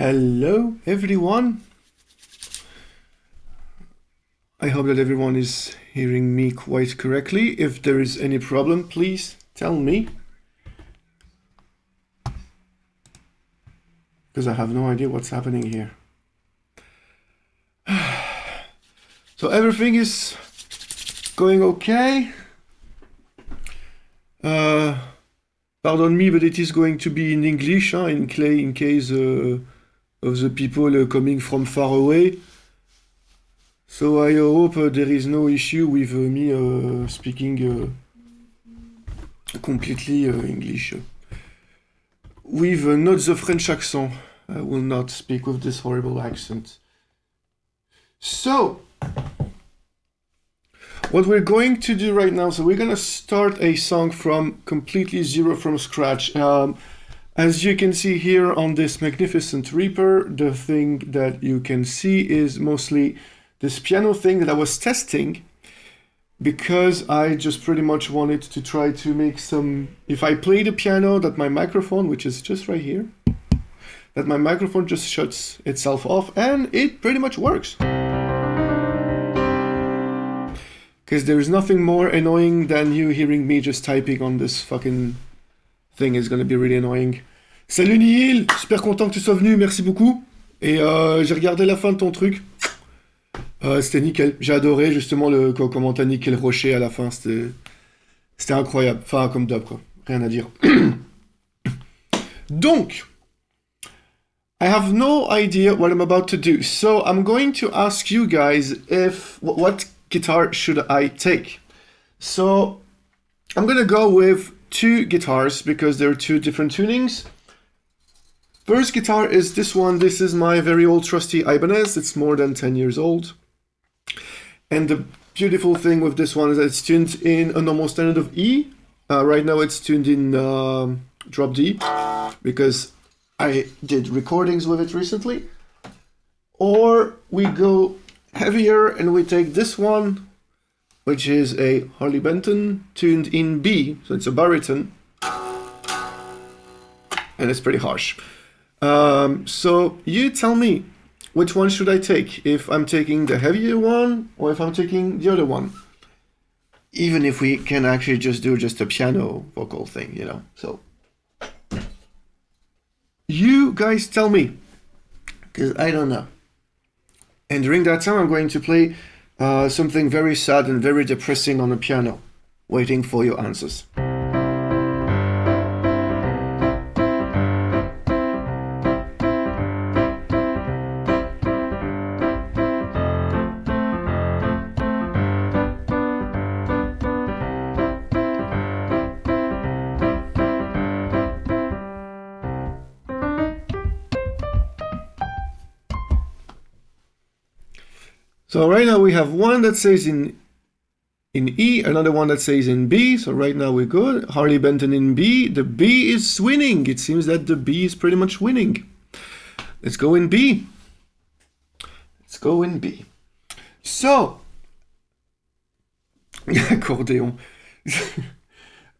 Hello everyone. I hope that everyone is hearing me quite correctly. If there is any problem, please tell me. Because I have no idea what's happening here. So everything is going okay. Pardon me, but it is going to be in English, in case of the people coming from far away. So I hope there is no issue with me speaking completely English. With not the French accent. I will not speak with this horrible accent. So, what we're going to do right now, so we're going to start a song from completely zero from scratch. As you can see here on this magnificent Reaper, the thing that you can see is mostly this piano thing that I was testing because I just pretty much wanted to try to make some, if I play the piano, that my microphone, which is just right here, that my microphone just shuts itself off, and it pretty much works. Because there's nothing more annoying than you hearing me just typing on this fucking thing. Is gonna be really annoying. Salut Nihil, super content que tu sois venu, merci beaucoup. Et j'ai regardé la fin de ton truc. C'était nickel. J'ai adoré justement comment t'as niqué le rocher à la fin. C'était incroyable. Enfin, comme d'hab, quoi. Rien à dire. Donc, I have no idea what I'm about to do. So I'm going to ask you guys what guitar should I take? So I'm gonna go with two guitars because they're two different tunings. First guitar is this one. This is my very old trusty Ibanez. It's more than 10 years old. And the beautiful thing with this one is that it's tuned in a normal standard of E. Right now it's tuned in drop D because I did recordings with it recently. Or we go heavier and we take this one, which is a Harley Benton tuned in B, so it's a baritone, and it's pretty harsh. So you tell me, which one should I take? If I'm taking the heavier one or if I'm taking the other one? Even if we can actually just do just a piano vocal thing, you know. So you guys tell me, because I don't know. And during that time, I'm going to play something very sad and very depressing on the piano, waiting for your answers. So right now we have one that says in E, another one that says in B. So right now we're good. Harley Benton in B. The B is winning. It seems that the B is pretty much winning. Let's go in B. Let's go in B. So, accordéon.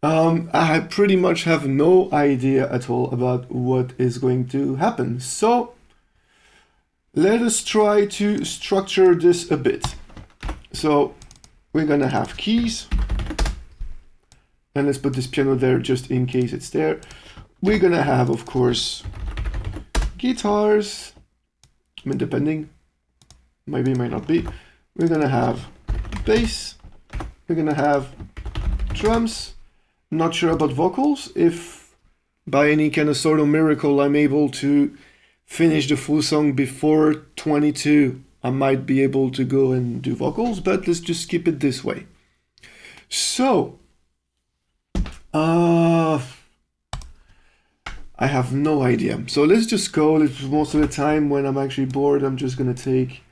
I pretty much have no idea at all about what is going to happen. So, let us try to structure this a bit. So we're gonna have keys, and let's put this piano there just in case it's there. We're gonna have, of course, guitars. I mean, depending, maybe, might not be. We're gonna have bass. We're gonna have drums. Not sure about vocals. If by any kind of sort of miracle I'm able to finish the full song before 22, I might be able to go and do vocals, but let's just keep it this way. So, I have no idea. So let's just go. Most of the time when I'm actually bored, I'm just gonna take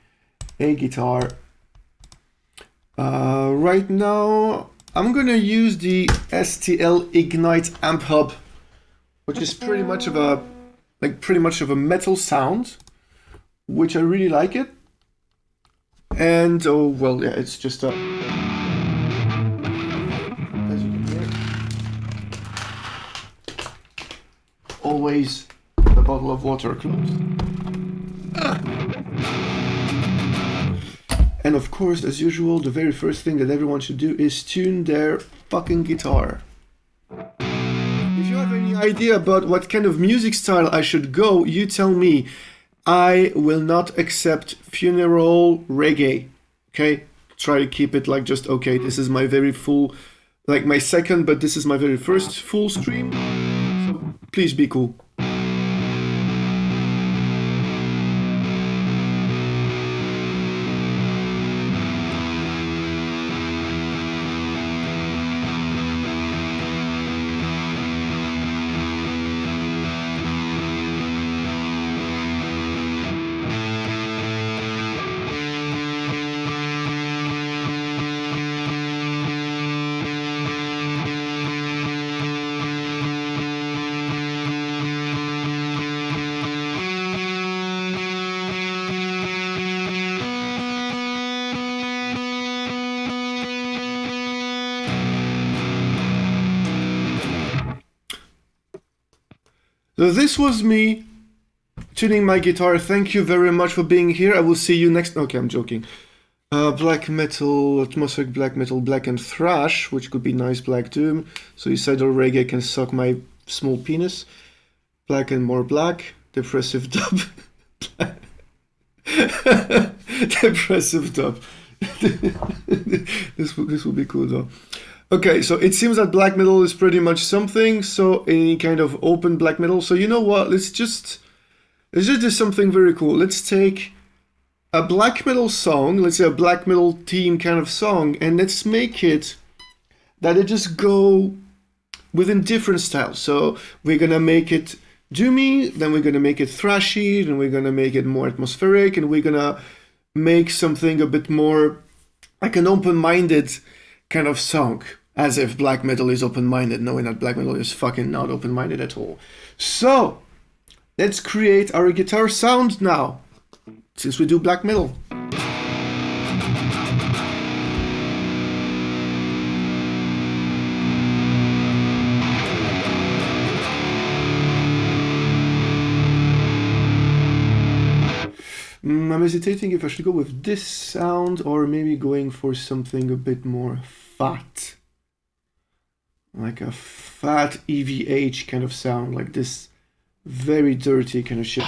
a guitar. Right now, I'm gonna use the STL Ignite Amp Hub, which is pretty much of a metal sound, which I really like it. And oh well, yeah, it's just a, as you can hear, always a bottle of water close. And of course, as usual, the very first thing that everyone should do is tune their fucking guitar. If you have any idea about what kind of music style I should go, you tell me. I will not accept funeral reggae. Okay? Try to keep it like just, okay, this is my very full, like my second, but this is my very first full stream. So please be cool. So this was me tuning my guitar. Thank you very much for being here. I will see you next... Okay, I'm joking. Black metal, atmospheric black metal, black and thrash, which could be nice black doom. Suicidal reggae can suck my small penis. Black and more black. Depressive dub. Depressive dub. This will be cool though. Okay, so it seems that black metal is pretty much something, so any kind of open black metal. So you know what, let's just do something very cool. Let's take a black metal song, let's say a black metal theme kind of song, and let's make it that it just go within different styles. So we're gonna make it doomy, then we're gonna make it thrashy, then we're gonna make it more atmospheric, and we're gonna make something a bit more like an open-minded kind of song, as if black metal is open-minded, knowing that black metal is fucking not open-minded at all. So let's create our guitar sound now, since we do black metal. I'm hesitating if I should go with this sound or maybe going for something a bit more fat. Like a fat EVH kind of sound, like this very dirty kind of shit.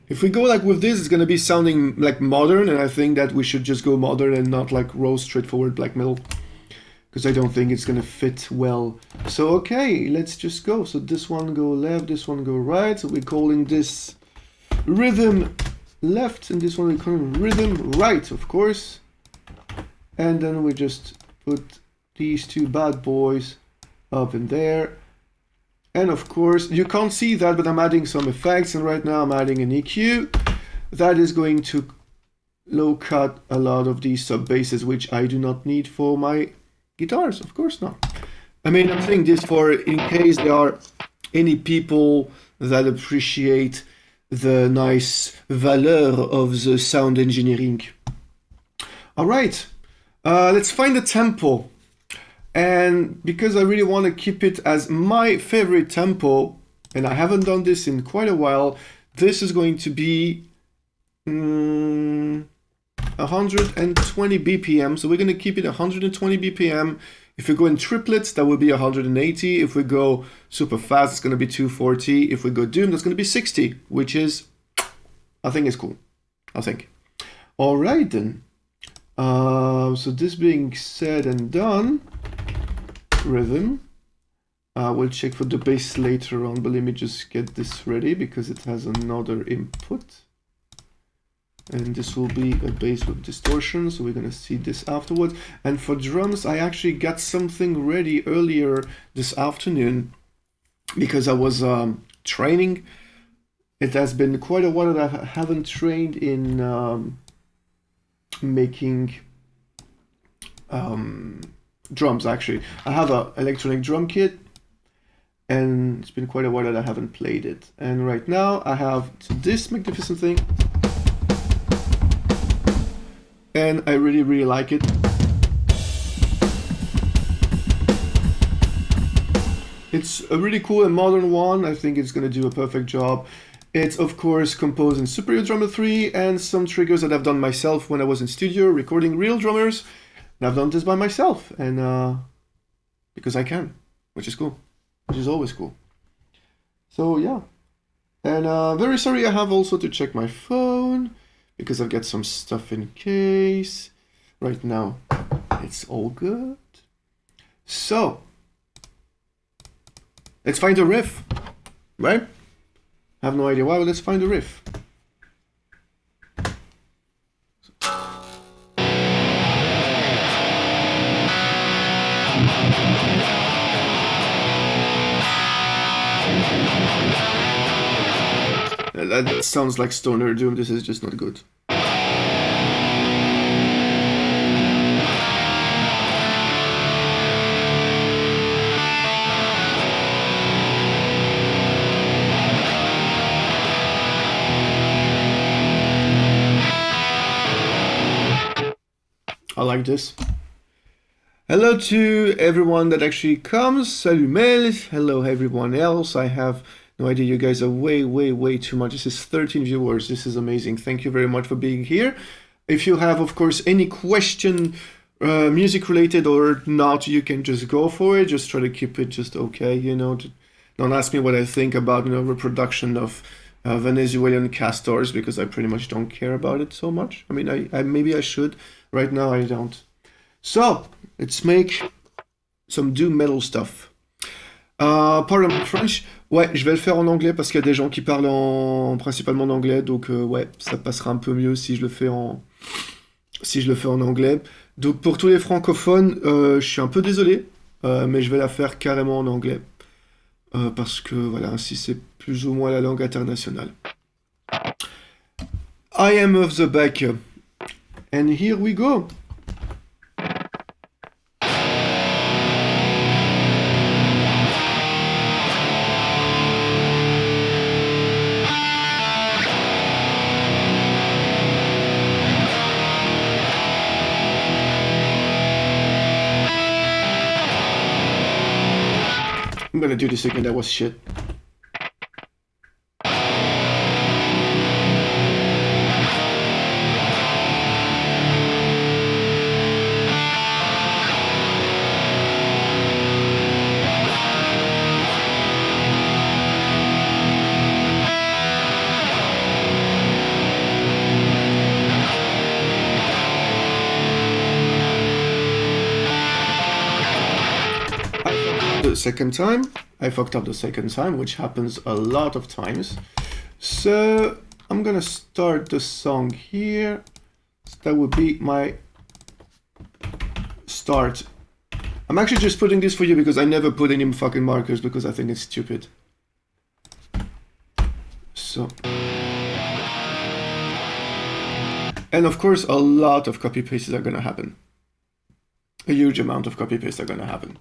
If we go like with this, it's gonna be sounding like modern, and I think that we should just go modern and not like raw, straightforward black metal, because I don't think it's gonna fit well. So okay, let's just go. So this one go left, this one go right. So we're calling this rhythm left, and this one we call rhythm right, of course. And then we just put these two bad boys up in there. And of course, you can't see that, but I'm adding some effects, and right now I'm adding an EQ. That is going to low cut a lot of these sub basses, which I do not need for my guitars, of course not. I mean, I'm saying this for in case there are any people that appreciate the nice valeur of the sound engineering. All right, let's find the tempo. And because I really want to keep it as my favorite tempo, and I haven't done this in quite a while, this is going to be 120 BPM. So we're going to keep it 120 BPM. If we go in triplets, that will be 180. If we go super fast, it's going to be 240. If we go doom, that's going to be 60, which is, I think is cool. I think. All right then. So this being said and done, rhythm. We'll check for the bass later on, but let me just get this ready because it has another input. And this will be a bass with distortion, so we're gonna see this afterwards. And for drums, I actually got something ready earlier this afternoon because I was training. It has been quite a while that I haven't trained in making drums, actually. I have an electronic drum kit, and it's been quite a while that I haven't played it. And right now I have this magnificent thing, and I really like it. It's a really cool and modern one. I think it's going to do a perfect job. It's, of course, composed in Superior Drummer 3 and some triggers that I've done myself when I was in studio recording real drummers. And I've done this by myself, and because I can, which is cool, which is always cool. So, yeah. And very sorry I have also to check my phone, because I've got some stuff in case. Right now, it's all good. So, let's find a riff, right? I have no idea why, but let's find a riff. That sounds like Stoner Doom. This is just not good. I like this. Hello to everyone that actually comes. Salut Mel. Hello everyone else. I have no idea. You guys are way too much. This is 13 viewers. This is amazing. Thank you very much for being here. If you have, of course, any question, music related or not, you can just go for it. Just try to keep it just okay, you know. Don't ask me what I think about, you know, reproduction of Venezuelan castors, because I pretty much don't care about it so much. I mean, I maybe I should. Right now, I don't. So, let's make some doom metal stuff. Pardon my French. Ouais, je vais le faire en anglais parce qu'il y a des gens qui parlent principalement en anglais, donc ouais, ça passera un peu mieux si je le fais en anglais. Donc pour tous les francophones, je suis un peu désolé, mais je vais la faire carrément en anglais. Parce que voilà, ainsi c'est plus ou moins la langue internationale. I am of the back. And here we go. I'm gonna do this again, that was shit. I fucked up the second time, which happens a lot of times. So I'm gonna start the song here. So that would be my start. I'm actually just putting this for you because I never put any fucking markers because I think it's stupid. So. And of course, a lot of copy pastes are gonna happen. A huge amount of copy pastes are gonna happen.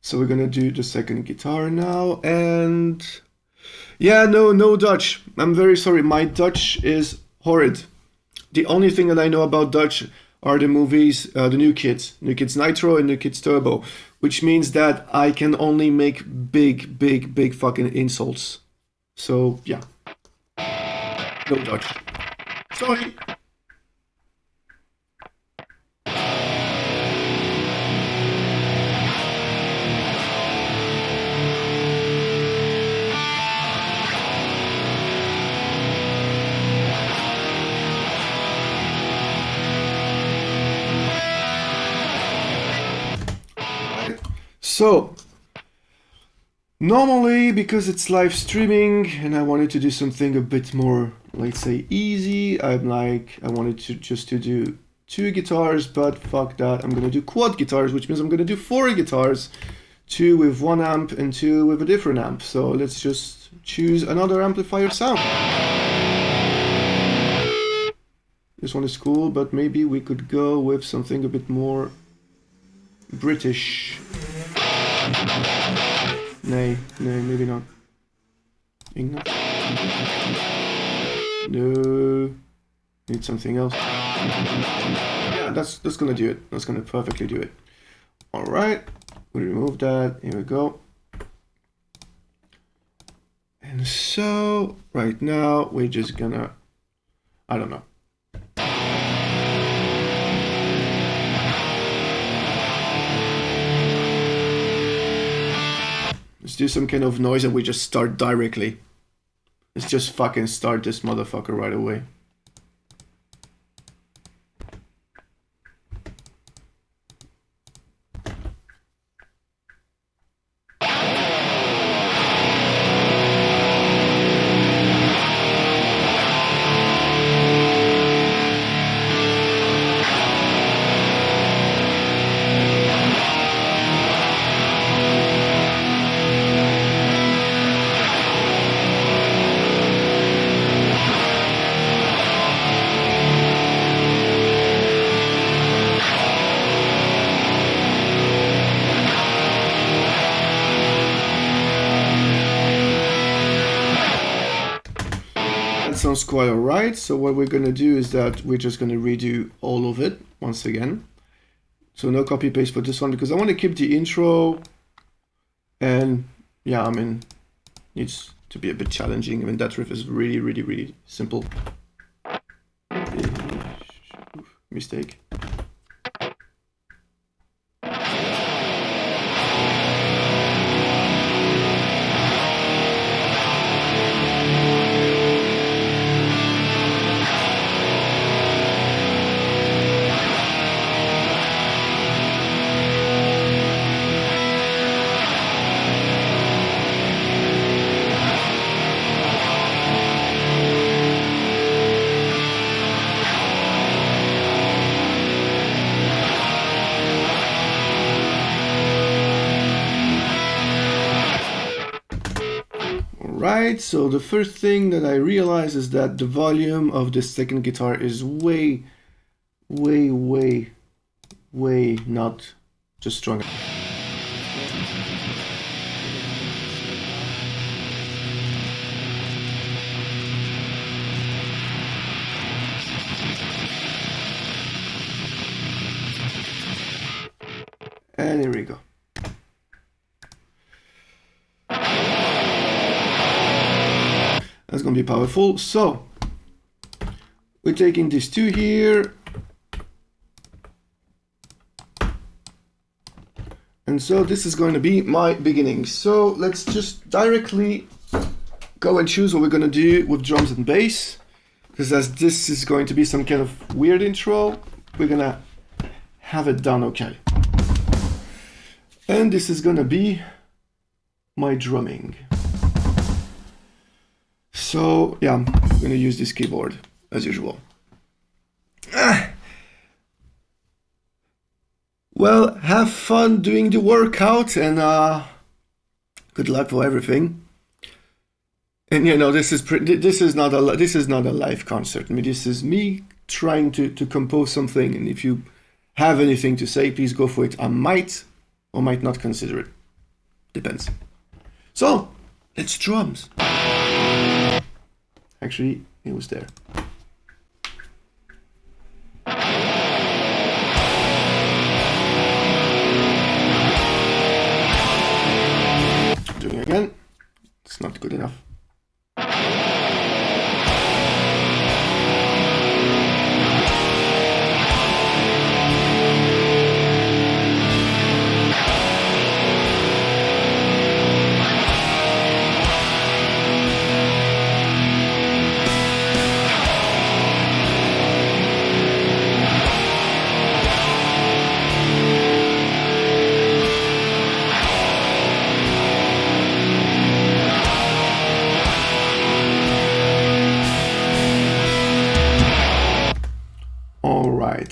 So we're gonna do the second guitar now, and yeah, no Dutch. I'm very sorry, my Dutch is horrid. The only thing that I know about Dutch are the movies, the New Kids Nitro and New Kids Turbo, which means that I can only make big fucking insults. So yeah, no Dutch. Sorry. So, normally, because it's live streaming and I wanted to do something a bit more, let's say, easy, I wanted to do 2 guitars, but fuck that, I'm gonna do quad guitars, which means I'm gonna do 4 guitars, 2 with 1 amp and 2 with a different amp. So let's just choose another amplifier sound. This one is cool, but maybe we could go with something a bit more British. No, maybe not. No. Need something else. Yeah, that's gonna do it. That's gonna perfectly do it. Alright. We remove that. Here we go. So right now we're just gonna, I don't know. Let's do some kind of noise and we just start directly. Let's just fucking start this motherfucker right away. Sounds quite alright. So what we're gonna do is that we're just gonna redo all of it once again. So no copy paste for this one because I want to keep the intro, and yeah, I mean, needs to be a bit challenging. I mean, that riff is really simple. Mistake. Right, so the first thing that I realize is that the volume of the second guitar is way not just strong. And here we go. That's gonna be powerful. So we're taking these two here, and so this is going to be my beginning. So let's just directly go and choose what we're gonna do with drums and bass, because as this is going to be some kind of weird intro, we're gonna have it done okay. And this is gonna be my drumming. So yeah, I'm gonna use this keyboard as usual. Well, have fun doing the workout, and good luck for everything. And you know, this is not a live concert. I mean, this is me trying to compose something. And if you have anything to say, please go for it. I might or might not consider it. Depends. So let's drums. Actually, it was there. Doing it again. It's not good enough.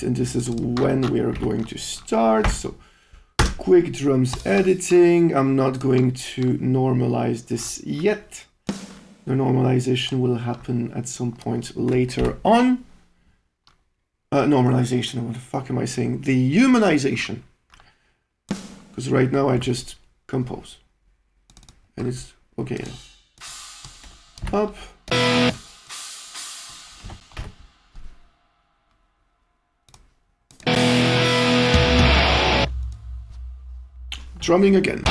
And this is when we are going to start. So quick drums editing. I'm not going to normalize this yet. The normalization will happen at some point later on. Normalization, what the fuck am I saying? The humanization. Because right now I just compose. And it's okay now. Up. Drumming again.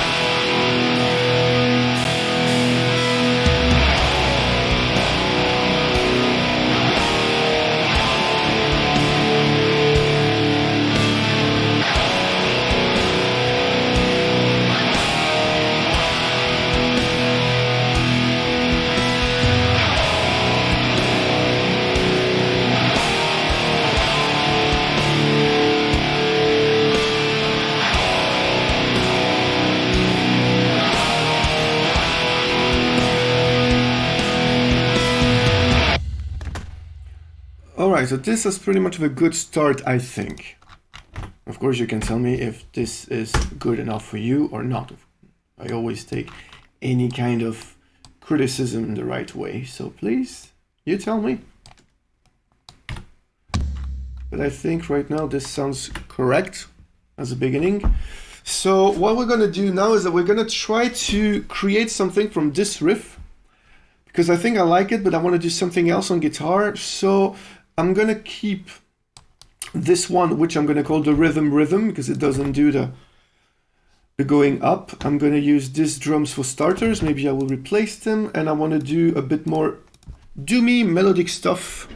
Alright, so this is pretty much of a good start, I think. Of course, you can tell me if this is good enough for you or not. I always take any kind of criticism the right way, so please, you tell me. But I think right now this sounds correct as a beginning. So what we're going to do now is that we're going to try to create something from this riff, because I think I like it, but I want to do something else on guitar. So I'm going to keep this one, which I'm going to call the rhythm, because it doesn't do the going up. I'm going to use these drums for starters. Maybe I will replace them, and I want to do a bit more doomy melodic stuff.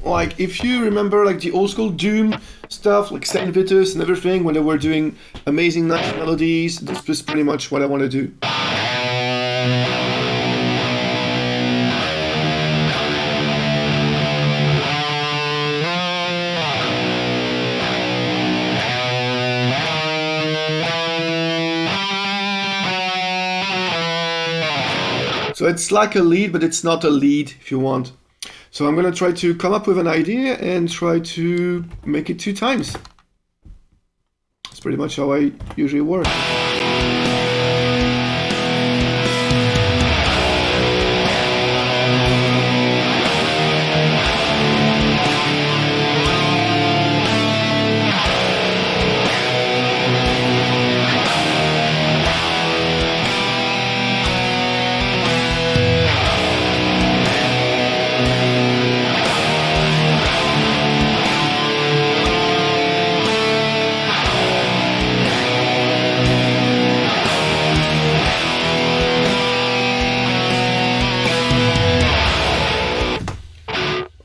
Like, if you remember, like, the old school doom stuff, like Saint Vitus and everything, when they were doing amazing nice melodies, this is pretty much what I want to do. So it's like a lead, but it's not a lead, if you want. So I'm going to try to come up with an idea and try to make it 2 times. That's pretty much how I usually work.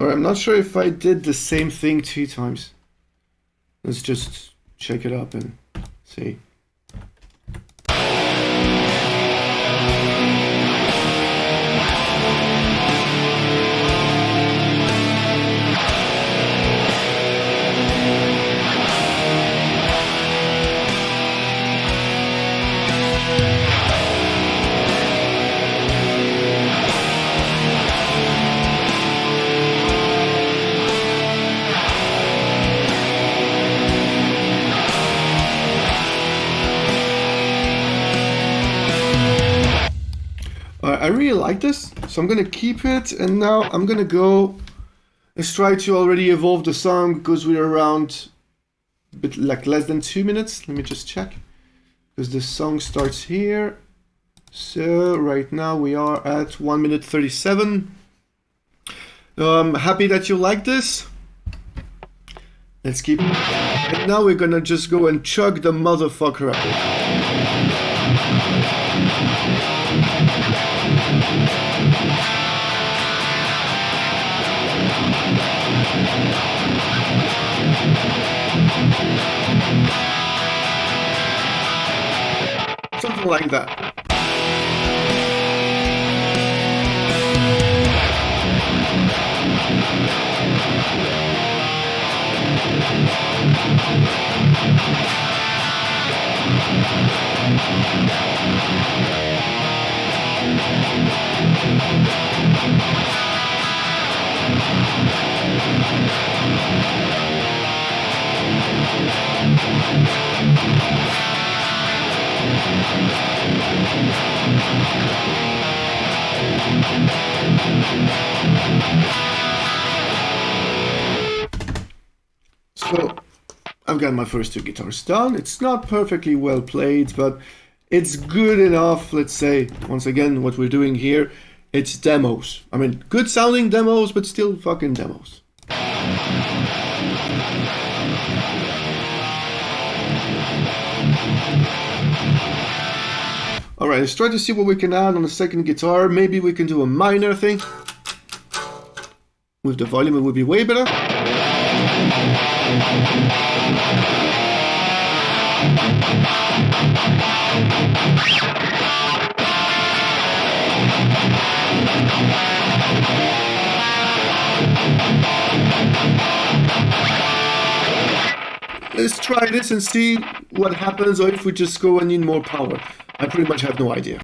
I'm not sure if I did the same thing 2 times. Let's just check it up and see. I really like this, so I'm gonna keep it, and now I'm gonna go. Let's try to already evolve the song because we're around a bit like less than 2 minutes. Let me just check, because the song starts here. So right now we are at 1 minute 37. I'm happy that you like this. Let's keep it. And now we're gonna just go and chug the motherfucker up. Something like that. So I've got my first 2 guitars done. It's not perfectly well played, but it's good enough. Let's say, once again, what we're doing here, it's demos. I mean, good sounding demos, but still fucking demos. Alright, let's try to see what we can add on the second guitar. Maybe we can do a minor thing. With the volume, it would be way better. Let's try this and see what happens, or if we just go and need more power. I pretty much have no idea.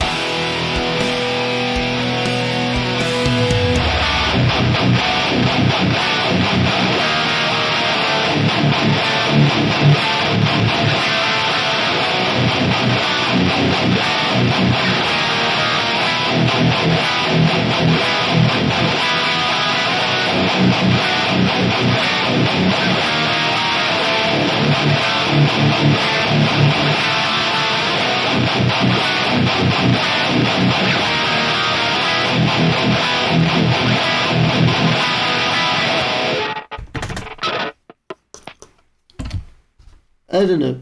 I don't know.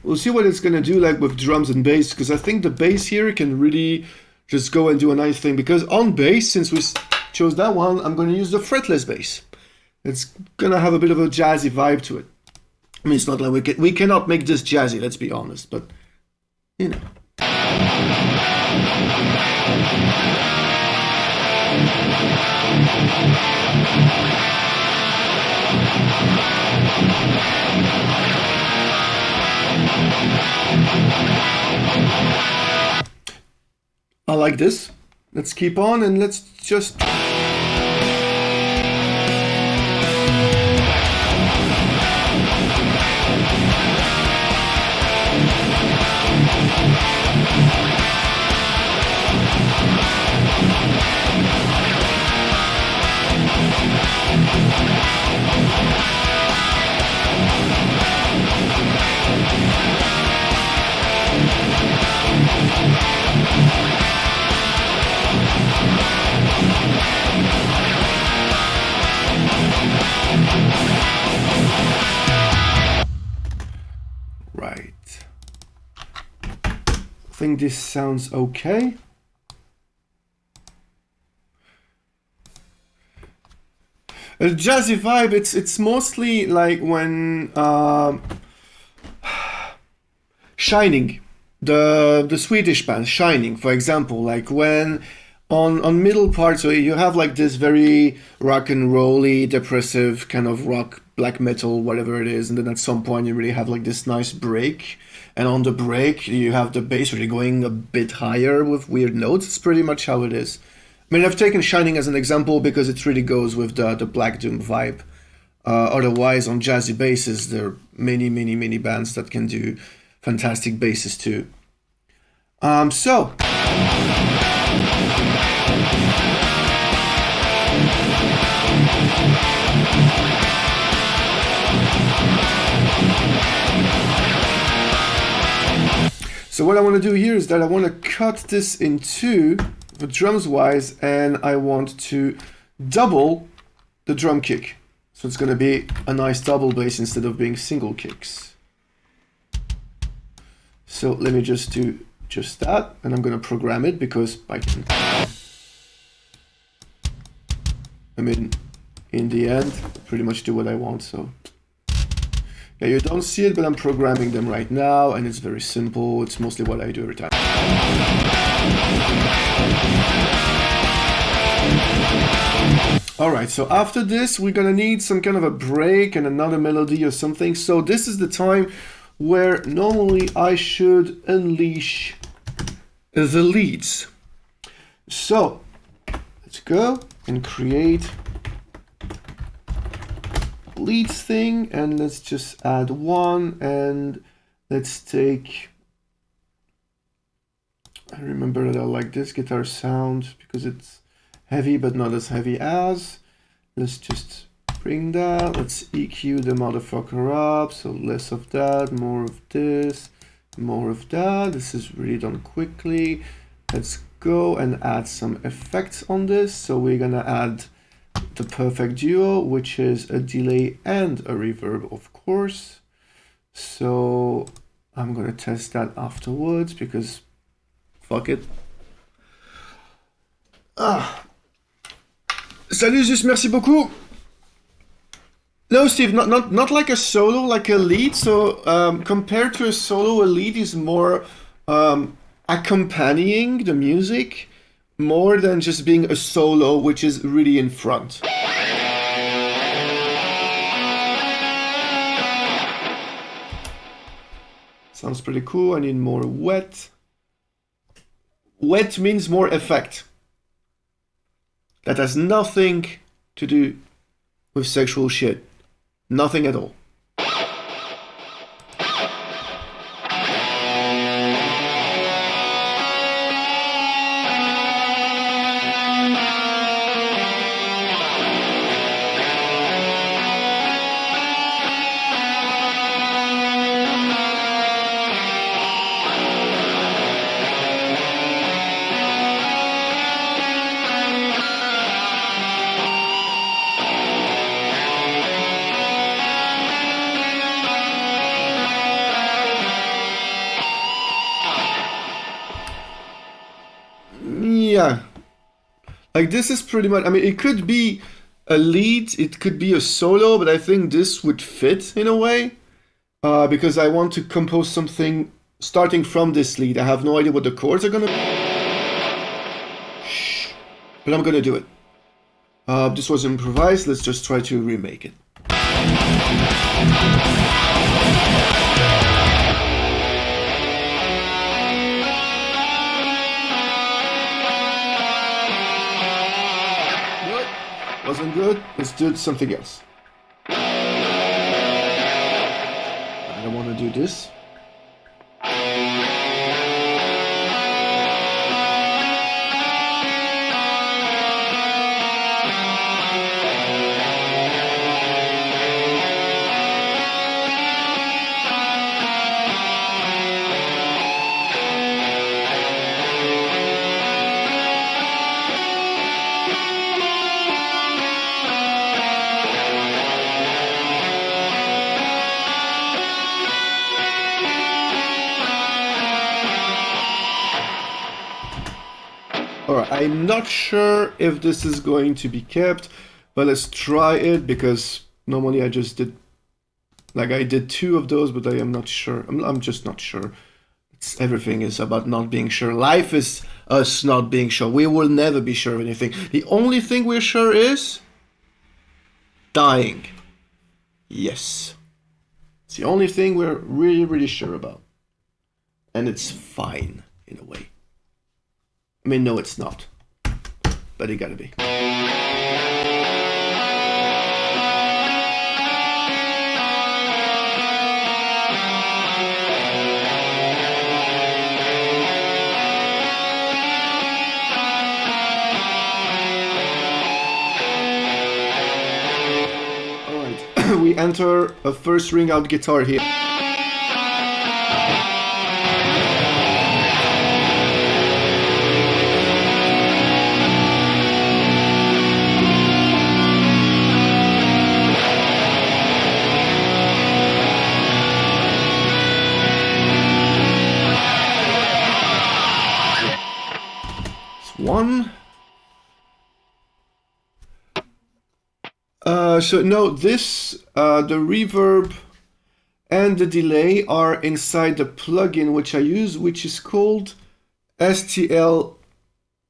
We'll see what it's gonna do like with drums and bass, because I think the bass here can really just go and do a nice thing. Because on bass, since we chose that one, I'm gonna use the fretless bass. It's gonna have a bit of a jazzy vibe to it. I mean, it's not like we cannot make this jazzy, let's be honest, but you know. I like this. Let's keep on and let's just... Right. I think this sounds okay. A jazzy vibe, it's mostly like when Shining, the Swedish band Shining, for example, like when on middle part, so you have like this very rock and rolly, depressive kind of rock, black metal, whatever it is, and then at some point you really have like this nice break, and on the break you have the bass really going a bit higher with weird notes. It's pretty much how it is. I mean, I've taken Shining as an example because it really goes with the Black Doom vibe. Otherwise, on jazzy basses, there are many bands that can do fantastic basses too. So. So what I want to do here is that I want to cut this in two, the drums wise, and I want to double the drum kick. So it's going to be a nice double bass instead of being single kicks. So let me just do just that, and I'm going to program it because I can. I mean, in the end, pretty much do what I want, so. Yeah, you don't see it, but I'm programming them right now, and it's very simple. It's mostly what I do every time. Alright, so after this, we're gonna need some kind of a break and another melody or something. So this is the time where normally I should unleash the leads. So, let's go and create leads thing, and let's just add one, and let's take, I remember that I like this guitar sound because it's heavy but not as heavy as. Let's just bring that, let's EQ the motherfucker up, so less of that, more of this, more of that. This is really done quickly. Let's go and add some effects on this. So we're gonna add the perfect duo, which is a delay and a reverb, of course. So I'm gonna test that afterwards because fuck it. Salut Zeus, merci beaucoup. No, Steve, not like a solo, like a lead. So compared to a solo, a lead is more accompanying the music more than just being a solo, which is really in front. Sounds pretty cool. I need more wet. Wet means more effect. that has nothing to do with sexual shit. Nothing at all. Yeah, like this is pretty much. I mean, it could be a lead, it could be a solo, but I think this would fit in a way because I want to compose something starting from this lead. I have no idea what the chords are gonna be, but I'm gonna do it. This was improvised. Let's just try to remake it. Wasn't good. Let's do something else. I don't want to do this. Alright, I'm not sure if this is going to be kept, but let's try it because normally I just did, like I did 2 of those, but I am not sure. I'm just not sure. Everything is about not being sure. Life is us not being sure. We will never be sure of anything. The only thing we're sure is dying. Yes. It's the only thing we're really, really sure about. And it's fine, in a way. I mean, no, it's not. But it gotta be. Alright, we enter a first ring out guitar here. One. So no, this, the reverb and the delay are inside the plugin which I use, which is called STL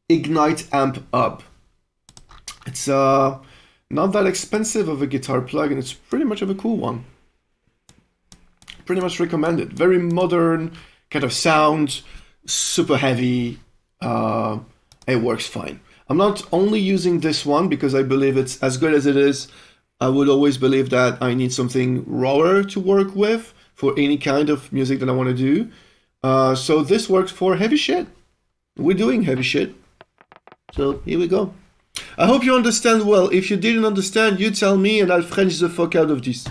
Ignite Amp Up. It's not that expensive of a guitar plugin. It's pretty much of a cool one. Pretty much recommended. Very modern kind of sound, super heavy. It works fine. I'm not only using this one because I believe it's as good as it is. I would always believe that I need something rawer to work with for any kind of music that I want to do. So this works for heavy shit. We're doing heavy shit. So here we go. I hope you understand well. If you didn't understand, you tell me and I'll French the fuck out of this.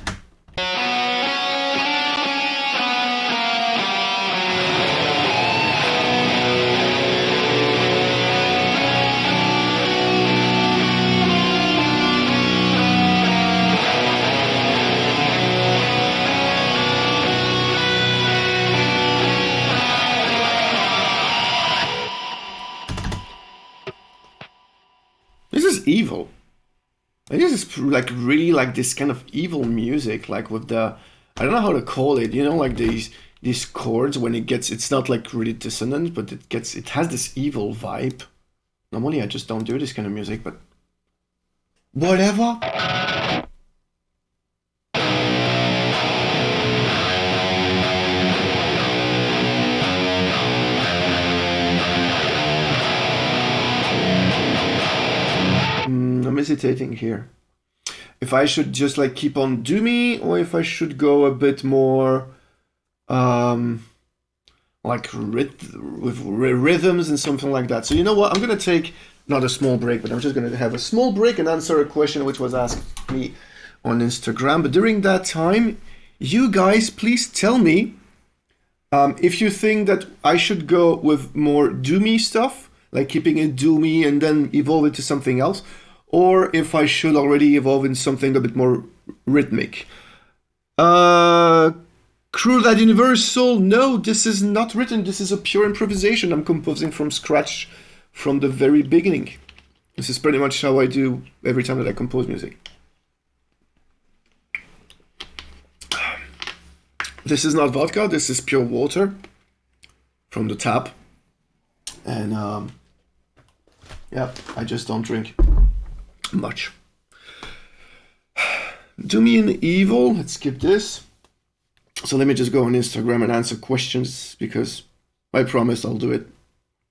This is evil. This is like really like this kind of evil music, like with the, I don't know how to call it, you know, like these chords when it gets, it's not like really dissonant, but it has this evil vibe. Normally I just don't do this kind of music, but whatever. hesitating here. If I should just like keep on doomy, or if I should go a bit more like with rhythms and something like that. So you know what? I'm gonna take not a small break, but I'm just gonna have a small break and answer a question which was asked me on Instagram. But during that time, you guys please tell me if you think that I should go with more doomy stuff, like keeping it doomy and then evolve it to something else, or if I should already evolve in something a bit more rhythmic. Crew That Universal, no, this is not written, this is a pure improvisation. I'm composing from scratch from the very beginning. This is pretty much how I do every time that I compose music. This is not vodka, this is pure water from the tap. And yeah, I just don't drink much. Doomy and Evil, let's skip this. So let me just go on Instagram and answer questions, because I promised I'll do it.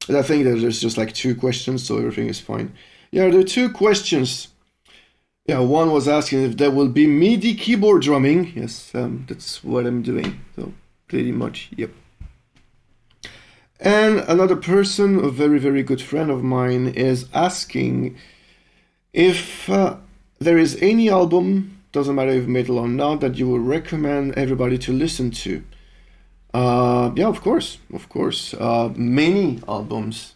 And I think that there's just like 2 questions, so everything is fine. Yeah, there are 2 questions. Yeah, one was asking if there will be MIDI keyboard drumming. Yes, that's what I'm doing. So pretty much, yep. And another person, a very, very good friend of mine, is asking if there is any album, doesn't matter if metal or not, that you would recommend everybody to listen to. Yeah, of course. Many albums.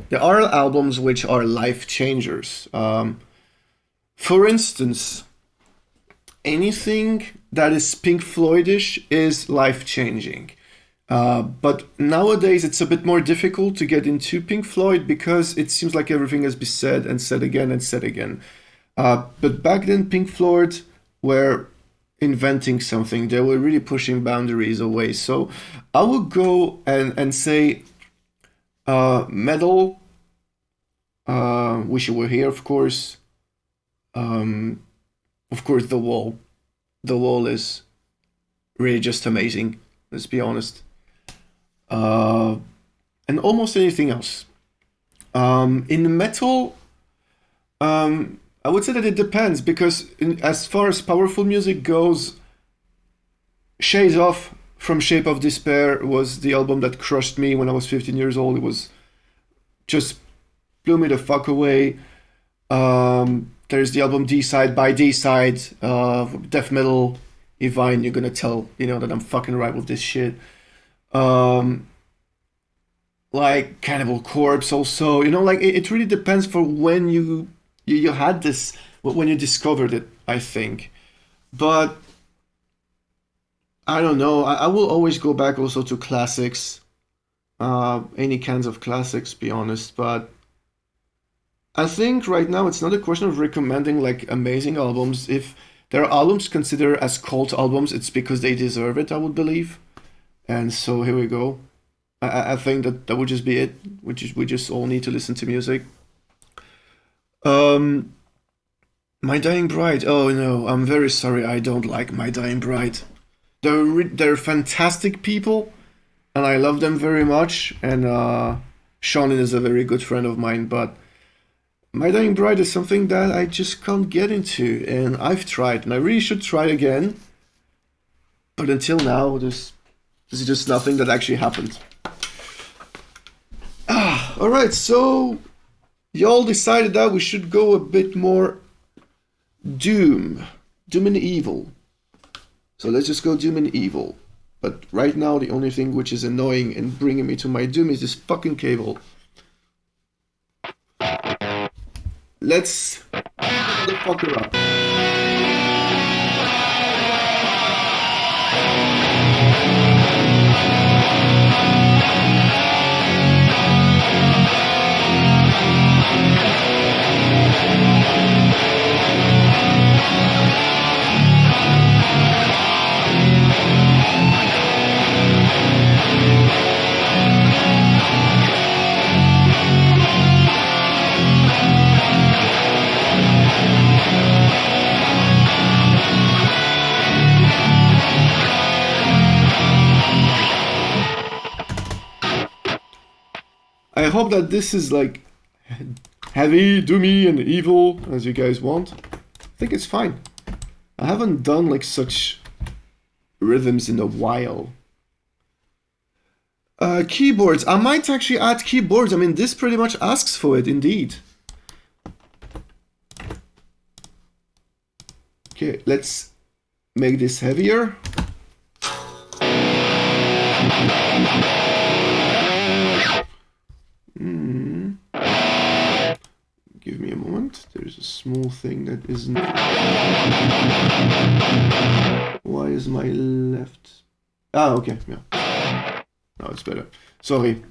There are albums which are life changers. For instance, anything that is Pink Floydish is life changing. But nowadays it's a bit more difficult to get into Pink Floyd because it seems like everything has been said and said again and said again. But back then, Pink Floyd were inventing something. They were really pushing boundaries away. So I would go and say metal. Wish You Were Here, of course. Of course, The Wall. The Wall is really just amazing. Let's be honest. And almost anything else. In metal, I would say that it depends, because as far as powerful music goes, Shades Off from Shape of Despair was the album that crushed me when I was 15 years old. It was just blew me the fuck away. There's the album D-Side by D-Side, death metal. Evine, you're gonna tell, that I'm fucking right with this shit. Like Cannibal Corpse also, like it really depends for when you had this, when you discovered it, I think. But I don't know, I will always go back also to classics, any kinds of classics, be honest. But I think right now it's not a question of recommending like amazing albums. If there are albums considered as cult albums, it's because they deserve it, I would believe. And so here we go. I think that would just be it. We just all need to listen to music. My Dying Bride. Oh no, I'm very sorry. I don't like My Dying Bride. They're fantastic people, and I love them very much. And Sean is a very good friend of mine, but My Dying Bride is something that I just can't get into, and I've tried, and I really should try again. But until now, there's just nothing that actually happened. Alright, so y'all decided that we should go a bit more Doom and Evil. So let's just go Doom and Evil. But right now, the only thing which is annoying and bringing me to my Doom is this fucking cable. Let's the fucker up. I hope that this is like heavy, doomy, and evil as you guys want. I think it's fine. I haven't done like such rhythms in a while. Keyboards. I might actually add keyboards. I mean, this pretty much asks for it, indeed. Okay, let's make this heavier. Give me a moment. There's a small thing that isn't... Why is my left... Ah, okay, yeah. Now it's better. Sorry.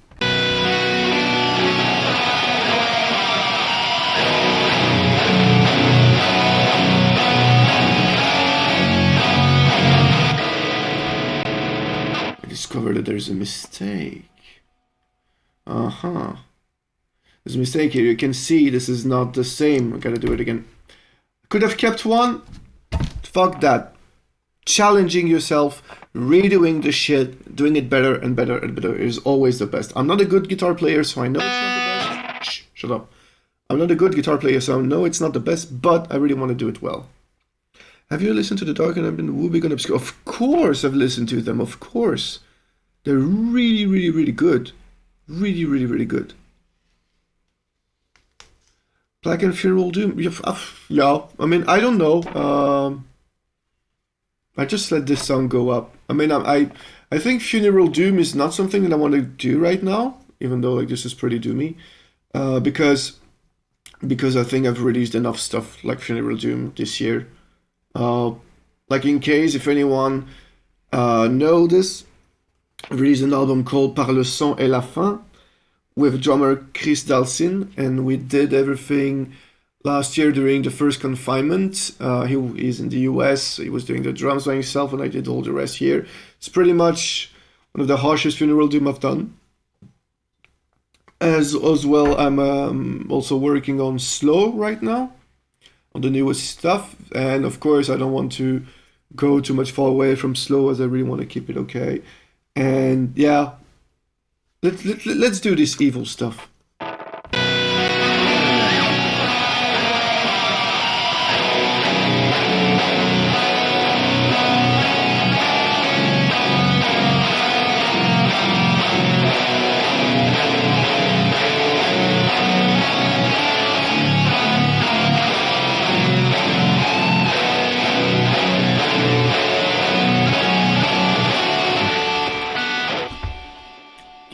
I discovered that there's a mistake. Uh-huh. There's a mistake here. You can see this is not the same. I gotta do it again. Could have kept one. Fuck that. Challenging yourself, redoing the shit, doing it better and better and better is always the best. I'm not a good guitar player, so I know it's not the best. Shh, shut up. I'm not a good guitar player, so I know it's not the best, but I really want to do it well. Have you listened to The Dark and I've been Whoobie Gonna Obscure? Of course I've listened to them, of course. They're really, really, really good. Really, really, really good. Black and Funeral Doom? Yeah, I mean, I don't know. I just let this song go up. I mean, I think Funeral Doom is not something that I want to do right now, even though like this is pretty doomy, because I think I've released enough stuff like Funeral Doom this year. Like in case if anyone know this, I released an album called Par le son et la fin with drummer Chris Dalsin, and we did everything last year during the first confinement. He is in the US, he was doing the drums by himself, and I did all the rest here. It's pretty much one of the harshest Funeral Doom I've done. As well, I'm also working on Slow right now, on the newest stuff, and of course I don't want to go too much far away from Slow as I really want to keep it okay. And yeah, let's do this evil stuff.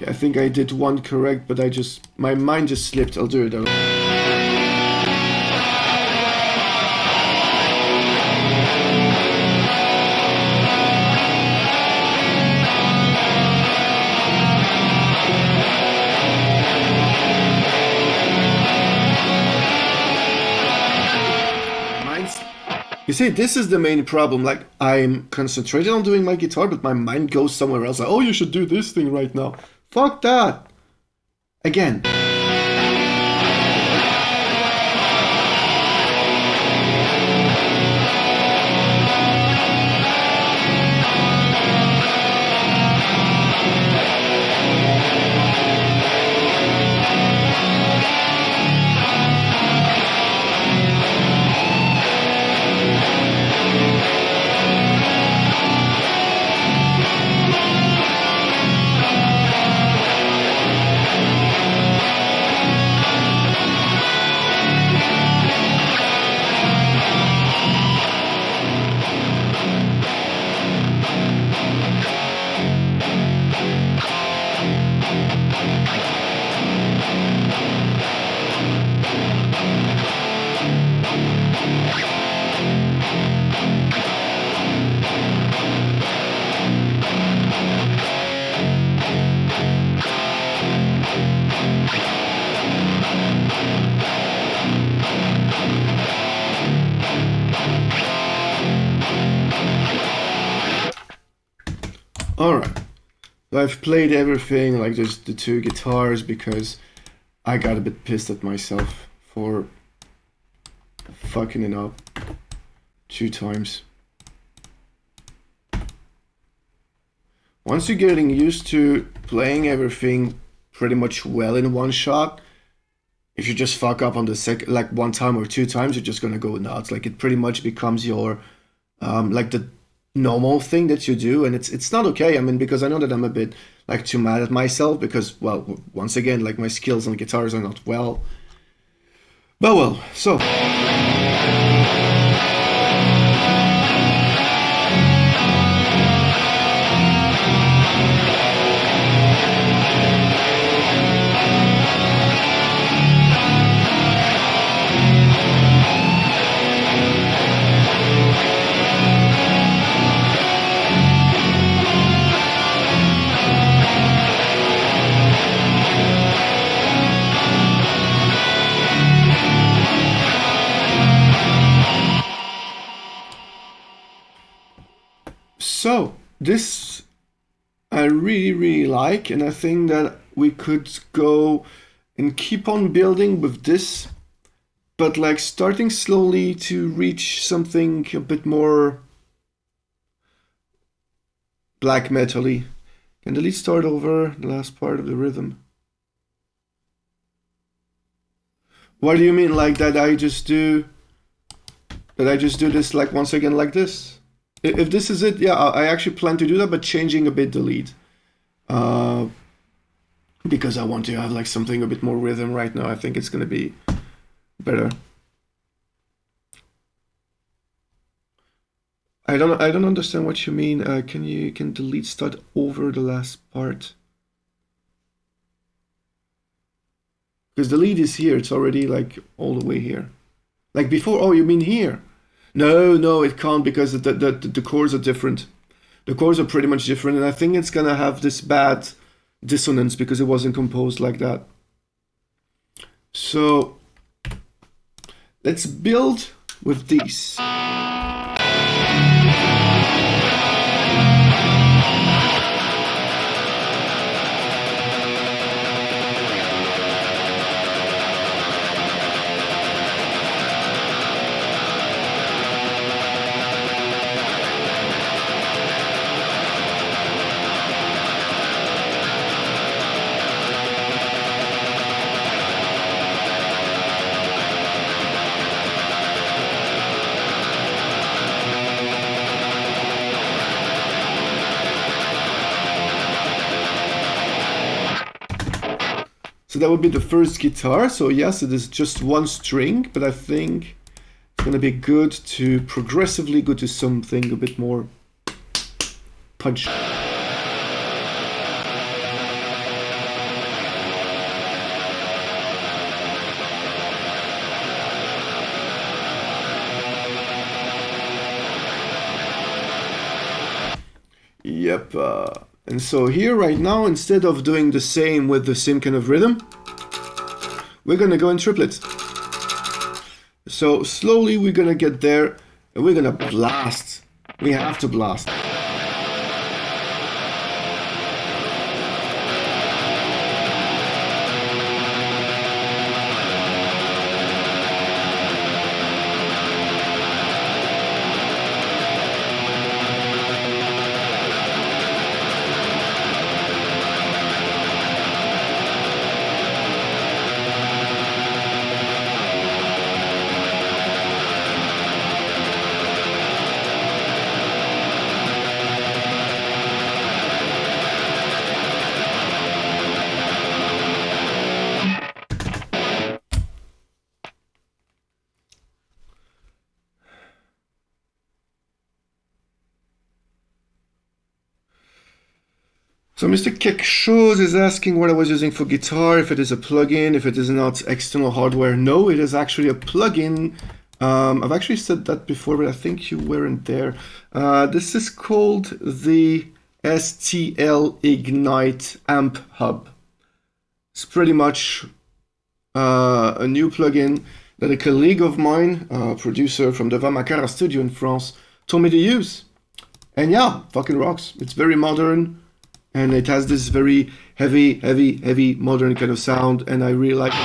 I think I did one correct, but my mind just slipped. I'll do it. You see, this is the main problem. Like, I'm concentrated on doing my guitar, but my mind goes somewhere else. Like, oh, you should do this thing right now. Fuck that! Again. Alright, so I've played everything, like just the two guitars, because I got a bit pissed at myself for fucking it up 2 times. Once you're getting used to playing everything pretty much well in one shot, if you just fuck up on the like one time or two times, you're just gonna go nuts. Like it pretty much becomes your like the normal thing that you do, and it's not okay. I mean, because I know that I'm a bit like too mad at myself because, well, once again, like my skills on guitars are not well. But well, so. So, this I really, really like, and I think that we could go and keep on building with this, but like starting slowly to reach something a bit more black metal-y. Can the lead start over the last part of the rhythm? What do you mean, like that I just do this like once again like this? If this is it, yeah, I actually plan to do that, but changing a bit the lead. Because I want to have like something a bit more rhythm right now. I think it's gonna be better. I don't understand what you mean. Can the lead start over the last part? Because the lead is here. It's already like all the way here. Like before. Oh, you mean here? No, it can't because the chords are different. The chords are pretty much different, and I think it's gonna have this bad dissonance because it wasn't composed like that. So let's build with these. So that would be the first guitar. So yes, it is just one string, but I think it's gonna be good to progressively go to something a bit more punch. Yep. And so here right now, instead of doing the same with the same kind of rhythm, we're gonna go in triplets. So slowly we're gonna get there and we're gonna blast. We have to blast. So Mr. Quelque is asking what I was using for guitar, if it is a plugin, if it is not external hardware. No, it is actually a plugin. I've actually said that before, but I think you weren't there. This is called the STL Ignite Amp Hub. It's pretty much a new plugin that a colleague of mine, a producer from the Vamakara studio in France, told me to use. And yeah, fucking rocks. It's very modern. And it has this very heavy modern kind of sound, and I really like it.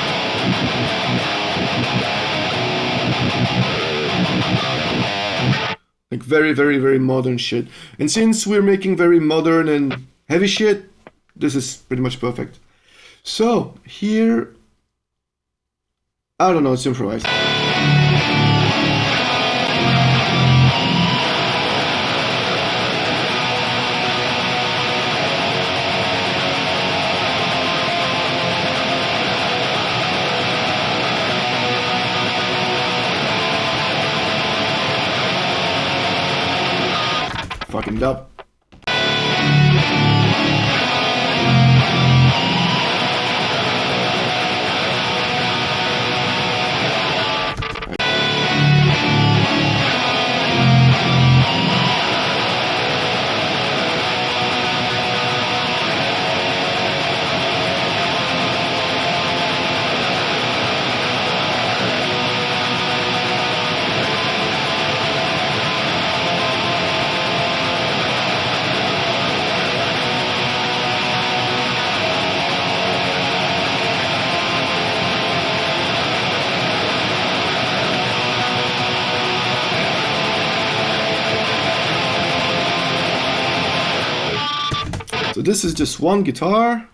Like very modern shit. And since we're making very modern and heavy shit, this is pretty much perfect. So here I don't know, it's improvised. Fucking dub. So this is just one guitar.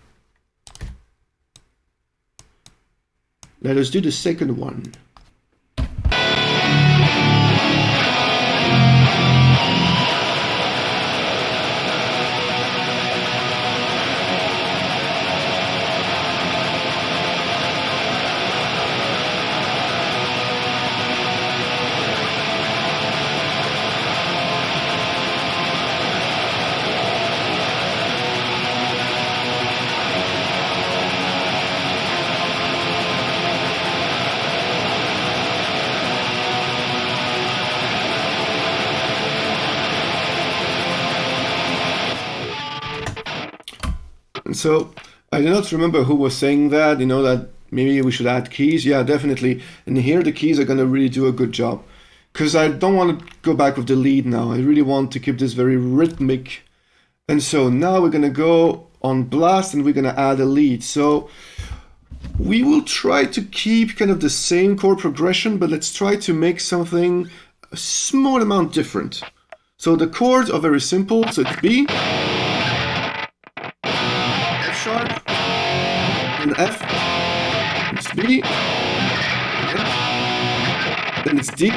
Let us do the second one. And so I do not remember who was saying that, you know, that maybe we should add keys. Yeah, definitely. And here the keys are going to really do a good job. Because I don't want to go back with the lead now. I really want to keep this very rhythmic. And so now we're going to go on blast and we're going to add a lead. So we will try to keep kind of the same chord progression, but let's try to make something a small amount different. So the chords are very simple. So it's B, F sharp, and F, it's B, then it's D.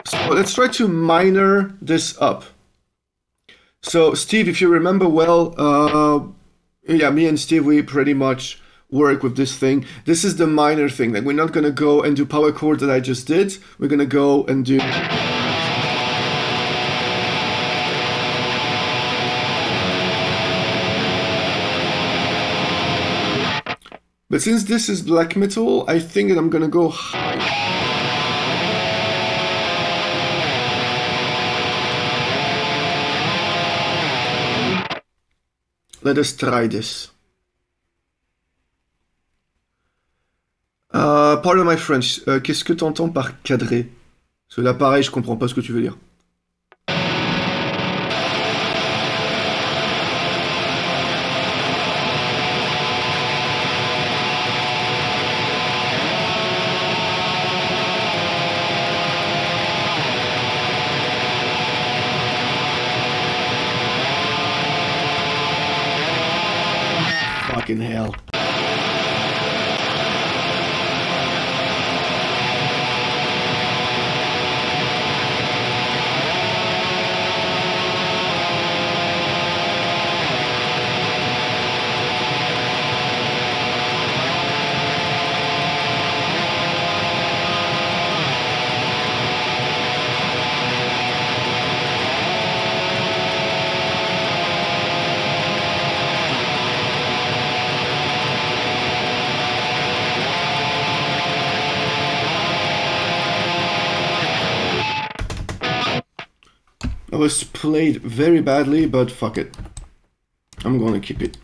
So let's try to minor this up. So Steve, if you remember well, yeah, me and Steve, we pretty much work with this thing. This is the minor thing. Like, we're not gonna go and do power chords that I just did. We're gonna go and do. But since this is black metal, I think that I'm gonna go high. Let us try this. Pardon my French. Qu'est-ce que t'entends par cadré? Parce que là, pareil, je comprends pas ce que tu veux dire. Fucking hell. It was played very badly, but fuck it. I'm gonna keep it.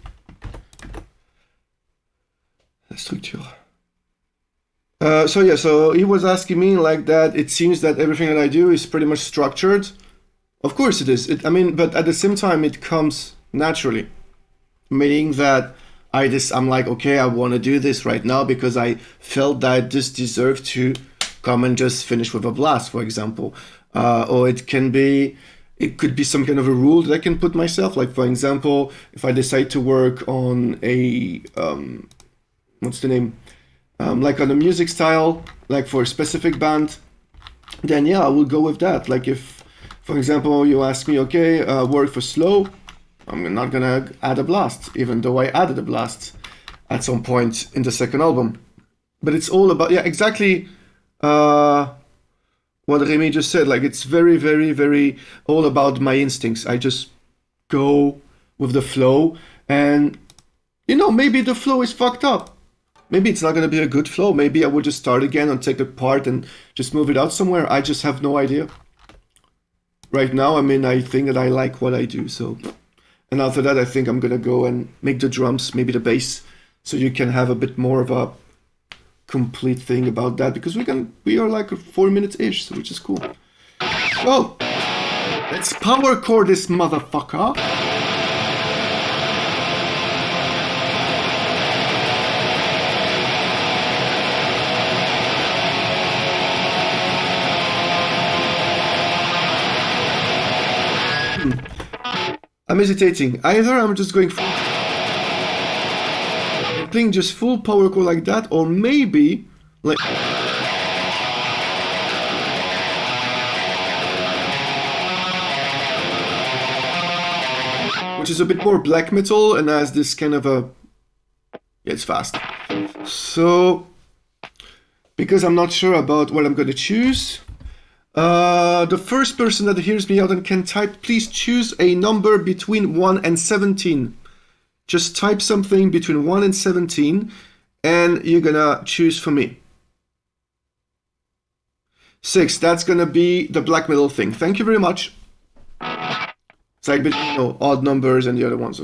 La structure. So yeah, so he was asking me like that. It seems that everything that I do is pretty much structured. Of course it is. I mean, but at the same time, it comes naturally. Meaning that I'm like, okay, I want to do this right now because I felt that this deserved to come and just finish with a blast, for example. Or it could be some kind of a rule that I can put myself. Like, for example, if I decide to work on a what's the name? Like on a music style, like for a specific band, then yeah, I will go with that. Like if, for example, you ask me, okay, work for slow, I'm not gonna add a blast, even though I added a blast at some point in the second album. But it's all about, yeah, exactly what Remy just said. Like it's very, very, very all about my instincts. I just go with the flow, and maybe the flow is fucked up. Maybe it's not going to be a good flow. Maybe I will just start again and take it apart and just move it out somewhere. I just have no idea. Right now, I mean, I think that I like what I do. So, and after that, I think I'm going to go and make the drums, maybe the bass, so you can have a bit more of a complete thing about that, because we are like 4 minutes ish, so which is cool. Well, let's power chord this motherfucker. I'm hesitating. Either I'm just going playing just full power chord like that, or maybe like which is a bit more black metal and has this kind of a it's fast. So because I'm not sure about what I'm gonna choose, the first person that hears me out and can type, please choose a number between 1 and 17. Just type something between 1 and 17, and you're gonna choose for me. 6, that's gonna be the black metal thing. Thank you very much. It's like between odd numbers and the other ones.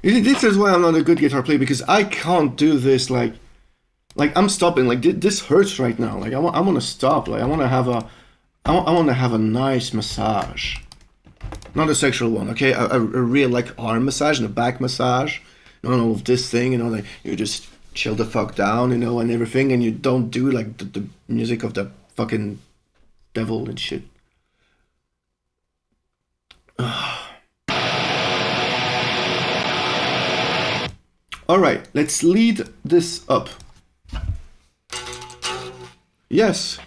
This is why I'm not a good guitar player, because I can't do this like I'm stopping. Like this hurts right now. Like I want to stop. Like I want to have a nice massage, not a sexual one. Okay, a real like arm massage and a back massage. With this thing, like you just chill the fuck down, and everything, and you don't do like the music of the fucking devil and shit. All right, let's lead this up. Yes.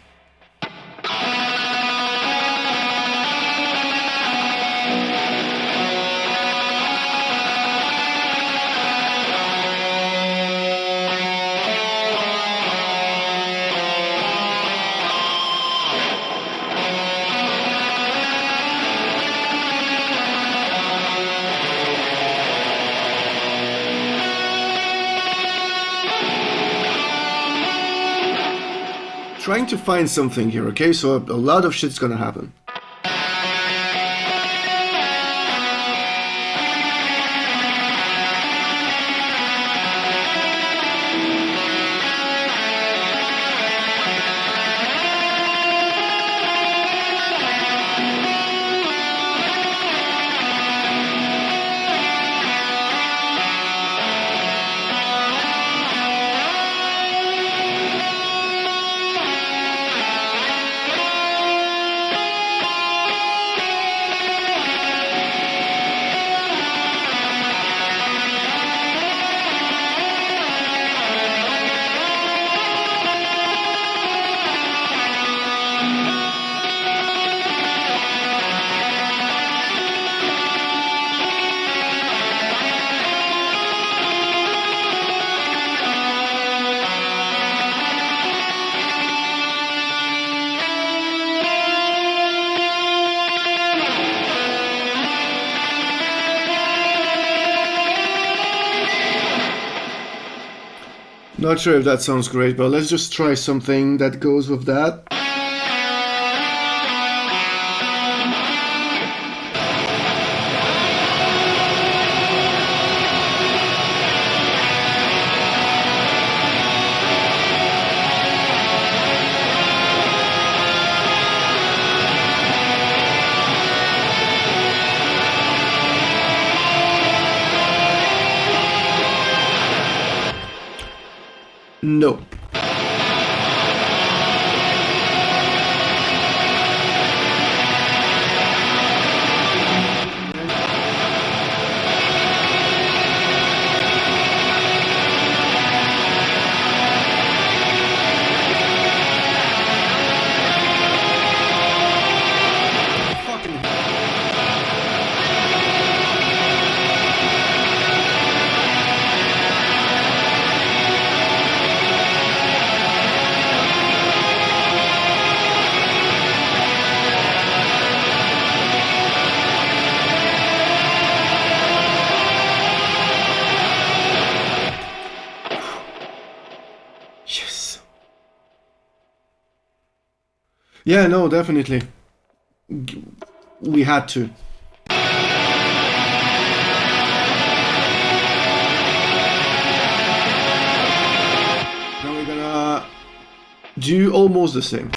Trying to find something here, okay? So a lot of shit's gonna happen. Not sure if that sounds great, but let's just try something that goes with that. No. Yes. Yeah, no, definitely. We had to. Now we're gonna do almost the same.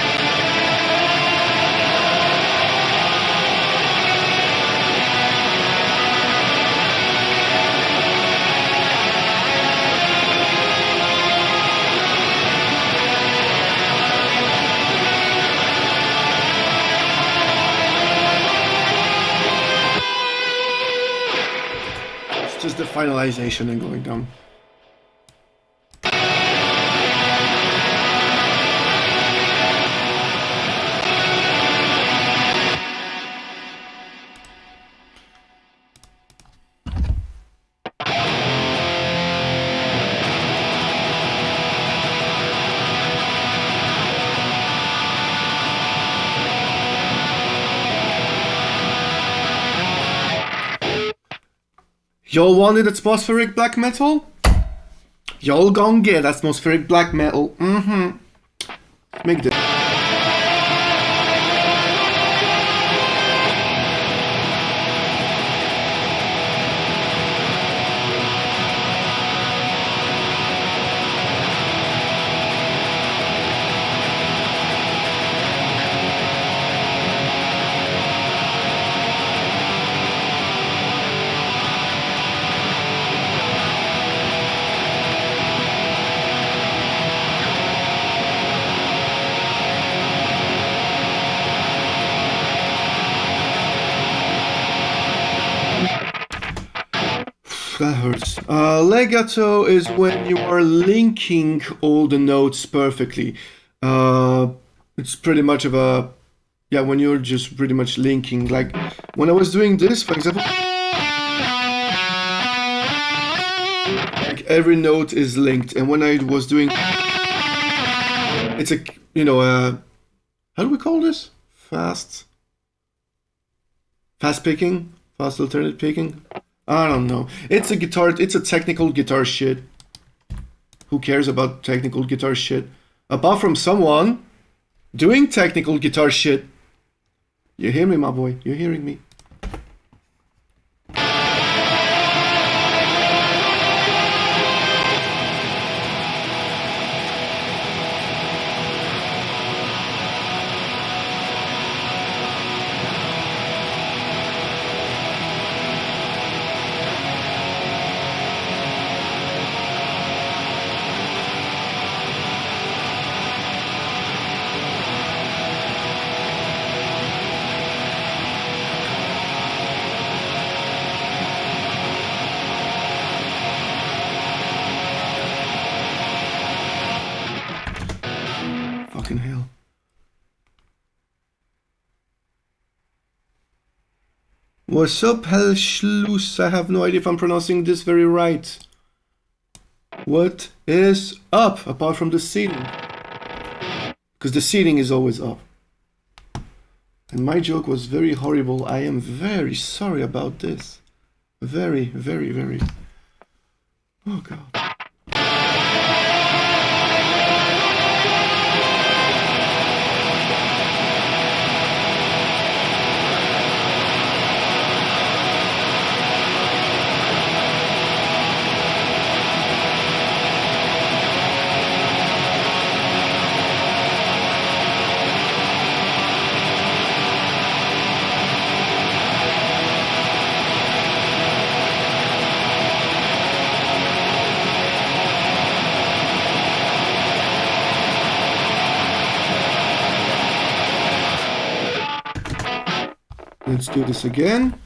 It's just the finalization and going down. Y'all wanted atmospheric black metal? Y'all gonna get atmospheric black metal. Mm-hmm. Make this. That hurts. Legato is when you are linking all the notes perfectly. It's pretty much of a, yeah, when you're just pretty much linking. Like when I was doing this, for example, like every note is linked, and when I was doing, it's a, you know, how do we call this? Fast picking, fast alternate picking. I don't know. It's a guitar. It's a technical guitar shit. Who cares about technical guitar shit? Apart from someone doing technical guitar shit. You hear me, my boy? You're hearing me? Fucking hell. What's up, Hellschluss? I have no idea if I'm pronouncing this very right. What is up, apart from the ceiling? Because the ceiling is always up. And my joke was very horrible. I am very sorry about this. Very, very, very. Oh, God. Let's do this again.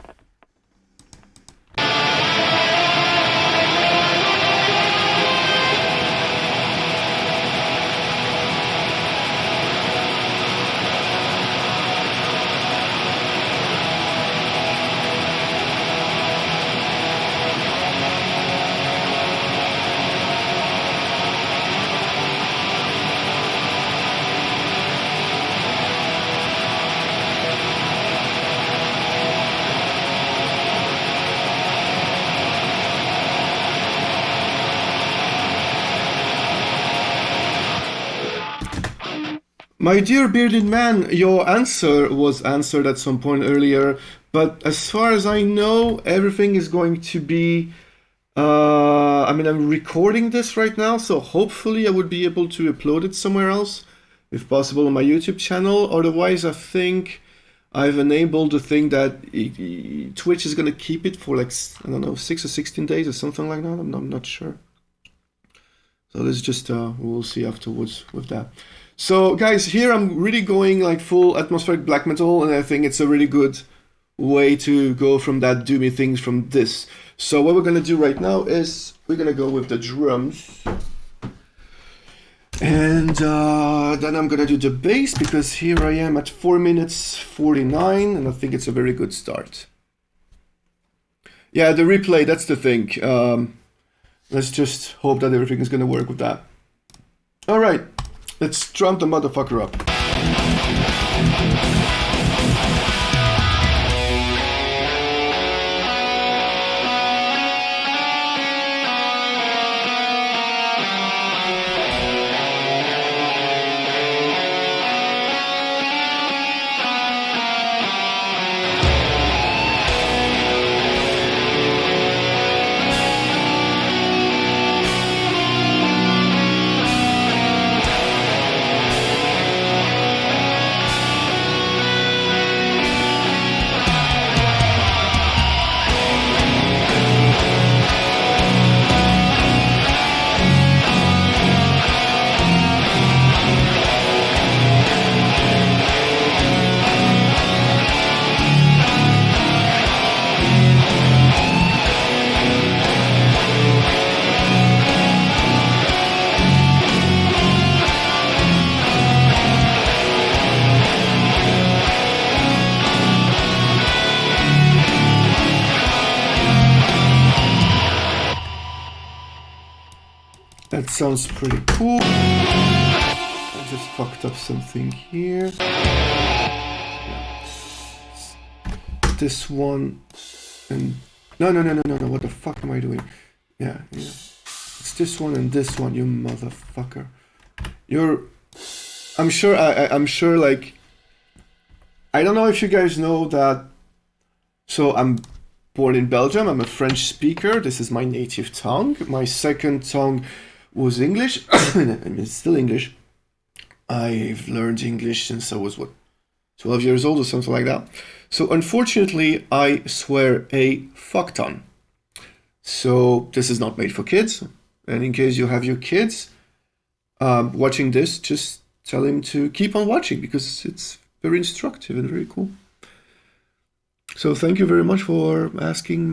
My dear bearded man, your answer was answered at some point earlier, but as far as I know, everything is going to be. I mean, I'm recording this right now, so hopefully I would be able to upload it somewhere else, if possible, on my YouTube channel. Otherwise, I think I've enabled the thing that Twitch is gonna keep it for like, I don't know, 6 or 16 days or something like that. I'm not sure. So let's just we'll see afterwards with that. So guys, here I'm really going like full atmospheric black metal, and I think it's a really good way to go from that doomy things from this. So what we're gonna do right now is we're gonna go with the drums, and then I'm gonna do the bass, because here I am at 4 minutes 49, and I think it's a very good start. Yeah, the replay, that's the thing. Let's just hope that everything is gonna work with that. All right. Let's drum the motherfucker up. That sounds pretty cool. I just fucked up something here. Yeah. This one and no, what the fuck am I doing? Yeah. It's this one and this one, you motherfucker. I'm sure like, I don't know if you guys know that. So I'm born in Belgium. I'm a French speaker. This is my native tongue. My second tongue was English. I mean, it's still English. I've learned English since I was, 12 years old or something like that. So unfortunately, I swear a fuck ton. So this is not made for kids. And in case you have your kids watching this, just tell him to keep on watching, because it's very instructive and very cool. So thank you very much for asking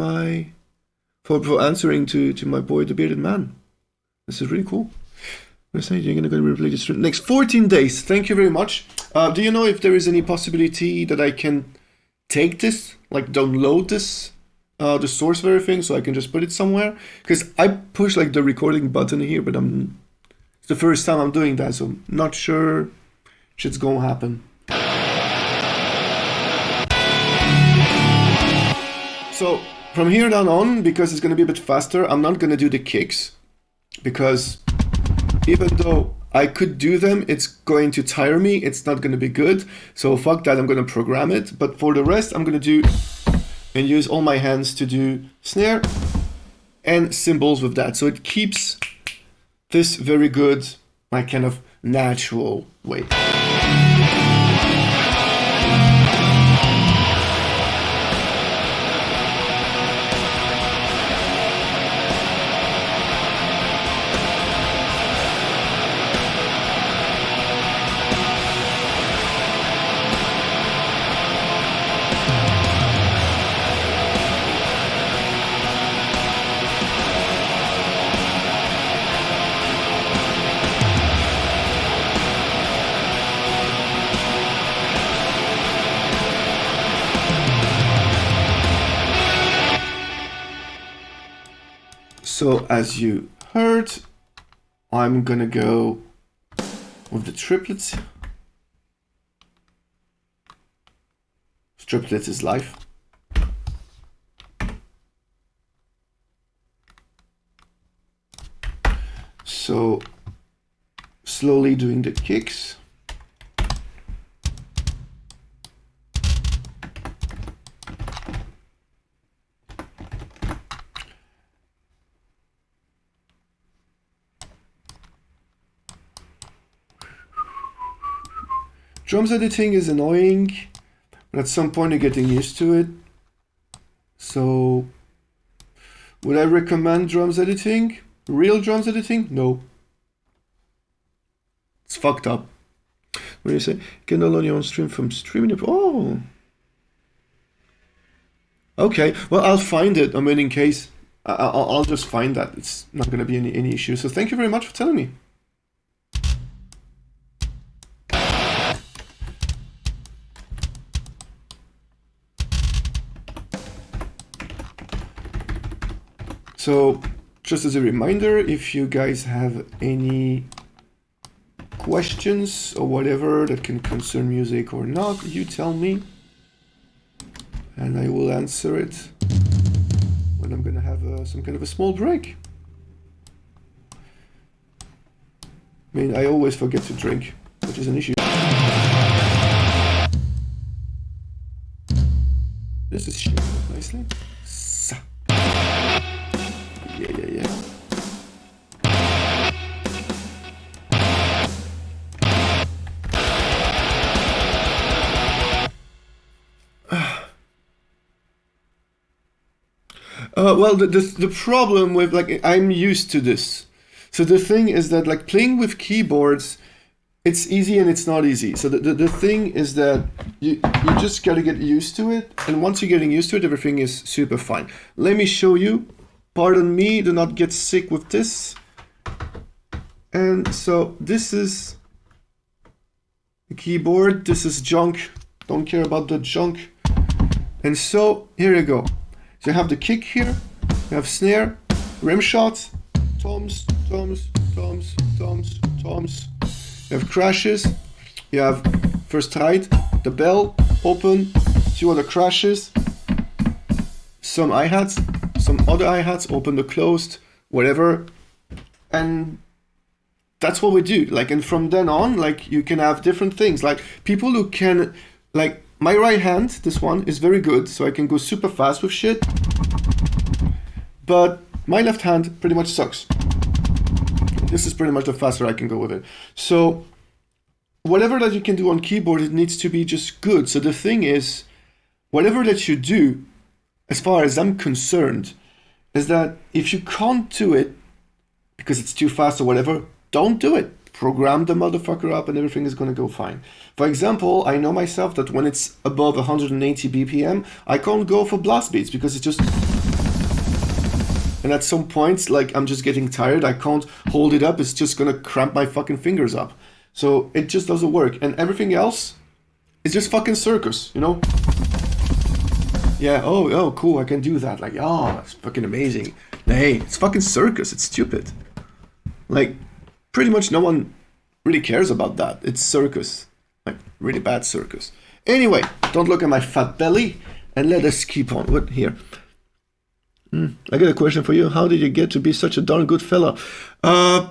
for answering to my boy, the bearded man. This is really cool. You're going to replay this next 14 days. Thank you very much. Do you know if there is any possibility that I can take this, like download this, the source of everything, so I can just put it somewhere? Because I push like the recording button here, but it's the first time I'm doing that, so I'm not sure shit's gonna happen. So from here down on, because it's gonna be a bit faster, I'm not gonna do the kicks, because even though I could do them, it's going to tire me. It's not going to be good. So fuck that, I'm going to program it. But for the rest, I'm going to do and use all my hands to do snare and cymbals with that. So it keeps this very good, like kind of natural way. So as you heard, I'm gonna go with the triplets. Triplets is life. So slowly doing the kicks. Drums editing is annoying, but at some point you're getting used to it. So, would I recommend drums editing? Real drums editing? No. It's fucked up. What do you say? You can download your own stream from streaming it. Oh. Okay, well, I'll find it. I mean, in case, I'll just find that. It's not going to be any issue. So thank you very much for telling me. So, just as a reminder, if you guys have any questions or whatever that can concern music or not, you tell me, and I will answer it when I'm gonna have some kind of a small break. I mean, I always forget to drink, which is an issue. This is shaping up nicely. Yeah. Well, the problem with, like, I'm used to this. So the thing is that, like, playing with keyboards, it's easy and it's not easy. So the thing is that you just gotta get used to it. And once you're getting used to it, everything is super fine. Let me show you. Pardon me, do not get sick with this. And so this is the keyboard. This is junk. Don't care about the junk. And so here you go. So you have the kick here. You have snare, rim shot, toms, toms, toms, toms, toms. You have crashes. You have first hide, the bell, open, 2 other crashes, some hi-hats, some other hi-hats, open the closed, whatever. And that's what we do. Like, and from then on, like, you can have different things. Like, people who can, like, my right hand, this one, is very good, so I can go super fast with shit. But my left hand pretty much sucks. This is pretty much the faster I can go with it. So whatever that you can do on keyboard, it needs to be just good. So the thing is, whatever that you do, as far as I'm concerned, is that if you can't do it because it's too fast or whatever, don't do it. Program the motherfucker up and everything is going to go fine. For example, I know myself that when it's above 180 BPM, I can't go for blast beats because it's just... And at some points, like, I'm just getting tired. I can't hold it up. It's just going to cramp my fucking fingers up. So it just doesn't work. And everything else is just fucking circus, you know? Yeah, oh, cool, I can do that. Like, oh, that's fucking amazing. Hey, it's fucking circus. It's stupid. Like, pretty much no one really cares about that. It's circus. Like, really bad circus. Anyway, don't look at my fat belly. And let us keep on. What here? I got a question for you. How did you get to be such a darn good fella? I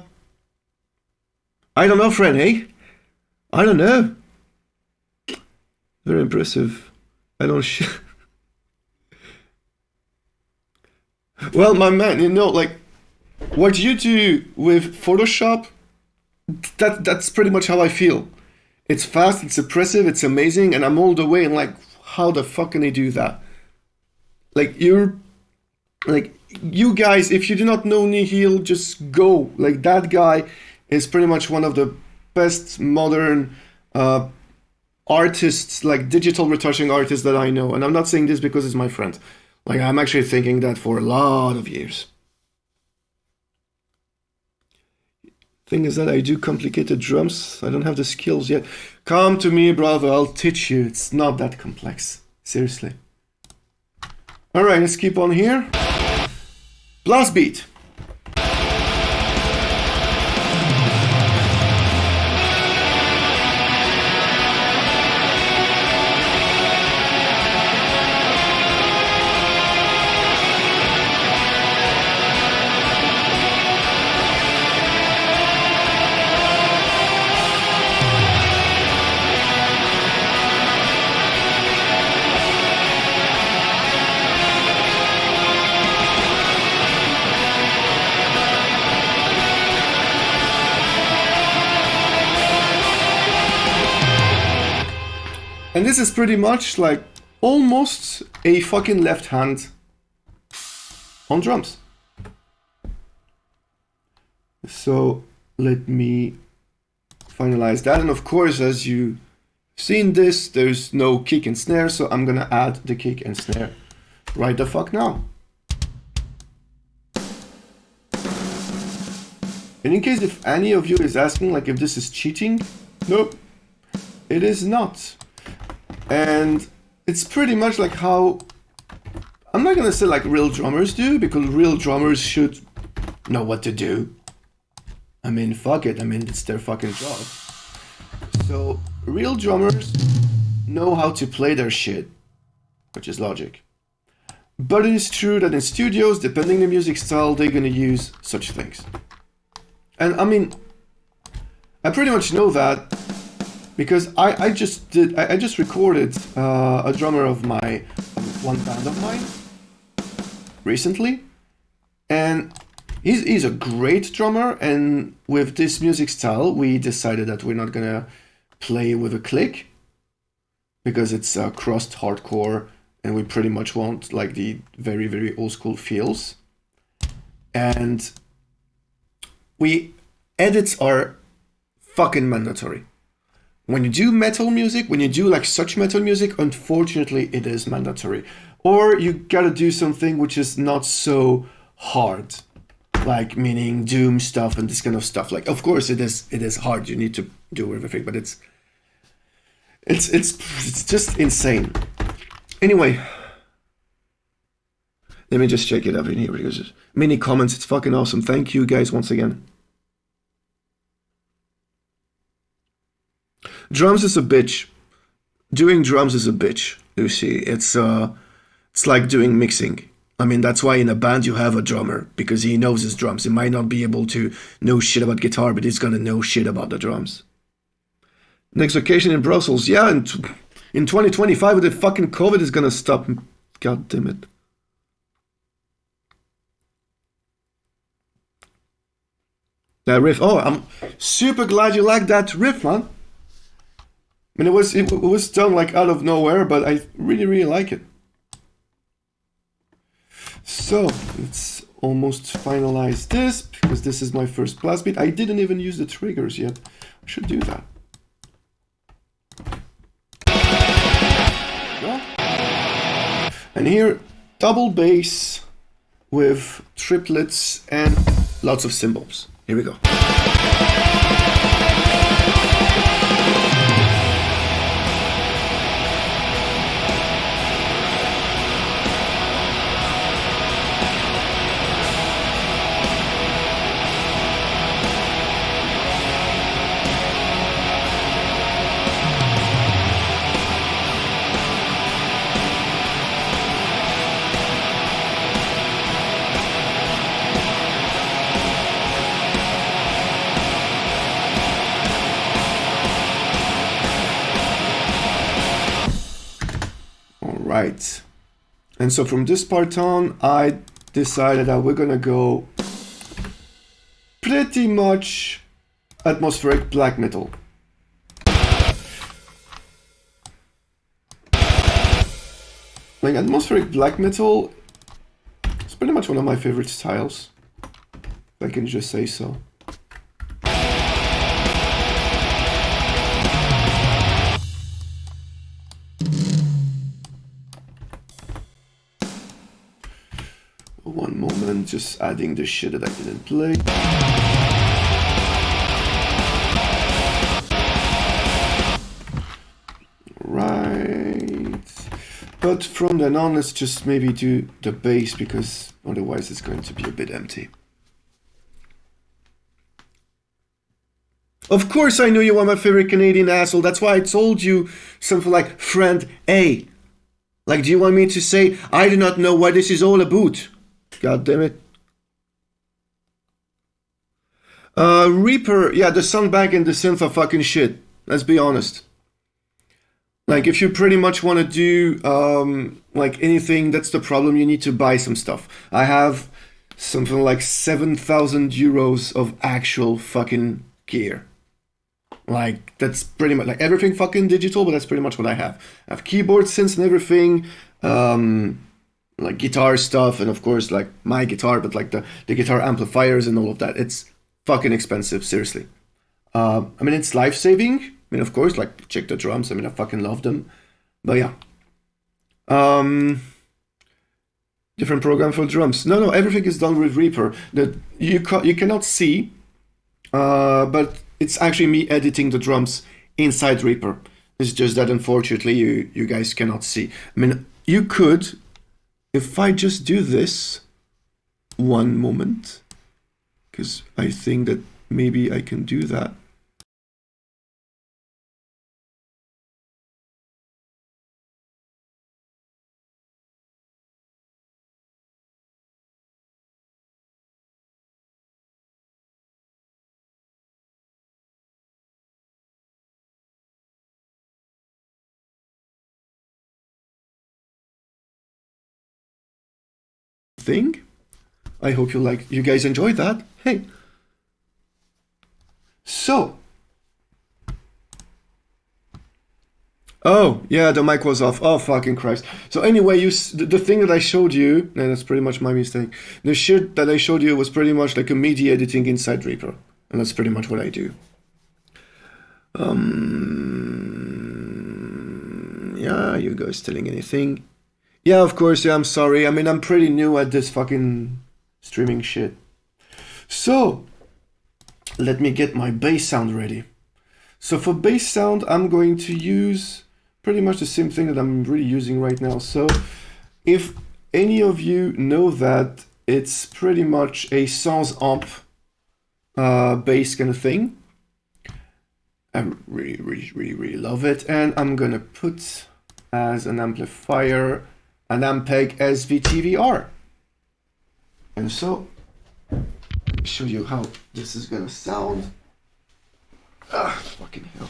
don't know, friend, hey? I don't know. Very impressive. I don't Well, my man, you know, like, what you do with Photoshop, that's pretty much how I feel. It's fast, it's impressive, it's amazing, and I'm all the way and like, how the fuck can I do that? Like, you guys, if you do not know Nihil, just go. Like, that guy is pretty much one of the best modern artists, like digital retouching artists that I know. And I'm not saying this because it's my friend. Like, I'm actually thinking that for a lot of years. Thing is that I do complicated drums. I don't have the skills yet. Come to me, brother. I'll teach you. It's not that complex. Seriously. All right, let's keep on here. Blast beat. And this is pretty much like almost a fucking left hand on drums. So let me finalize that. And of course, as you've seen this, there's no kick and snare, so I'm gonna add the kick and snare right the fuck now. And in case if any of you is asking like if this is cheating, nope, it is not. And it's pretty much like how, I'm not gonna say like real drummers do, because real drummers should know what to do. I mean, fuck it, I mean, it's their fucking job. So, real drummers know how to play their shit, which is logic. But it is true that in studios, depending on the music style, they're gonna use such things. And I mean, I pretty much know that because I just recorded a drummer of my one band of mine recently, and he's a great drummer. And with this music style, we decided that we're not gonna play with a click because it's crust hardcore, and we pretty much want like the very, very old school feels. And edits are fucking mandatory. When you do metal music, when you do like such metal music, unfortunately it is mandatory. Or you gotta do something which is not so hard, like meaning doom stuff and this kind of stuff. Like, of course it is hard, you need to do everything, but it's just insane. Anyway, let me just check it up in here because there's many comments. It's fucking awesome. Thank you guys once again. Drums is a bitch. Doing drums is a bitch, Lucy. It's like doing mixing. I mean, that's why in a band you have a drummer, because he knows his drums. He might not be able to know shit about guitar, but he's gonna know shit about the drums. Next vacation in Brussels. Yeah, and in 2025 with the fucking COVID is gonna stop. God damn it. That riff. Oh, I'm super glad you like that riff, man. I mean, it was done like out of nowhere, but I really, really like it. So, let's almost finalize this, because this is my first blast beat. I didn't even use the triggers yet. I should do that. Yeah. And here, double bass with triplets and lots of cymbals. Here we go. Right. And so from this part on, I decided that we're gonna go pretty much atmospheric black metal. Like, atmospheric black metal is pretty much one of my favorite styles, if I can just say so. One moment, just adding the shit that I didn't play. Right. But from then on, let's just maybe do the bass, because otherwise it's going to be a bit empty. Of course I knew you were my favorite Canadian asshole. That's why I told you something like, friend A. Like, do you want me to say, I do not know what this is all about? God damn it. Reaper, yeah, the sound bank and the synth are fucking shit. Let's be honest. Like, if you pretty much want to do, like, anything, that's the problem. You need to buy some stuff. I have something like 7,000 euros of actual fucking gear. Like, that's pretty much, like, everything fucking digital, but that's pretty much what I have. I have keyboard synths and everything, like guitar stuff, and of course, like, my guitar, but like the guitar amplifiers and all of that. It's fucking expensive, seriously. I mean, it's life-saving. I mean, of course, like, check the drums. I mean, I fucking love them. But yeah. Different program for drums. No, everything is done with Reaper. That you cannot see, but it's actually me editing the drums inside Reaper. It's just that unfortunately you guys cannot see. I mean, you could, if I just do this, one moment, because I think that maybe I can do that. Thing. I hope you guys enjoyed that. Hey. So. Oh, yeah, the mic was off. Oh, fucking Christ. So anyway, the thing that I showed you, and that's pretty much my mistake. The shit that I showed you was pretty much like a MIDI editing inside Reaper. And that's pretty much what I do. Yeah, you guys telling anything? Yeah, of course, yeah, I'm sorry. I mean, I'm pretty new at this fucking streaming shit. So, let me get my bass sound ready. So for bass sound, I'm going to use pretty much the same thing that I'm really using right now. So if any of you know that, it's pretty much a sans amp bass kind of thing. I really love it. And I'm gonna put as an amplifier an Ampeg SVTVR. And so, let me show you how this is gonna sound. Ah, fucking hell.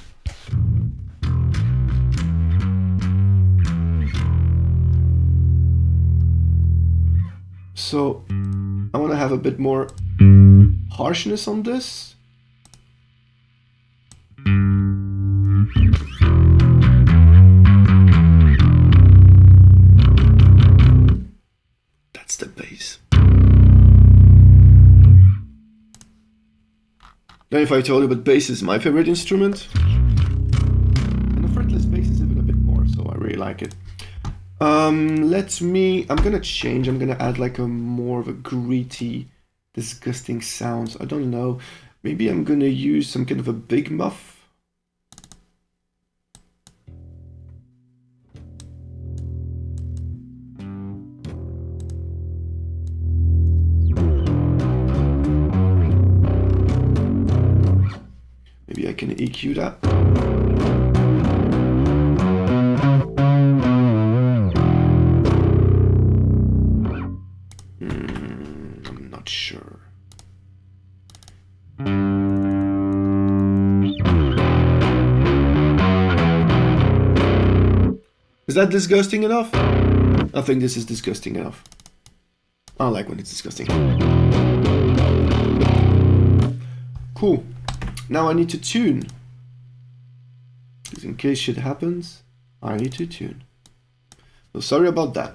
So, I want to have a bit more harshness on this. That's the bass. Then if I told you, but bass is my favorite instrument. And the fretless bass is even a bit more, so I really like it. I'm gonna add like a more of a gritty, disgusting sound. I don't know. Maybe I'm gonna use some kind of a big muff. Maybe I can EQ that. I'm not sure. Is that disgusting enough? I think this is disgusting enough. I don't like when it's disgusting. Cool. Now I need to tune. Because in case shit happens, I need to tune. So sorry about that.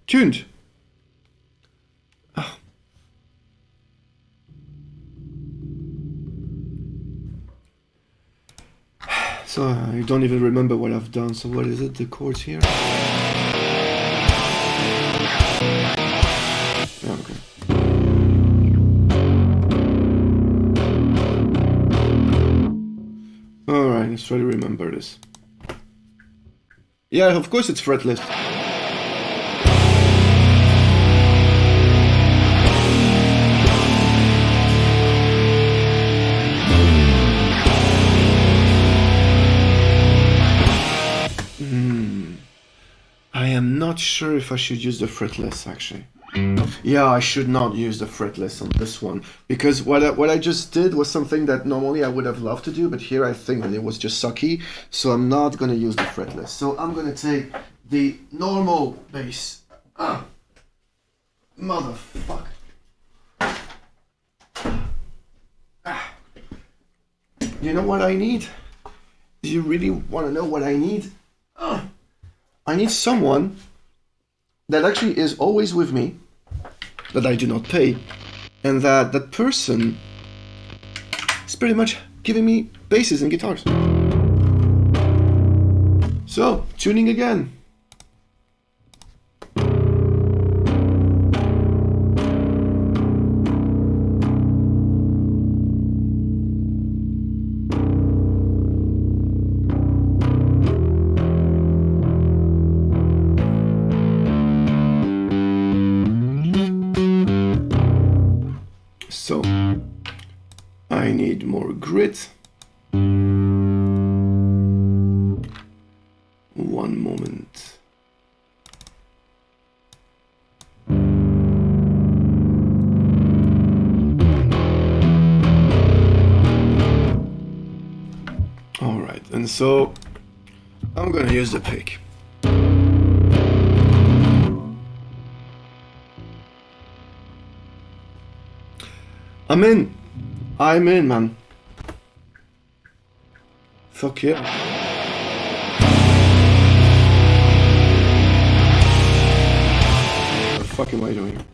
Tuned. Oh. So I don't even remember what I've done. So what is it? The chords here? Yeah, okay. Alright, let's try to remember this. Yeah, of course it's fretless. not sure if I should use the fretless actually. Yeah, I should not use the fretless on this one because what I just did was something that normally I would have loved to do, but here I think that it was just sucky, so I'm not gonna use the fretless. So I'm gonna take the normal bass. Ah, motherfucker. Ah. You know what I need? Do you really want to know what I need? I need someone that actually is always with me, that I do not pay, and that person is pretty much giving me basses and guitars. So, tuning again. So, I need more grit. One moment. All right, and so I'm gonna use the pick. I'm in, man. Fuck yeah. What the fuck am I doing?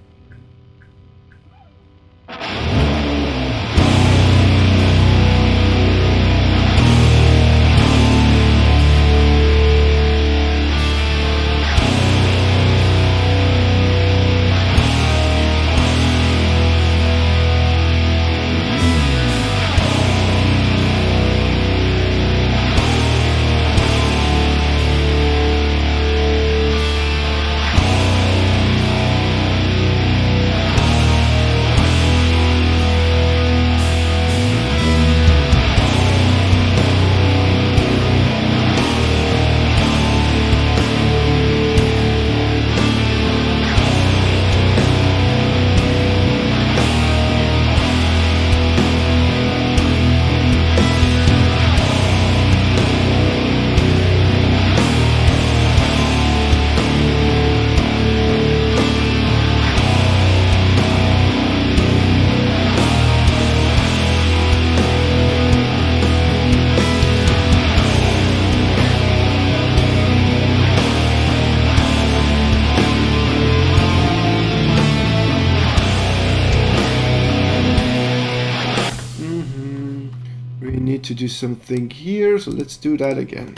We need to do something here, so let's do that again.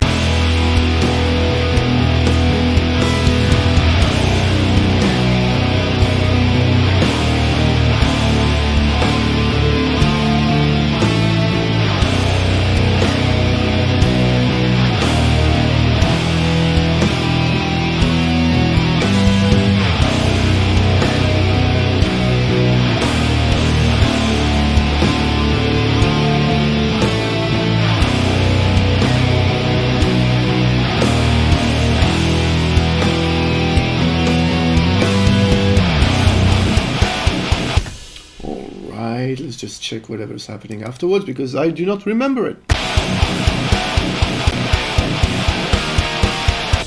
Let's just check whatever's happening afterwards because I do not remember it.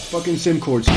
Fucking same chords.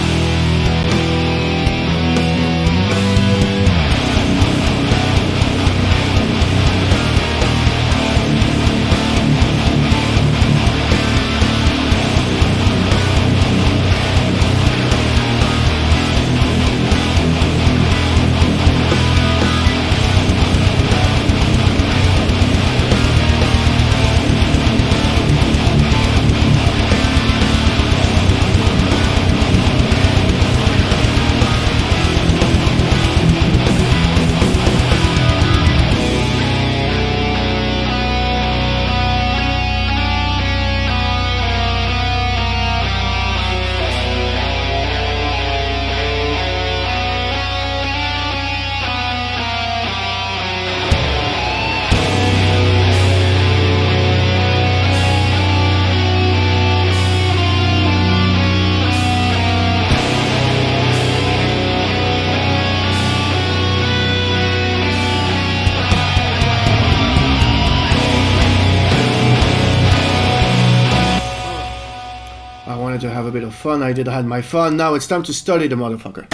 wanted to have a bit of fun. I did had my fun. Now it's time to study the motherfucker.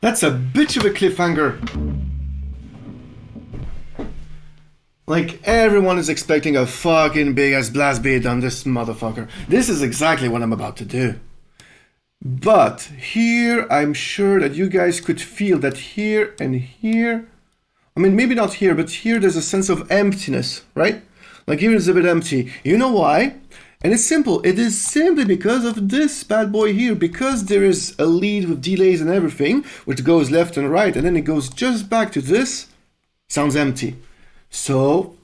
That's a bitch of a cliffhanger. Like, everyone is expecting a fucking big ass blast beat on this motherfucker. This is exactly what I'm about to do. But here, I'm sure that you guys could feel that here and here, I mean, maybe not here, but here there's a sense of emptiness, right? Like, here is a bit empty. You know why? And it's simple. It is simply because of this bad boy here, because there is a lead with delays and everything, which goes left and right, and then it goes just back to this, sounds empty. So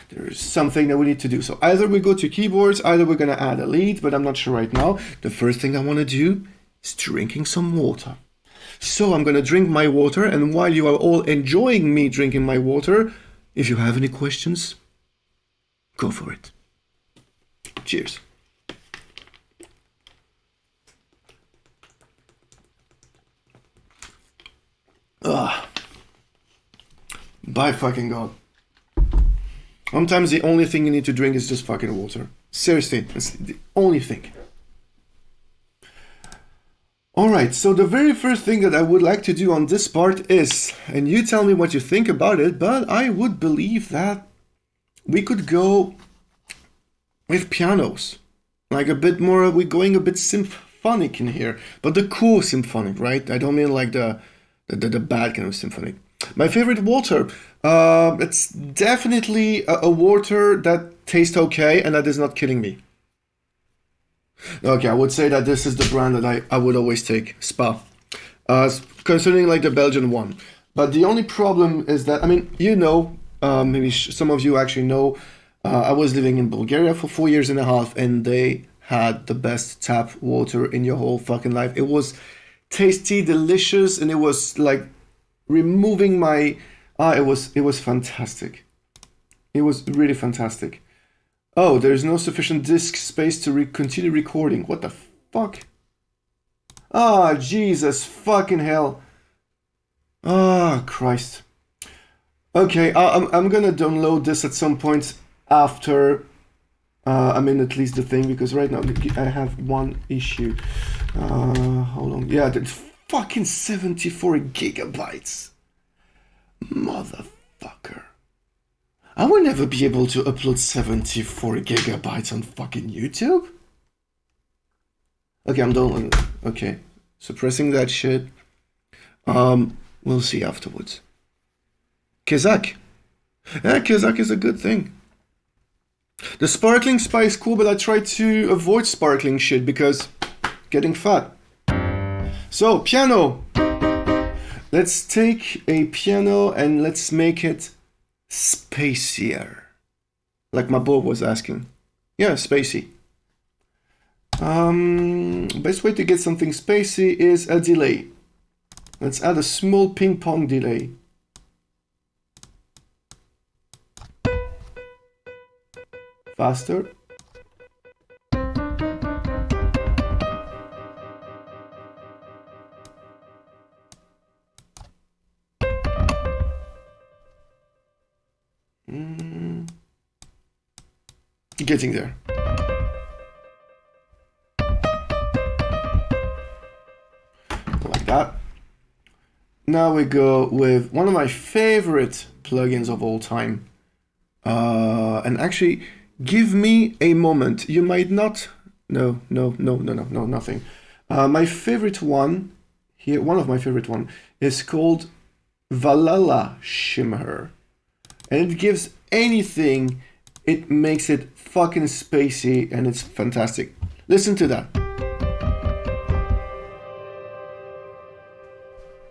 there's something that we need to do. So either we go to keyboards, either we're going to add a lead, but I'm not sure right now. The first thing I want to do is drinking some water. So I'm going to drink my water, and while you are all enjoying me drinking my water, if you have any questions, go for it. Cheers. By fucking God. Sometimes the only thing you need to drink is just fucking water. Seriously, it's the only thing. Alright, so the very first thing that I would like to do on this part is, and you tell me what you think about it, but I would believe that we could go with pianos. Like a bit more, we're going a bit symphonic in here, but the cool symphonic, right? I don't mean like the bad kind of symphonic. My favorite water, it's definitely a water that tastes okay and that is not killing me. Okay, I would say that this is the brand that I would always take, Spa. Concerning like the Belgian one. But the only problem is that, I mean, you know, maybe some of you actually know, I was living in Bulgaria for 4 years and a half, and they had the best tap water in your whole fucking life. It was tasty, delicious, and it was like removing my... it was fantastic. It was really fantastic. Oh, there's no sufficient disk space to continue recording. What the fuck? Ah, Jesus fucking hell. Ah, Christ. Okay, I'm gonna download this at some point after I mean at least the thing, because right now I have one issue. How long? Yeah, that's fucking 74 gigabytes. Motherfucker. I will never be able to upload 74 gigabytes on fucking YouTube. Okay, I'm done. Okay, suppressing that shit. We'll see afterwards. Kezak. Yeah, Kezak is a good thing. The sparkling spice cool, but I try to avoid sparkling shit because getting fat. So, piano. Let's take a piano and let's make it spacier. Like my boy was asking. Yeah, spacey. Best way to get something spacey is a delay. Let's add a small ping pong delay. Faster. Getting there. Like that. Now we go with one of my favorite plugins of all time. And actually, give me a moment. You might not... No, nothing. My favorite one here, one of my favorite one, is called Valhalla Shimmer. And it gives anything, it makes it fucking spacey and it's fantastic. Listen to that.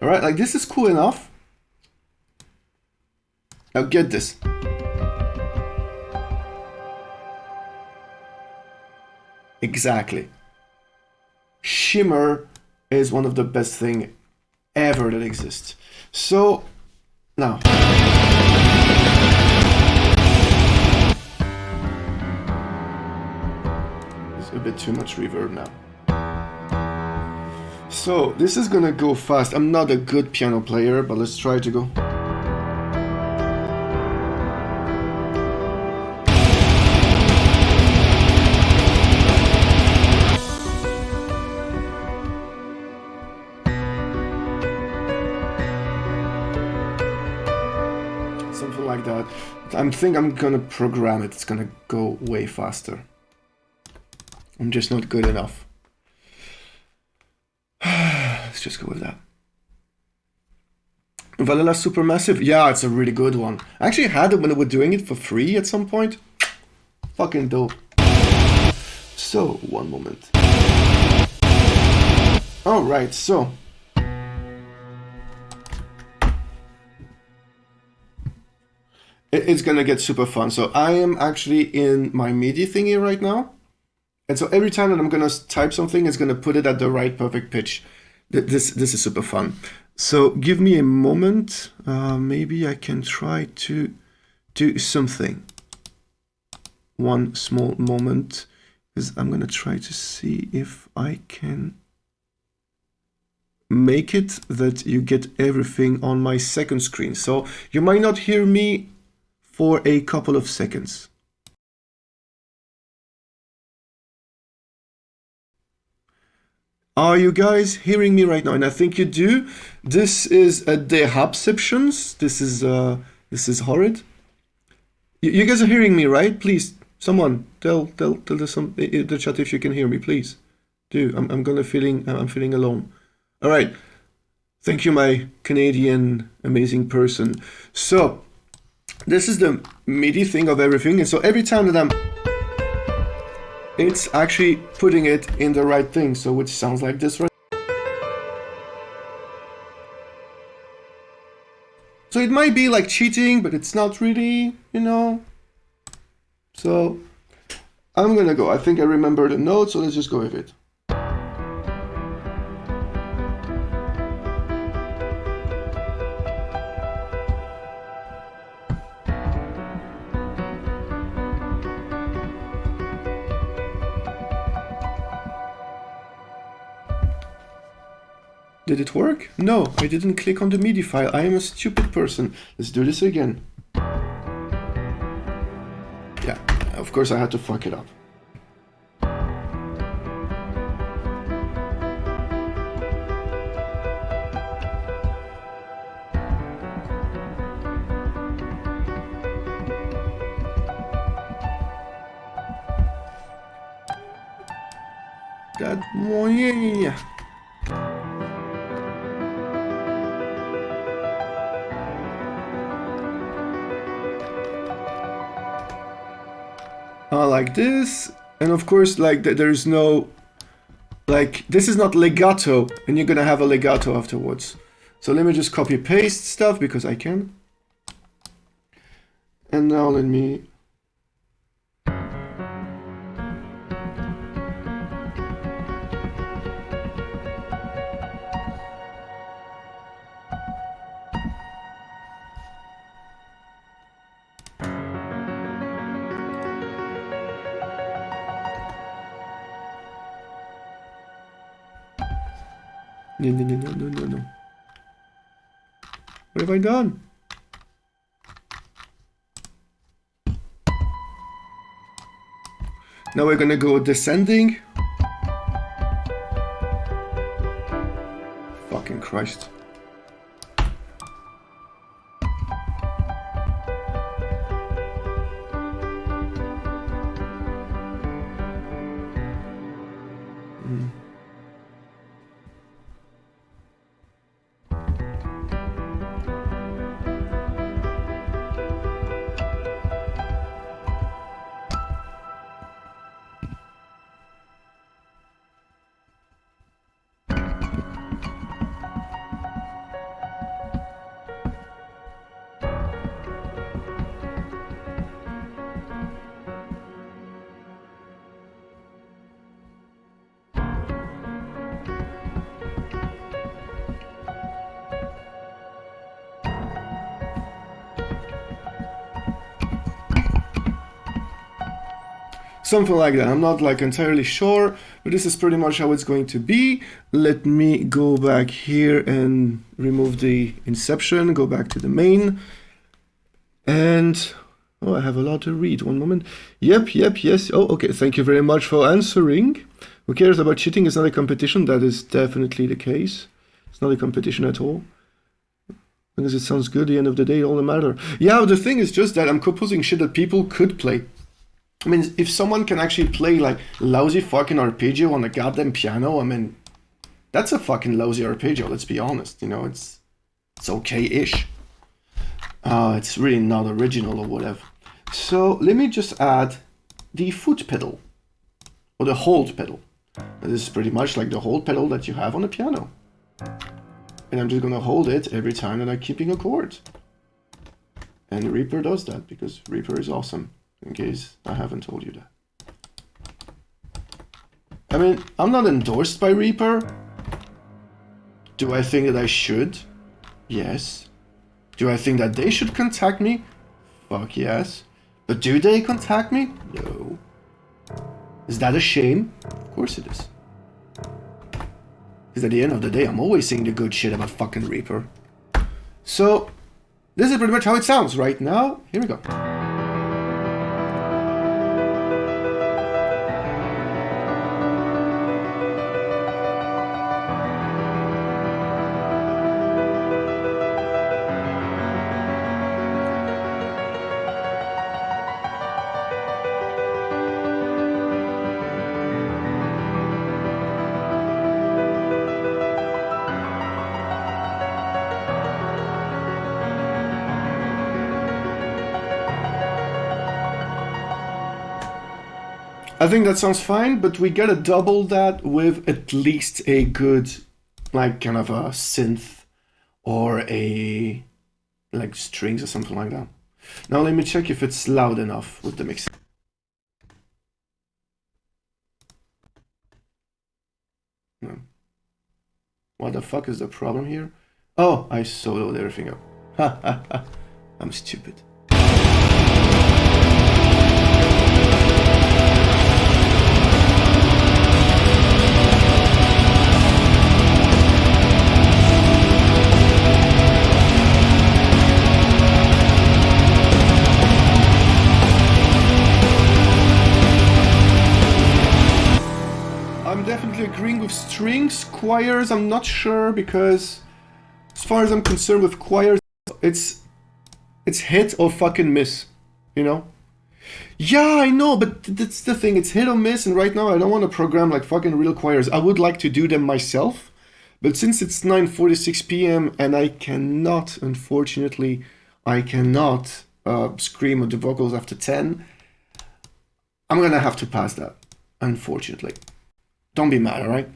Alright, like this is cool enough. Now get this. Exactly. Shimmer is one of the best thing ever that exists. So, now. There's a bit too much reverb now. So, this is gonna go fast. I'm not a good piano player, but let's try to go. Something like that. I think I'm gonna program it. It's gonna go way faster. I'm just not good enough. Let's just go with that. Valhalla Supermassive. Yeah, it's a really good one. I actually had it when they were doing it for free at some point. Fucking dope. So, one moment. Alright, so. It's gonna get super fun. So I am actually in my MIDI thingy right now. And so every time that I'm gonna type something, it's gonna put it at the right perfect pitch. This is super fun. So give me a moment. Maybe I can try to do something. One small moment, because I'm gonna try to see if I can make it that you get everything on my second screen. So you might not hear me for a couple of seconds. Are you guys hearing me right now? And I think you do. This is a Dehapceptions. This is horrid. You guys are hearing me, right? Please, someone tell the chat if you can hear me, please. Do. I'm feeling alone. All right. Thank you, my Canadian amazing person. So this is the MIDI thing of everything, and so every time that it's actually putting it in the right thing, so which sounds like this, right? So it might be like cheating, but it's not really, you know. So I'm gonna go. I think I remember the note, so let's just go with it. Did it work? No, I didn't click on the MIDI file. I am a stupid person. Let's do this again. Yeah, of course I had to fuck it up. that one. Yeah. Like this, and of course, like there's no, like this is not legato, and you're gonna have a legato afterwards. So let me just copy paste stuff because I can. And now let me. No. What have I done? Now we're gonna go descending. Fucking Christ. Something like that. I'm not like entirely sure, but this is pretty much how it's going to be. Let me go back here and remove the inception, go back to the main. And, oh, I have a lot to read. One moment. Yep, yes. Oh, okay. Thank you very much for answering. Who cares about cheating? It's not a competition. That is definitely the case. It's not a competition at all. Because it sounds good, at the end of the day, all that matter. Yeah, the thing is just that I'm composing shit that people could play. I mean, if someone can actually play like lousy fucking arpeggio on a goddamn piano, I mean, that's a fucking lousy arpeggio, let's be honest. You know, it's okay-ish. It's really not original or whatever. So let me just add the foot pedal, or the hold pedal. This is pretty much like the hold pedal that you have on a piano. And I'm just gonna hold it every time that I'm keeping a chord. And Reaper does that, because Reaper is awesome. In case I haven't told you that. I mean, I'm not endorsed by Reaper. Do I think that I should? Yes. Do I think that they should contact me? Fuck yes. But do they contact me? No. Is that a shame? Of course it is. Because at the end of the day, I'm always saying the good shit about fucking Reaper. So, this is pretty much how it sounds right now. Here we go. I think that sounds fine, but we gotta double that with at least a good, like, kind of a synth or a, like, strings or something like that. Now let me check if it's loud enough with the mix. No. What the fuck is the problem here? Oh, I soloed everything up. Ha ha ha. I'm stupid. Agreeing with strings. Choirs, I'm not sure, because as far as I'm concerned with choirs, it's hit or fucking miss, you know? Yeah, I know, but that's the thing. It's hit or miss, and right now I don't want to program like fucking real choirs. I would like to do them myself, but since it's 9:46 p.m. and I cannot, unfortunately, I cannot scream with the vocals after 10, I'm gonna have to pass that, unfortunately. Don't be mad, alright?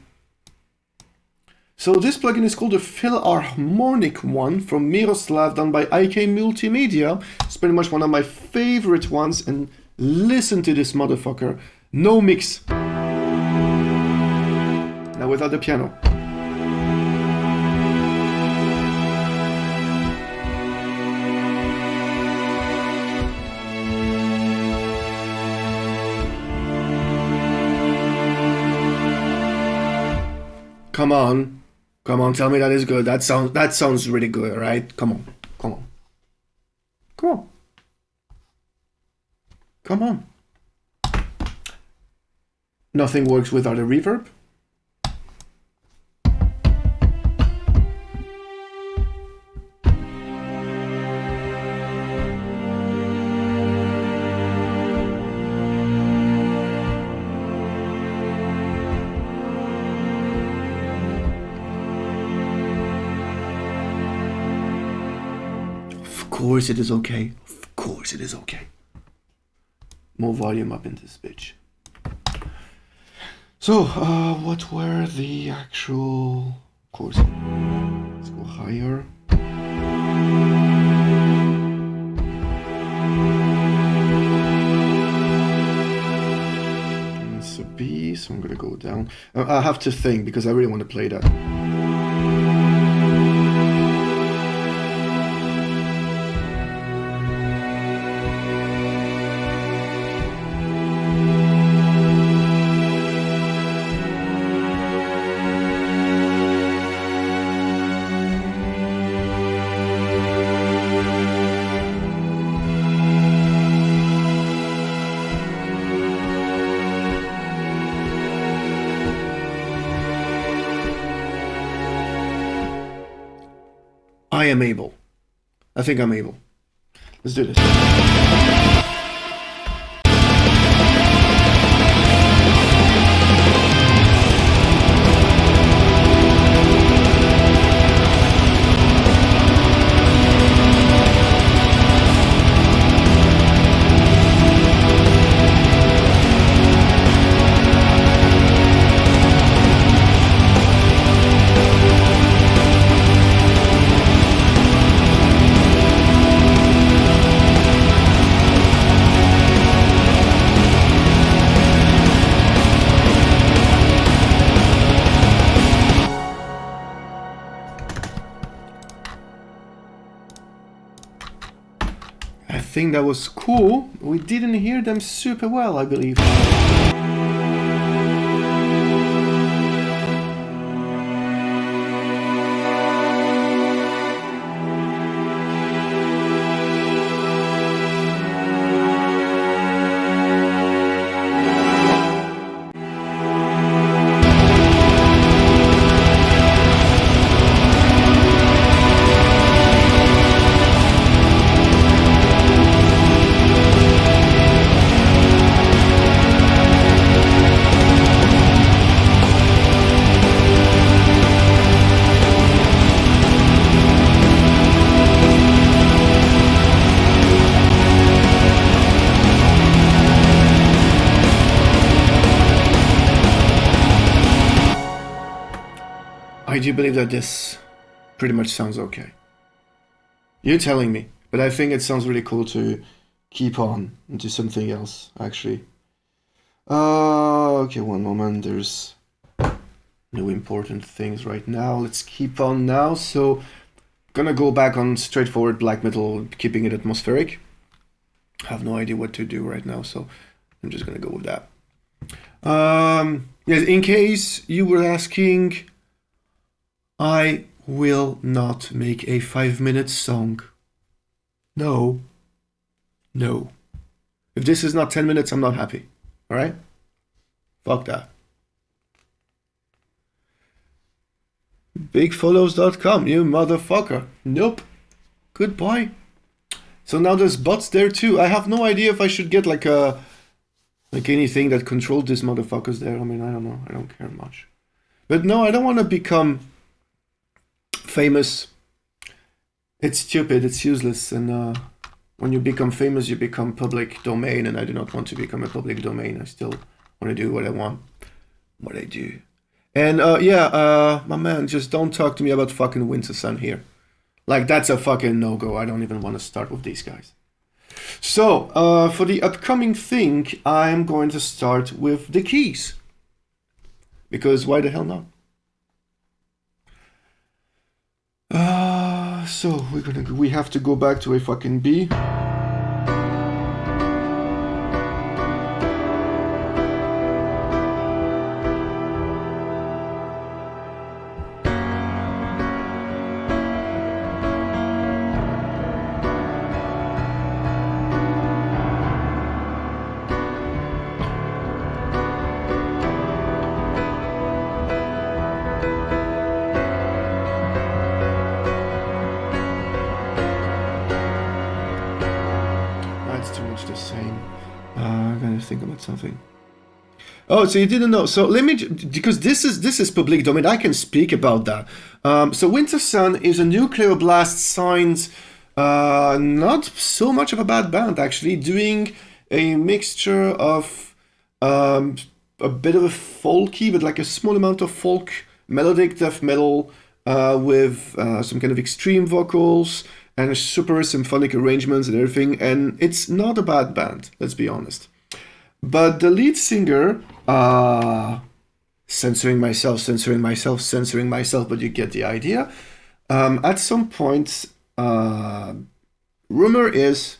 So this plugin is called the Philharmonic one from Miroslav, done by IK Multimedia. It's pretty much one of my favorite ones, and listen to this motherfucker. No mix. Now without the piano. Come on. Come on, tell me that is good. That sounds really good, right? Come on. Come on. Come on. Come on. Nothing works without a reverb. Of course it is okay. Of course it is okay. More volume up in this bitch. So, what were the actual chords? Let's go higher. It's a B, so I'm gonna go down. I have to think because I really want to play that. I am able. I think I'm able. Let's do this. I think that was cool. We didn't hear them super well, I believe. I do believe that this pretty much sounds okay. You're telling me, but I think it sounds really cool to keep on into something else, actually. Okay, one moment. There's no important things right now. Let's keep on now. So, gonna go back on straightforward black metal, keeping it atmospheric. I have no idea what to do right now, so I'm just gonna go with that. Yes, in case you were asking, I will not make a 5-minute song. No. No. If this is not 10 minutes, I'm not happy. Alright? Fuck that. Bigfollows.com, you motherfucker. Nope. Goodbye. So now there's bots there too. I have no idea if I should get like anything that controls these motherfuckers there. I mean, I don't know. I don't care much. But no, I don't want to become famous. It's stupid. It's useless. And when you become famous, you become public domain. And I do not want to become a public domain. I still want to do what I want, what I do. And my man, just don't talk to me about fucking Winter Sun here. Like, that's a fucking no-go. I don't even want to start with these guys. So, for the upcoming thing, I'm going to start with the keys. Because why the hell not? So we have to go back to a fucking B. Think about something. Oh, so you didn't know. So let me, because this is public domain, I can speak about that. So Winter Sun is a nucleoblast signed, not so much of a bad band actually, doing a mixture of a bit of a folky, but like a small amount of folk, melodic death metal, with some kind of extreme vocals and super symphonic arrangements and everything. And it's not a bad band, let's be honest. But the lead singer, censoring myself, but you get the idea. At some point, rumor is,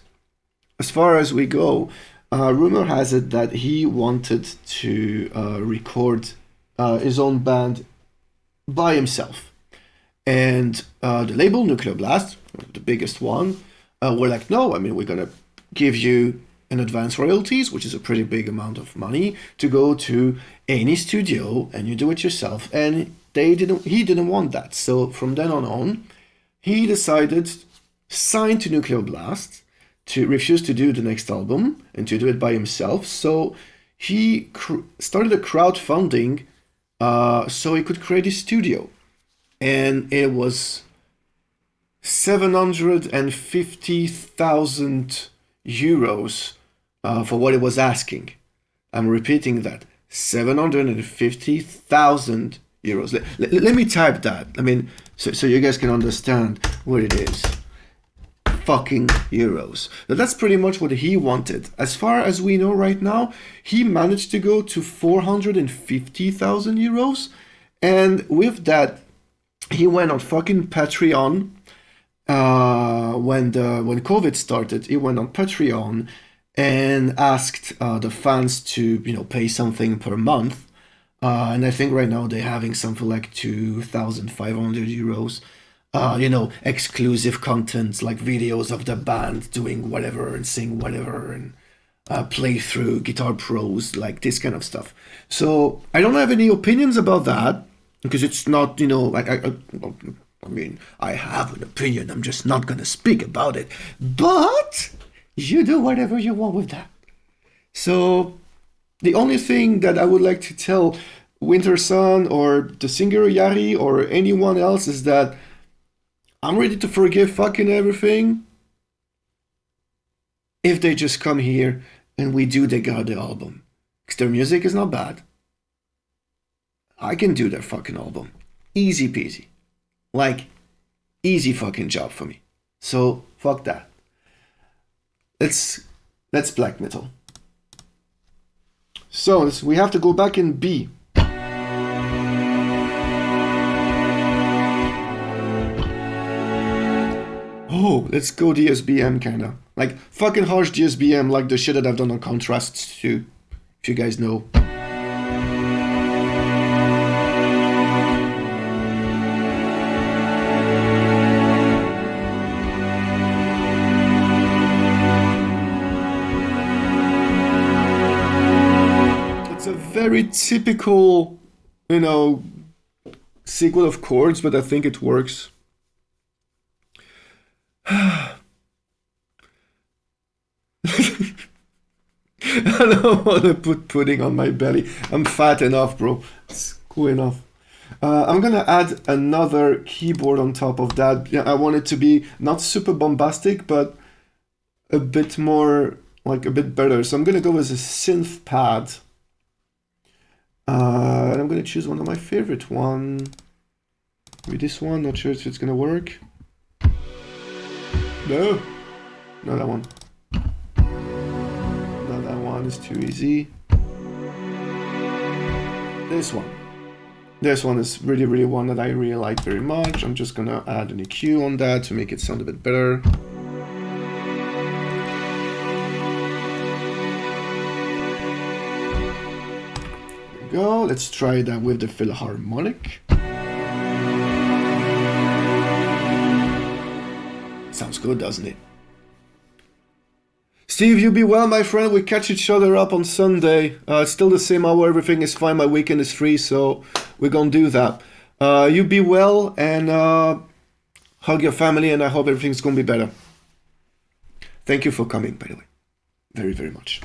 as far as we go, rumor has it that he wanted to record his own band by himself. And the label, Nuclear Blast, the biggest one, were like, no, I mean, we're going to give you an advance royalties, which is a pretty big amount of money, to go to any studio and you do it yourself. And he didn't want that. So from then on, he decided, signed to Nuclear Blast, to refuse to do the next album and to do it by himself. So he started a crowdfunding so he could create his studio. And it was 750,000 euros for what it was asking. I'm repeating that. 750,000 euros. Let me type that. I mean, so you guys can understand what it is. Fucking euros. Now, that's pretty much what he wanted. As far as we know right now, he managed to go to 450,000 euros. And with that, he went on fucking Patreon. When COVID started, he went on Patreon and asked the fans to pay something per month, and I think right now they're having something like 2,500 euros. Exclusive content like videos of the band doing whatever and sing whatever and play through Guitar Pros, like this kind of stuff. So I don't have any opinions about that because it's not I mean, I have an opinion, I'm just not gonna speak about it. But you do whatever you want with that. So the only thing that I would like to tell Winter Sun or the singer Yari or anyone else is that I'm ready to forgive fucking everything if they just come here and we do the goddamn album. Because their music is not bad. I can do their fucking album. Easy peasy. Like, easy fucking job for me. So, fuck that. Let's black metal. So, we have to go back in B. Oh, let's go DSBM kinda. Like, fucking harsh DSBM, like the shit that I've done on Contrasts too. If you guys know. Very typical, sequel of chords, but I think it works. I don't want to put pudding on my belly. I'm fat enough, bro. It's cool enough. I'm gonna add another keyboard on top of that. Yeah, I want it to be not super bombastic, but a bit more, like a bit better. So I'm gonna go with a synth pad. And I'm gonna choose one of my favorite one. Maybe this one, not sure if it's gonna work. No, not that one. Not that one, is too easy. This one. This one is really, really one that I really like very much. I'm just gonna add an EQ on that to make it sound a bit better. There we go. Let's try that with the Philharmonic. Sounds good, doesn't it? Steve, you be well, my friend. We catch each other up on Sunday. It's still the same hour. Everything is fine. My weekend is free, so we're gonna do that. You be well and hug your family, and I hope everything's gonna be better. Thank you for coming, by the way. Very, very much.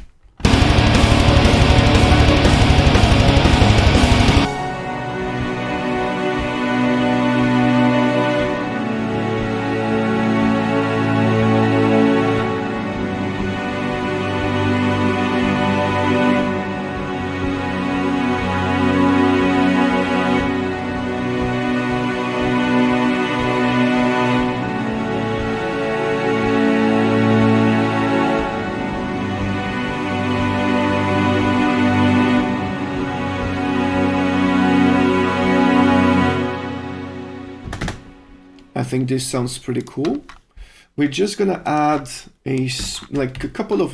I think this sounds pretty cool. We're just gonna add a couple of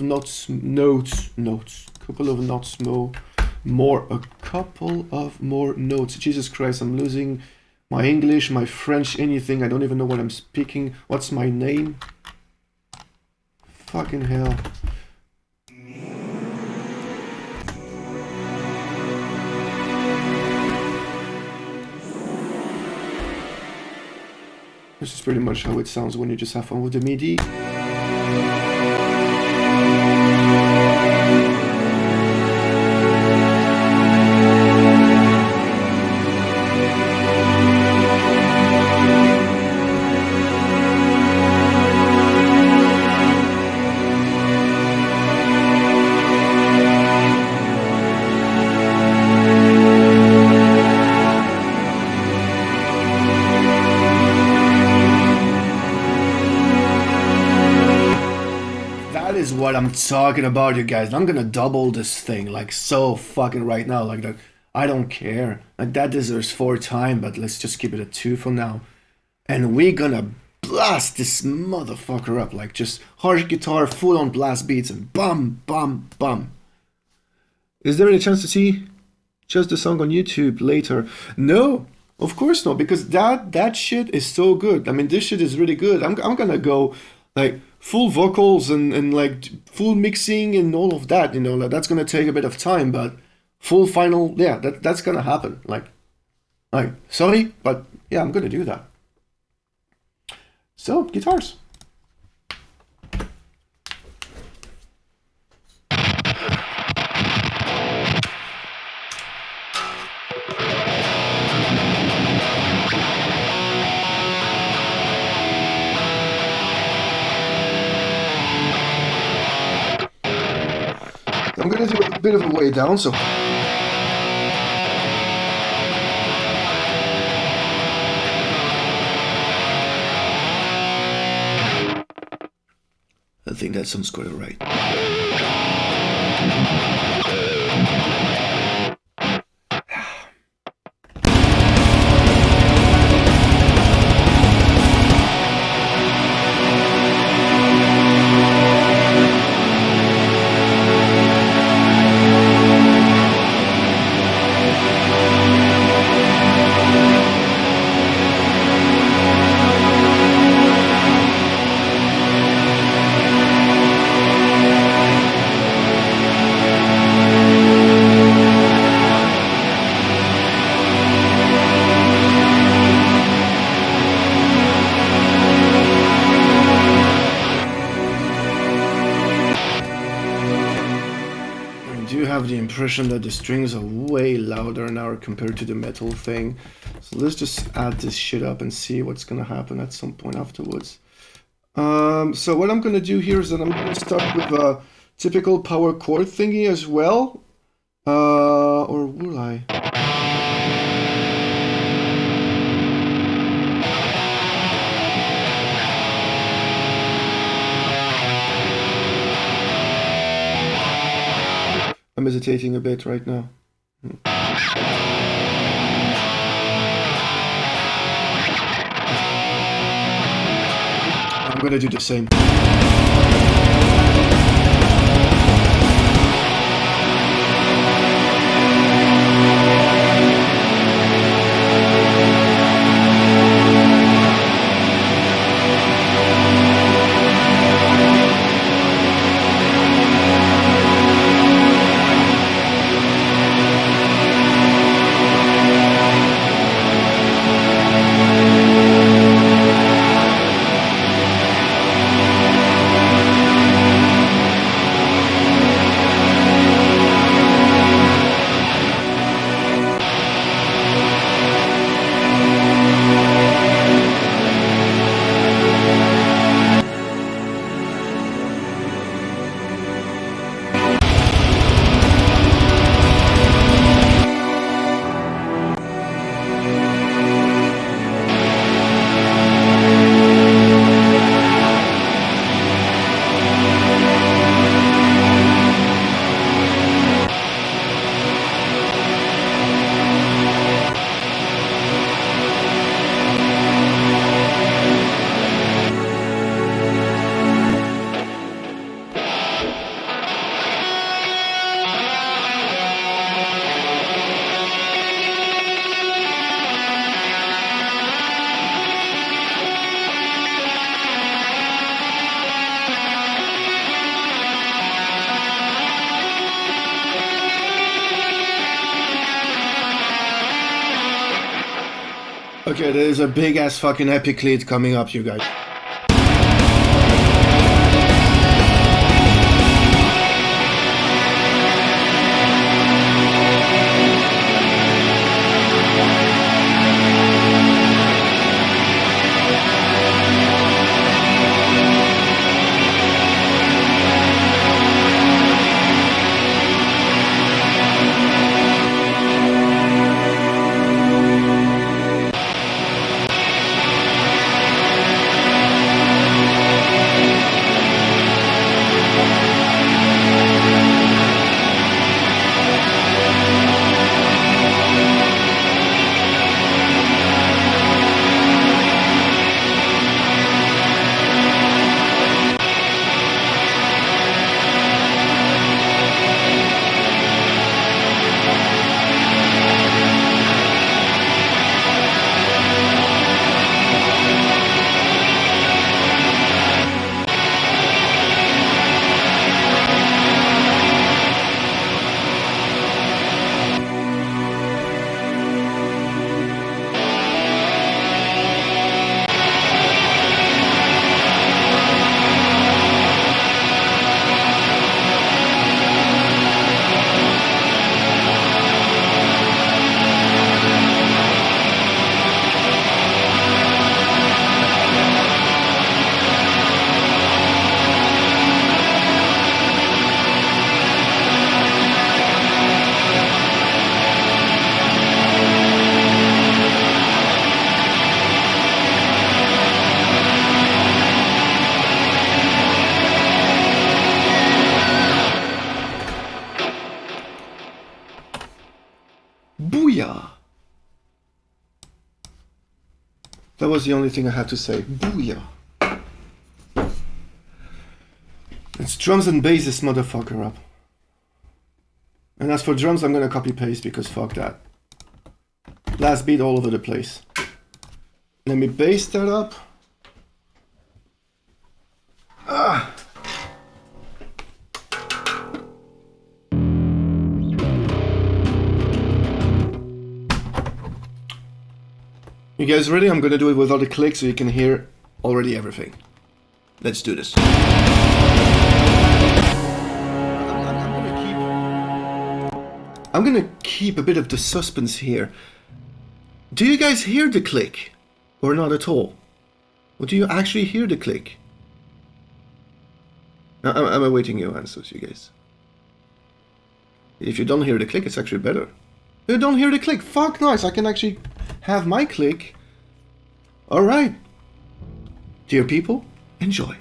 couple of more notes. Jesus Christ, I'm losing my English, my French, anything. I don't even know what I'm speaking. What's my name? Fucking hell. This is pretty much how it sounds when you just have fun with the MIDI. What I'm talking about, you guys. I'm gonna double this thing like so fucking right now, like that. I don't care. Like that deserves 4 time, but let's just keep it at 2 for now. And we're gonna blast this motherfucker up, like just harsh guitar, full on blast beats, and bum bum bum. Is there any chance to see just the song on YouTube later? No, of course not, because that shit is so good. I mean, this shit is really good. I'm gonna go like full vocals and like full mixing and all of that, you know, like that's gonna take a bit of time, but full final, yeah, that's gonna happen. Like sorry, but yeah, I'm gonna do that. So guitars. I'm gonna do a bit of a way down, so. I think that sounds quite alright. have the impression that the strings are way louder now compared to the metal thing. So let's just add this shit up and see what's gonna happen at some point afterwards. So what I'm gonna do here is that I'm gonna start with a typical power chord thingy as well. Or will I? I'm hesitating a bit right now. I'm gonna do the same. Okay, there's a big ass fucking epic lead coming up, you guys. Booyah! That was the only thing I had to say. Booyah! It's drums and bass this motherfucker up. And as for drums, I'm gonna copy paste because fuck that. Last beat all over the place. Let me bass that up. Ah! You guys ready? I'm gonna do it without a click so you can hear already everything. Let's do this. I'm gonna keep I'm gonna keep a bit of the suspense here. Do you guys hear the click? Or not at all? Or do you actually hear the click? I'm awaiting your answers, you guys. If you don't hear the click, it's actually better. You don't hear the click? Fuck, nice. I can actually have my click. Alright. Dear people, enjoy.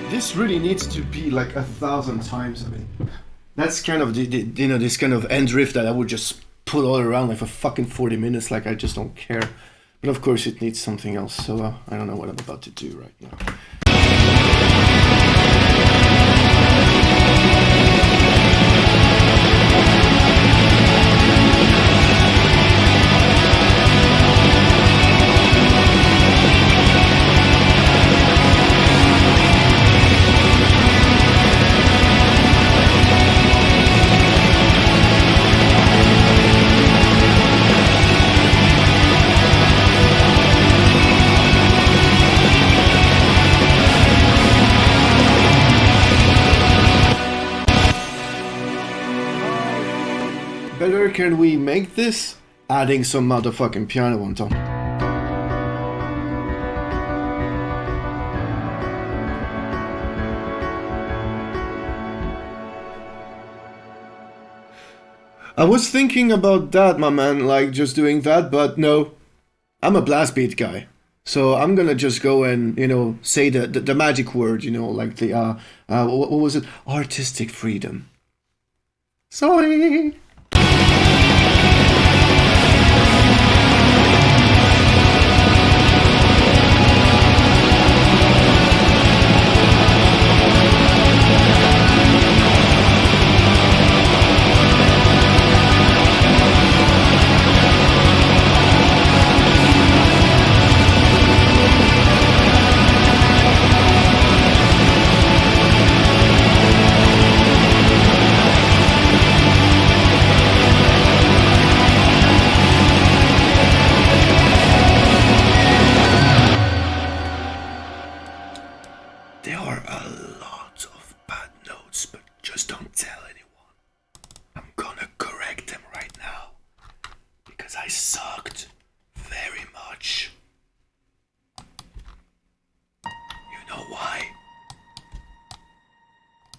This really needs to be like 1,000 times. I mean, that's kind of the you know, this kind of end riff that I would just put all around like for fucking 40 minutes. Like I just don't care. But of course, it needs something else. So I don't know what I'm about to do right now. Better can we make this? Adding some motherfucking piano on top. I was thinking about that, my man, like just doing that, but no. I'm a blast beat guy. So I'm gonna just go and, you know, say the magic word, you know, like the, what was it? Artistic freedom. Sorry. There are a lot of bad notes, but just don't tell anyone. I'm gonna correct them right now, because I sucked very much. You know why?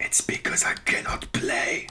It's because I cannot play.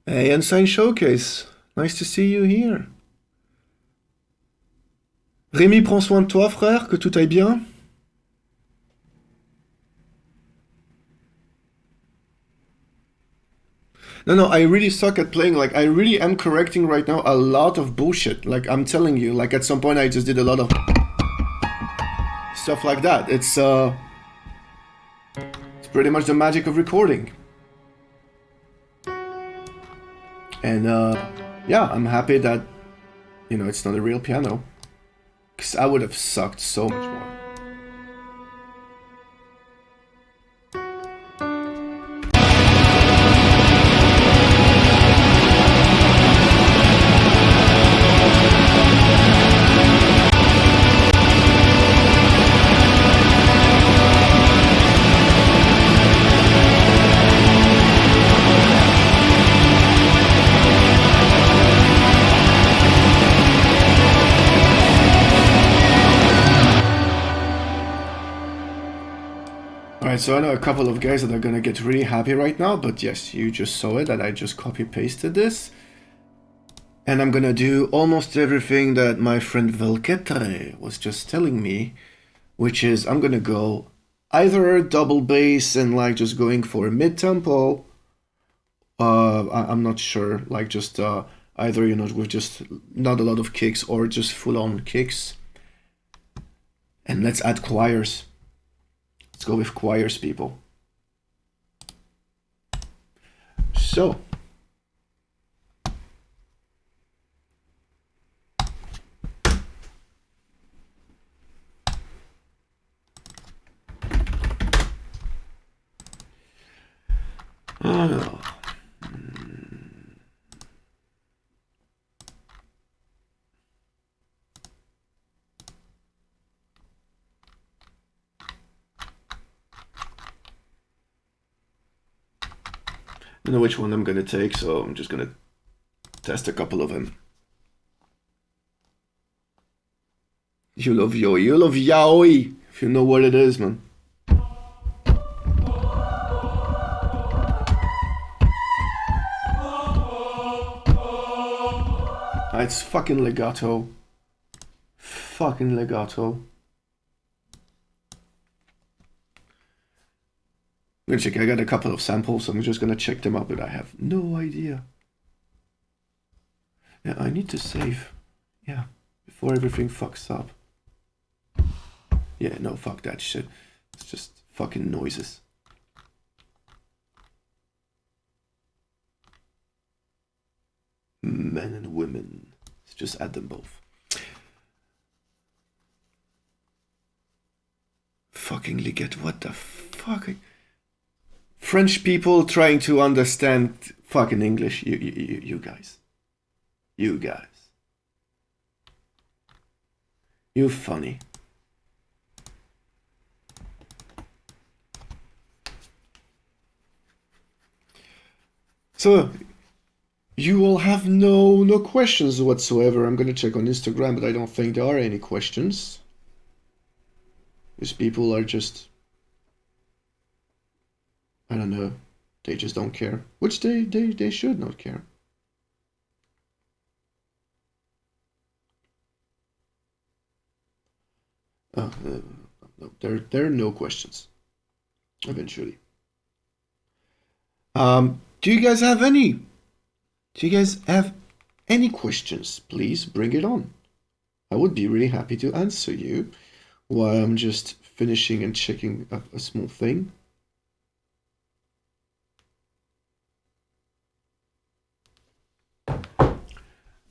Hey, Ensign Showcase. Nice to see you here. Rémi, prends soin de toi, frère, que tout aille bien. No, I really suck at playing. Like, I really am correcting right now a lot of bullshit. Like, I'm telling you, like, at some point I just did a lot of stuff like that. It's pretty much the magic of recording. And, yeah, I'm happy that, you know, it's not a real piano. Because I would have sucked so much more. Alright, so I know a couple of guys that are gonna get really happy right now, but yes, you just saw it that I just copy-pasted this. And I'm gonna do almost everything that my friend Velketre was just telling me, which is I'm gonna go either double bass and like just going for a mid-tempo. I'm not sure, like just either, you know, with just not a lot of kicks or just full-on kicks. And let's add choirs. Let's go with choirs, people. So. Oh. I know which one I'm gonna take, so I'm just gonna test a couple of them. You love yaoi. You love yaoi, if you know what it is, man. It's fucking legato. Fucking legato. I'm gonna check. I got a couple of samples, so I'm just gonna check them out, but I have no idea. Yeah, I need to save. Yeah, before everything fucks up. Yeah, no, fuck that shit. It's just fucking noises. Men and women. Let's just add them both. Fucking legato. What the fuck? French people trying to understand fucking English. You guys. You guys. You funny. So, you will have no questions whatsoever. I'm gonna check on Instagram, but I don't think there are any questions. These people are just, I don't know, they just don't care. Which they should not care. Oh, no, there are no questions. Eventually. Do you guys have any? Do you guys have any questions? Please bring it on. I would be really happy to answer you while I'm just finishing and checking up a small thing.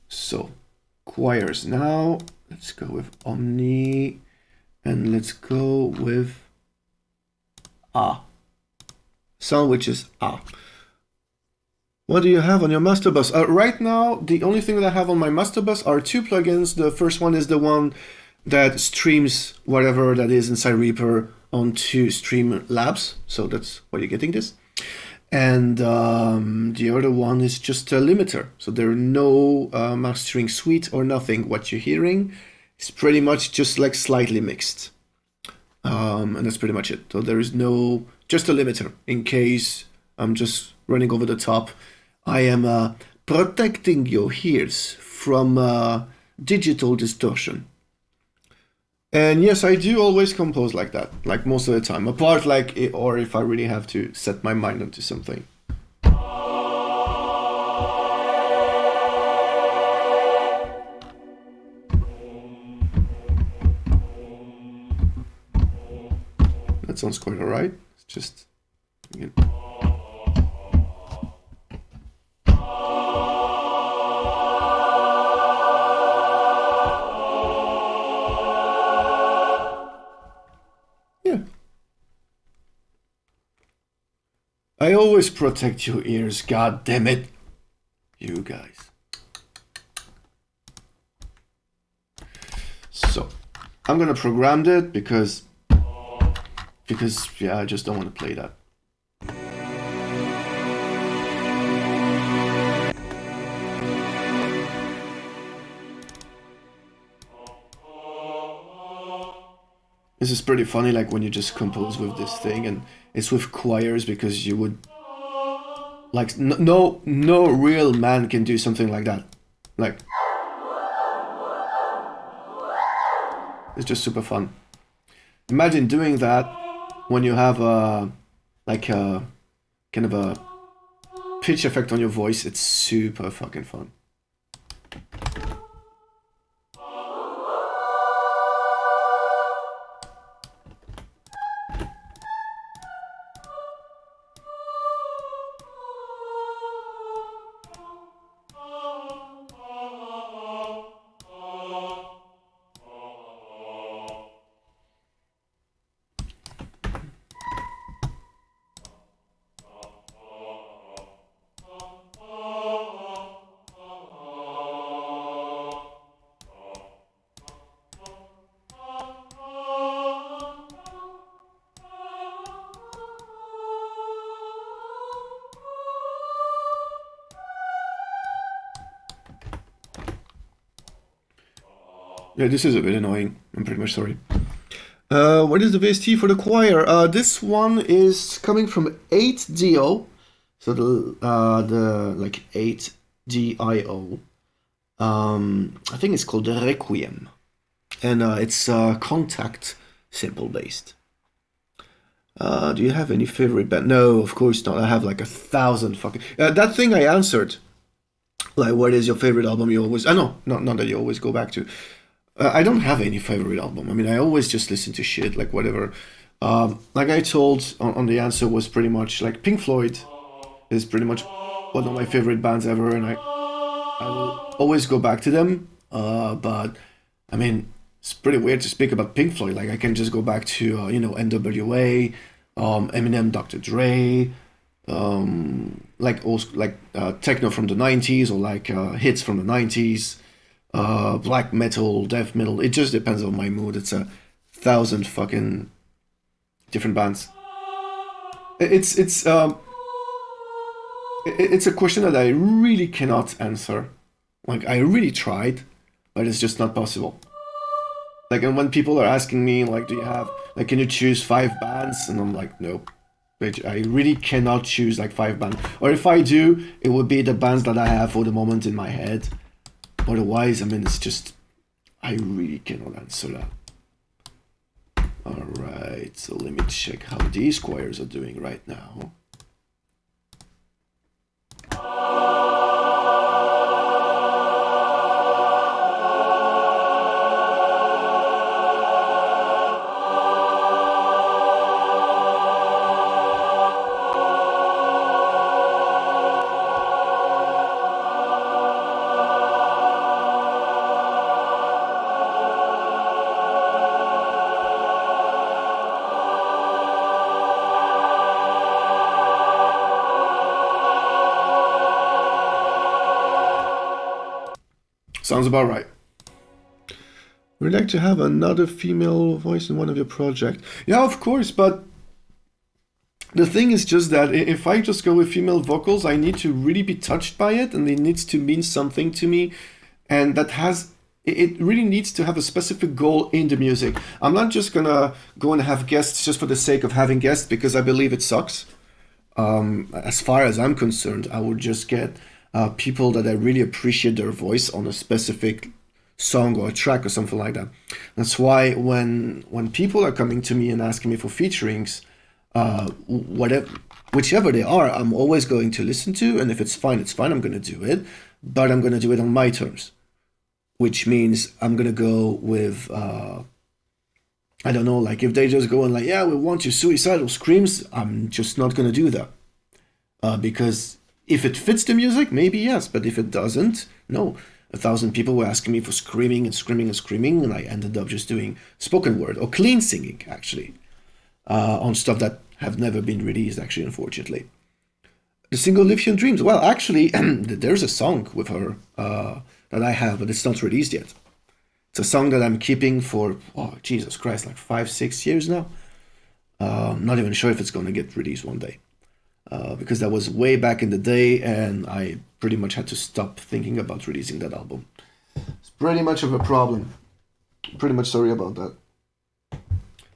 So, choirs now. Let's go with Omni. And let's go with Ah. Sound which is Ah. What do you have on your master bus? Right now, the only thing that I have on my master bus are two plugins. The first one is the one that streams whatever that is inside Reaper onto Streamlabs. So that's why you're getting this. And the other one is just a limiter. So there are no mastering suite or nothing. What you're hearing is pretty much just like slightly mixed. And that's pretty much it. So there is no, just a limiter in case I'm just running over the top. I am protecting your ears from digital distortion. And yes, I do always compose like that, like most of the time, apart like, or if I really have to set my mind onto something. That sounds quite alright. It's just, again. Yeah. I always protect your ears, god damn it. You guys. So, I'm gonna program it because yeah, I just don't want to play that. This is pretty funny, like when you just compose with this thing, and it's with choirs because you would like no real man can do something like that. Like it's just super fun. Imagine doing that when you have a like a kind of a pitch effect on your voice. It's super fucking fun. Yeah, this is a bit annoying. I'm pretty much sorry. What is the VST for the choir? This one is coming from 8DO, so the like 8DIO. I think it's called the Requiem, and it's contact simple based. Do you have any favorite band? No, of course not. I have like 1,000 fucking. That thing I answered. Like, what is your favorite album you always? I know, not that you always go back to. I don't have any favorite album. I mean, I always just listen to shit, like whatever. Like I told on the answer was pretty much like Pink Floyd is pretty much one of my favorite bands ever, and I will always go back to them. But I mean, it's pretty weird to speak about Pink Floyd. Like I can just go back to NWA, Eminem, Dr. Dre, like also like techno from the '90s or like hits from the '90s, black metal, death metal. It just depends on my mood. It's 1,000 fucking different bands. It's a question that I really cannot answer. Like I really tried, but it's just not possible. Like, and when people are asking me, like, do you have, like, can you choose 5 bands? And I'm like, nope. I really cannot choose like 5 bands. Or if I do, it would be the bands that I have for the moment in my head. Otherwise, I mean, it's just, I really cannot answer that. Alright, so let me check how these choirs are doing right now. Sounds about right. Would you like to have another female voice in one of your projects? Yeah, of course, but the thing is just that if I just go with female vocals, I need to really be touched by it, and it needs to mean something to me, and that has it really needs to have a specific goal in the music. I'm not just gonna go and have guests just for the sake of having guests because I believe it sucks. As far as I'm concerned, I would just get people that I really appreciate their voice on a specific song or a track or something like that. That's why when people are coming to me and asking me for featurings, whatever, whichever they are, I'm always going to listen to, and if it's fine, it's fine. I'm going to do it, but I'm going to do it on my terms, which means I'm going to go with. I don't know, like if they just go and like, yeah, we want your suicidal screams, I'm just not gonna do that. Because if it fits the music, maybe yes, but if it doesn't, no. 1,000 people were asking me for screaming and screaming and screaming, and I ended up just doing spoken word or clean singing, actually, on stuff that have never been released, actually, unfortunately. The single Lithium Dreams, well, actually, there's a song with her that I have, but it's not released yet. It's a song that I'm keeping for, oh, Jesus Christ, like 5, 6 years now. I'm not even sure if it's going to get released one day. Because that was way back in the day, and I pretty much had to stop thinking about releasing that album. It's pretty much of a problem. Pretty much sorry about that.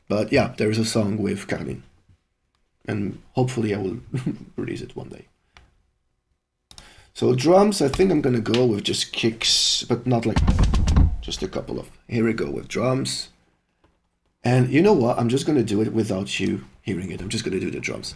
But yeah, there is a song with Carmine. And hopefully I will release it one day. So drums, I think I'm gonna go with just kicks, but not like just a couple of. Here we go with drums. And you know what? I'm just gonna do it without you hearing it. I'm just gonna do the drums.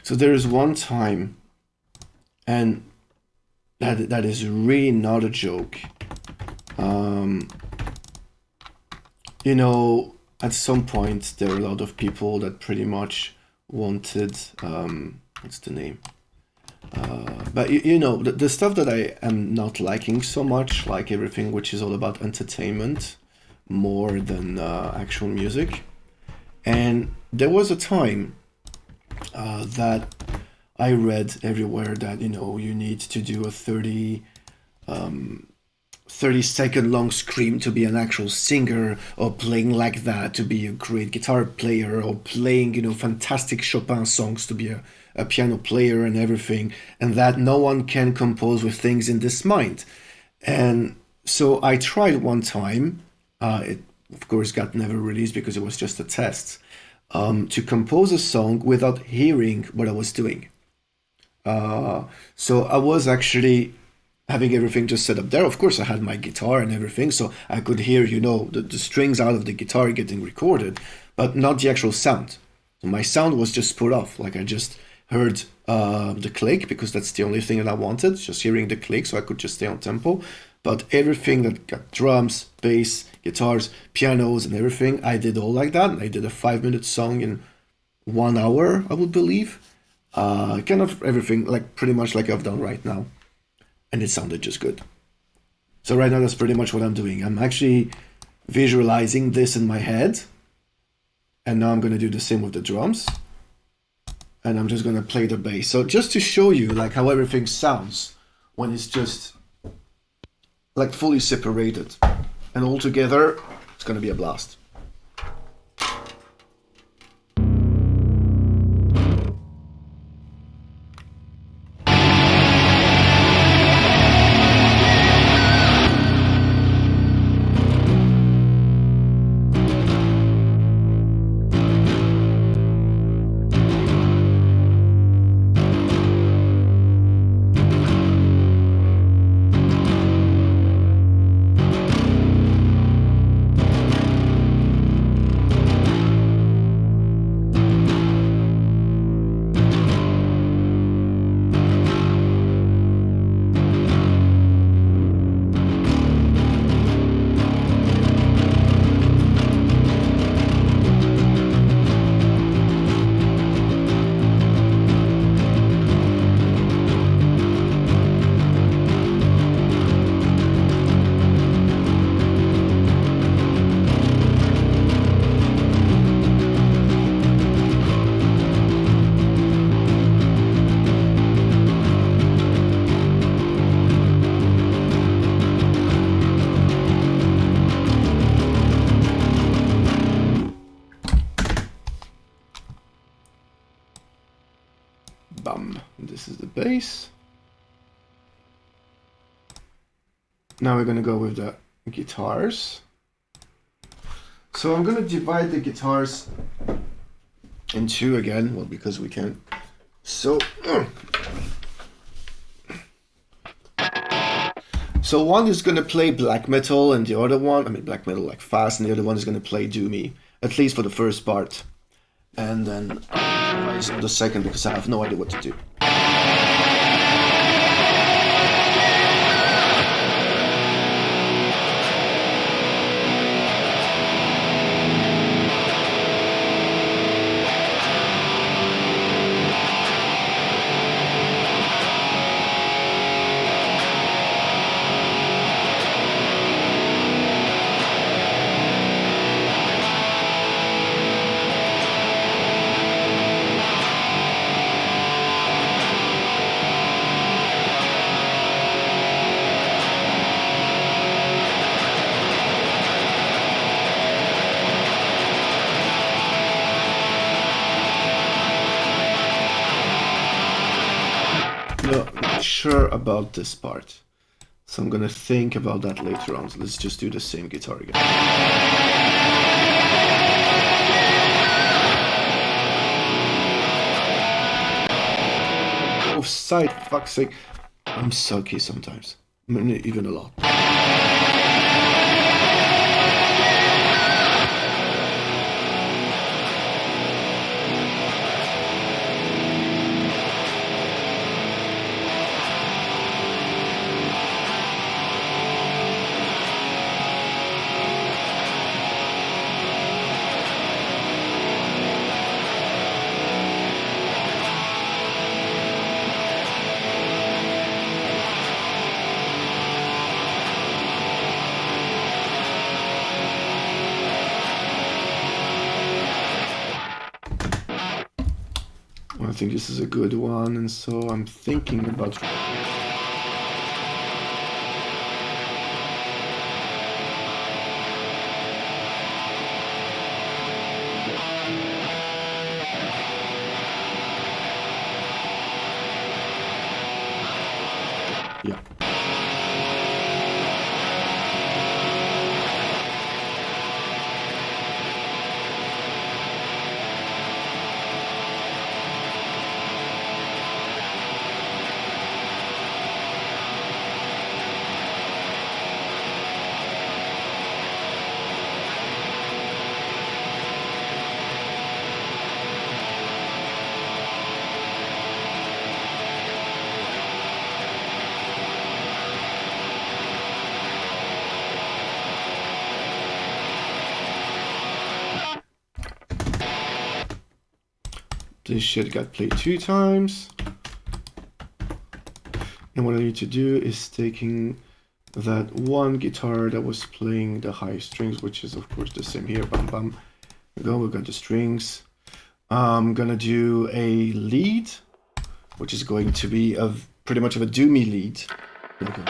So there is one time, and that is really not a joke. You know, at some point there were a lot of people that pretty much wanted what's the name? But you know, the stuff that I am not liking so much, like everything which is all about entertainment more than actual music. And there was a time that I read everywhere that, you know, you need to do a 30-second long scream to be an actual singer, or playing like that to be a great guitar player, or playing, you know, fantastic Chopin songs to be a piano player and everything, and that no one can compose with things in this mind. And so I tried one time. It, of course, got never released because it was just a test, to compose a song without hearing what I was doing. So I was actually having everything just set up there. Of course, I had my guitar and everything, so I could hear, you know, the strings out of the guitar getting recorded, but not the actual sound. So my sound was just put off. Like, I just heard the click, because that's the only thing that I wanted, just hearing the click so I could just stay on tempo. But everything that got drums, bass, guitars, pianos, and everything, I did all like that. I did a 5-minute song in 1 hour, I would believe. Kind of everything, like pretty much like I've done right now. And it sounded just good. So right now, that's pretty much what I'm doing. I'm actually visualizing this in my head. And now I'm going to do the same with the drums. And I'm just going to play the bass. So just to show you like how everything sounds when it's just like fully separated. And all together, it's going to be a blast. Bam. This is the bass. Now we're going to go with the guitars. So I'm going to divide the guitars in two again, well, because we can. So So one is gonna play black metal, and the other one, I mean black metal like fast, and the other one is gonna play doomy, at least for the first part. And then I'll improvise on the second because I have no idea what to do. No, not sure about this part. So I'm gonna think about that later on. So let's just do the same guitar again. Offside, fuck's sake. I'm sucky sometimes. I mean, even a lot. I think this is a good one, and so I'm thinking about. Yeah. This shit got played 2 times. And what I need to do is taking that one guitar that was playing the high strings, which is of course the same here. Bam bam. There we go, we got the strings. I'm gonna do a lead, which is going to be pretty much of a doomy lead. Like a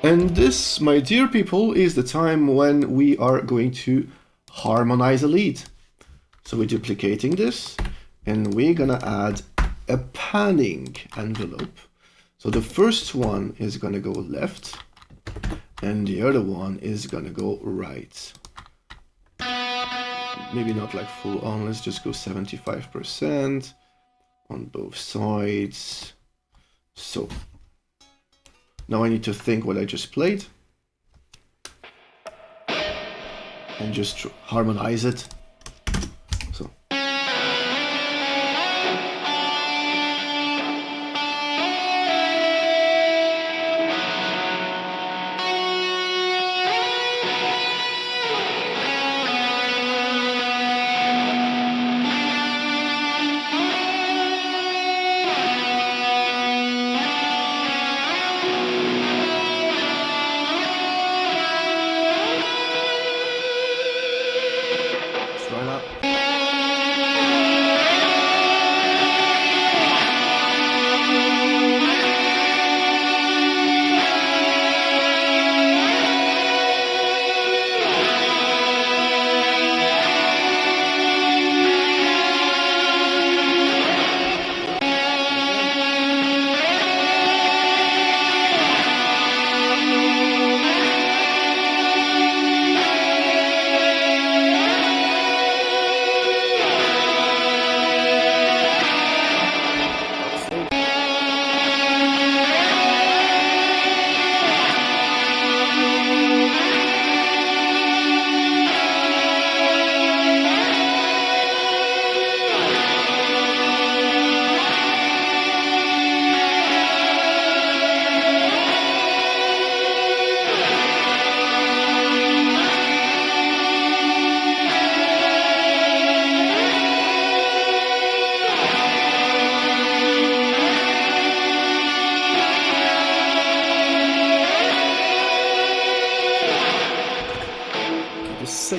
And this, my dear people, is the time when we are going to harmonize a lead. So we're duplicating this, and we're gonna add a panning envelope. So the first one is gonna go left, and the other one is gonna go right. Maybe not like full on, let's just go 75% on both sides. So now I need to think what I just played and just harmonize it. So.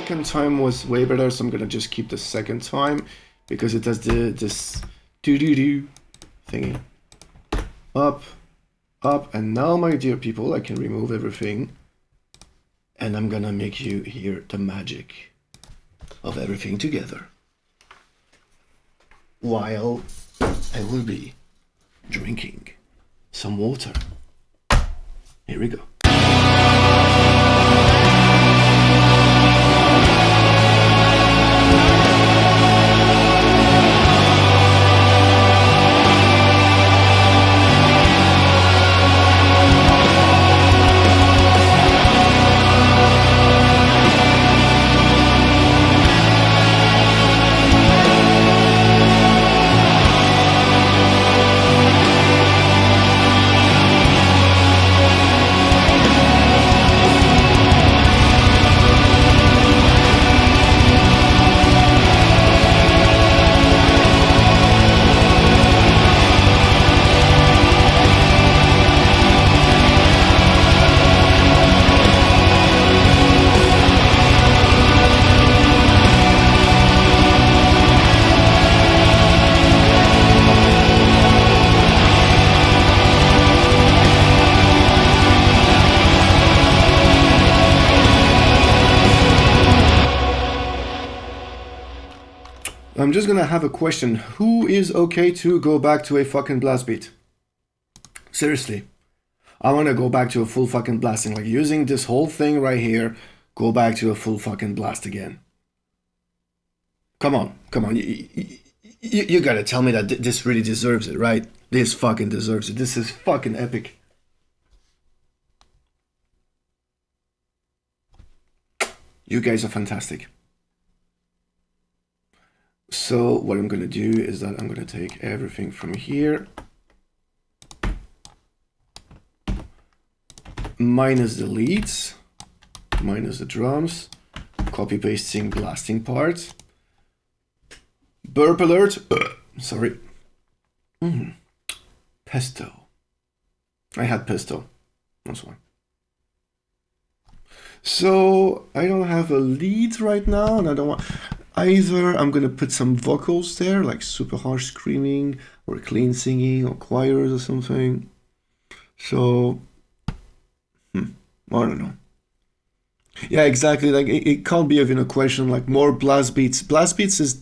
second time was way better, so I'm gonna just keep the second time because it does this do thingy. Up, up, and now, my dear people, I can remove everything, and I'm gonna make you hear the magic of everything together while I will be drinking some water. Here we go. I'm just gonna have a question. Who is okay to go back to a fucking blast beat? Seriously. I wanna go back to a full fucking blasting. Like using this whole thing right here, go back to a full fucking blast again. Come on, come on. You gotta tell me that this really deserves it, right? This fucking deserves it. This is fucking epic. You guys are fantastic. So what I'm gonna do is that I'm gonna take everything from here, minus the leads, minus the drums, copy pasting blasting parts. Burp alert. Sorry. Pesto. I had pesto. That's why. So I don't have a lead right now, and I don't want. Either I'm gonna put some vocals there, like super harsh screaming, or clean singing, or choirs or something. So, I don't know. Yeah, exactly. Like it can't be even a question. Like more blast beats. Blast beats is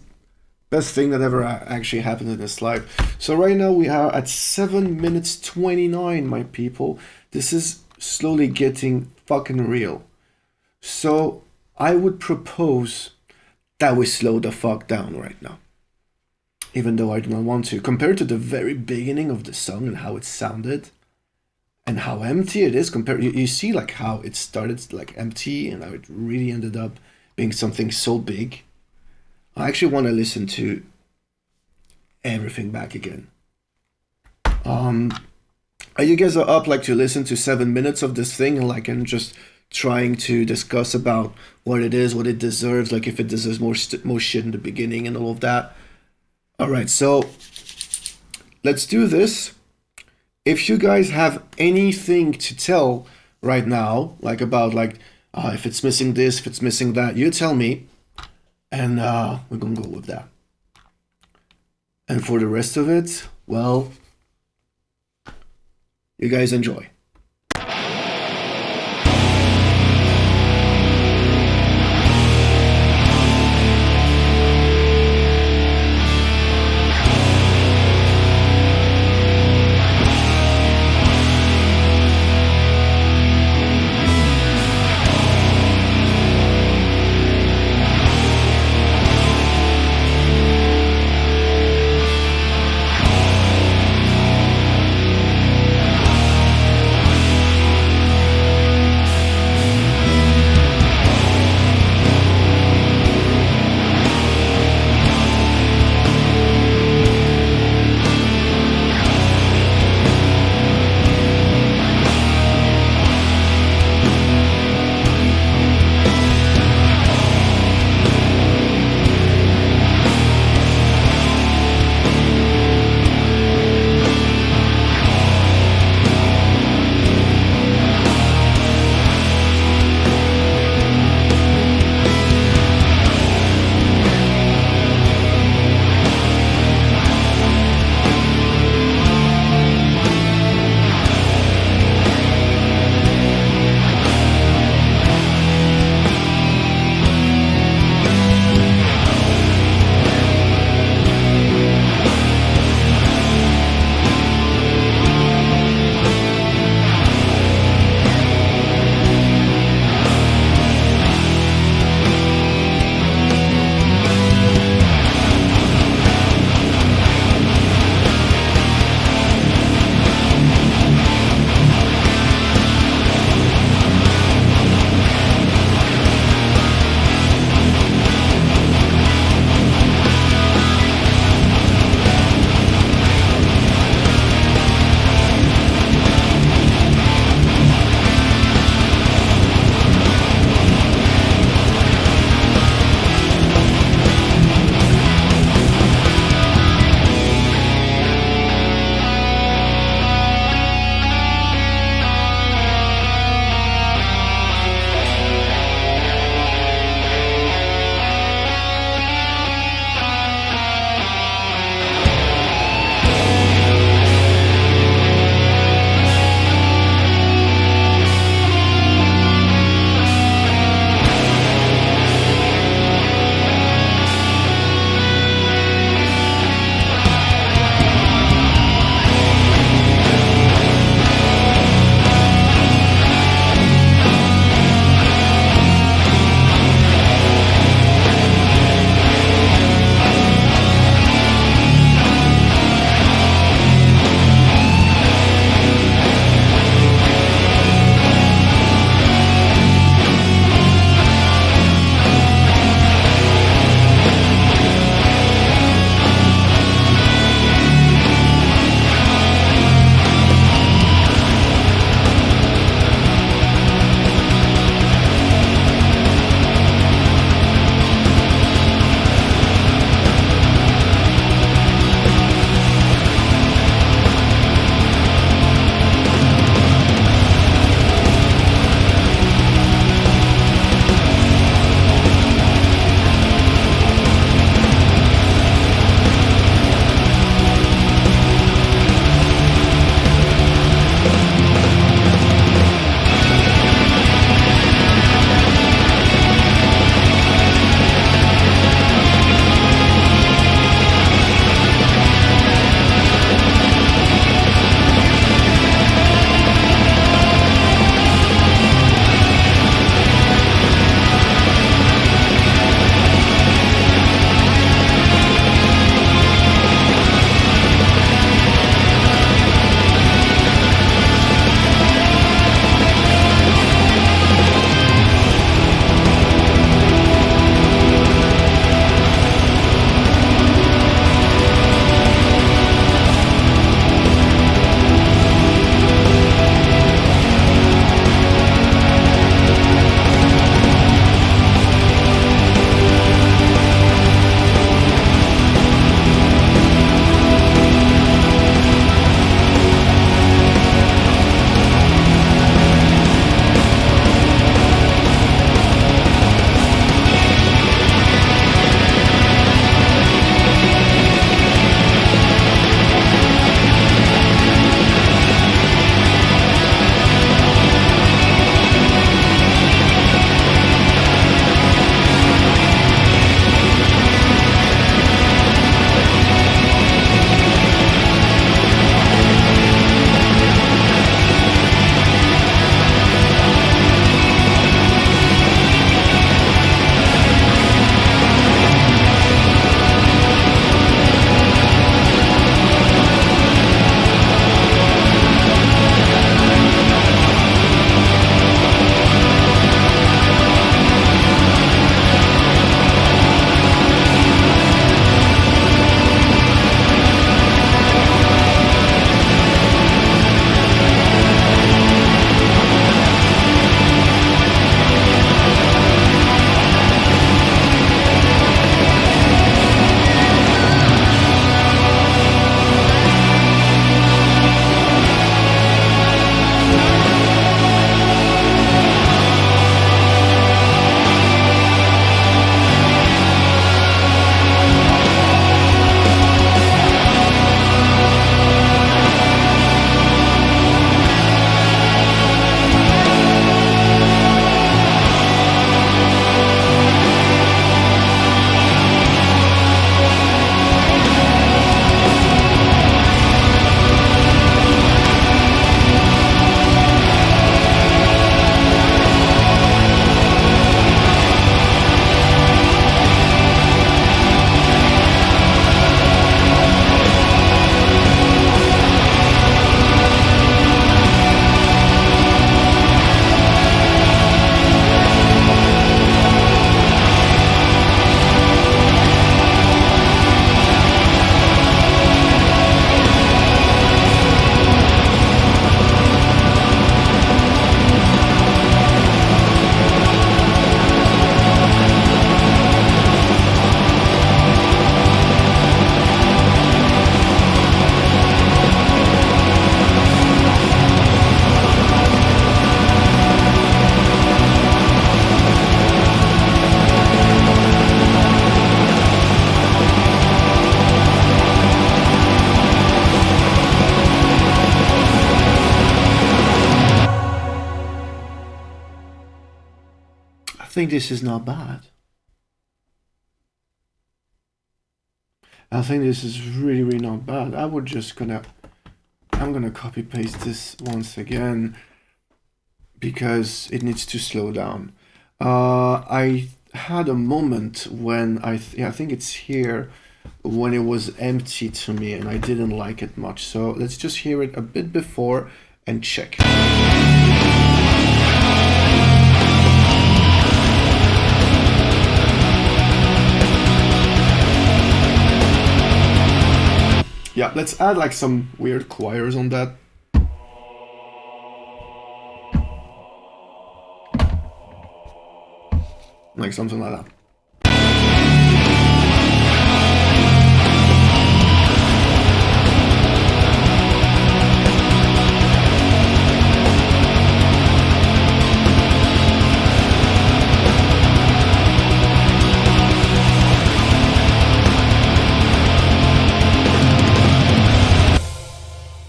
best thing that ever actually happened in this live. So right now we are at 7 minutes 29, my people. This is slowly getting fucking real. So I would propose that we slow the fuck down right now. Even though I do not want to. Compared to the very beginning of the song and how it sounded and how empty it is compared, you see like how it started like empty and how it really ended up being something so big. I actually want to listen to everything back again. Are you guys up like to listen to 7 minutes of this thing and just trying to discuss about what it is, what it deserves, like if it deserves more shit in the beginning and all of that? All right, so let's do this. If you guys have anything to tell right now, like about like if it's missing this, if it's missing that, you tell me, and we're gonna go with that. And for the rest of it, well, you guys enjoy. think this is not bad. I think this is really, really not bad. I'm gonna copy paste this once again because it needs to slow down. I had a moment when I think it's here, when it was empty to me and I didn't like it much. So let's just hear it a bit before and check. Yeah, let's add like some weird choirs on that. Like something like that.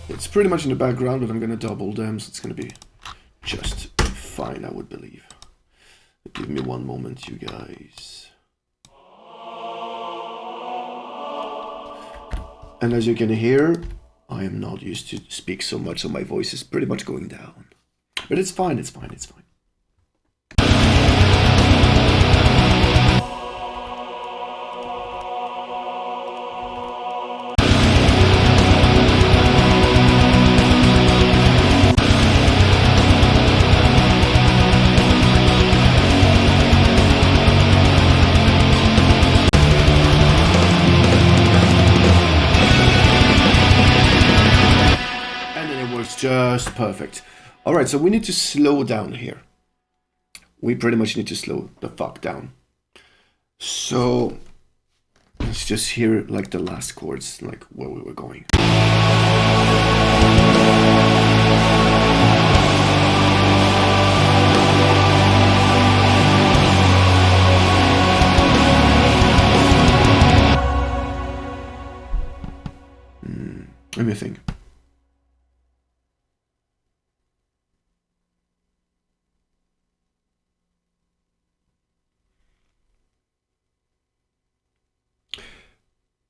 It's pretty much in the background, but I'm gonna double them, so it's gonna be just fine, I would believe. Give me one moment, you guys. And as you can hear, I am not used to speak so much, so my voice is pretty much going down. But it's fine, it's fine, it's fine. Just perfect. All right, so we need to slow down here. We pretty much need to slow the fuck down. So let's just hear like the last chords, like where we were going. Let me think.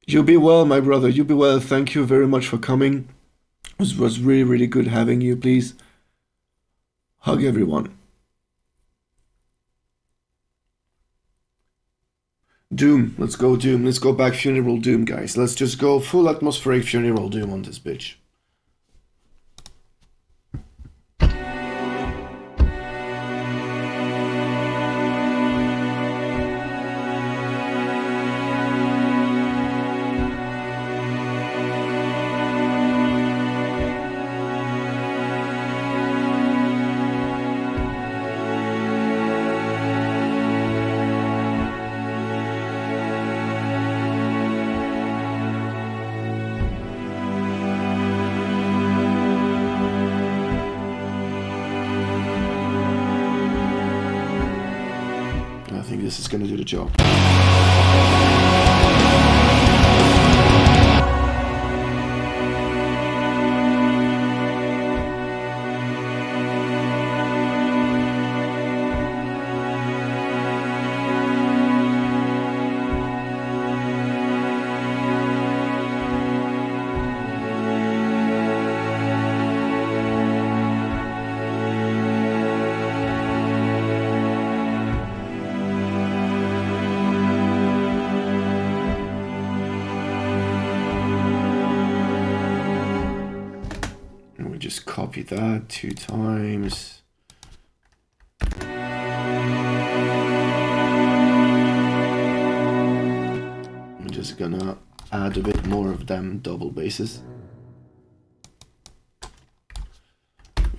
You be well, my brother. You be well. Thank you very much for coming. It was really, really good having you. Please hug everyone. Doom. Let's go Doom. Let's go back Funeral Doom, guys. Let's just go full atmospheric Funeral Doom on this bitch. This is going to do the job. Just copy that 2 times. I'm just gonna add a bit more of them double basses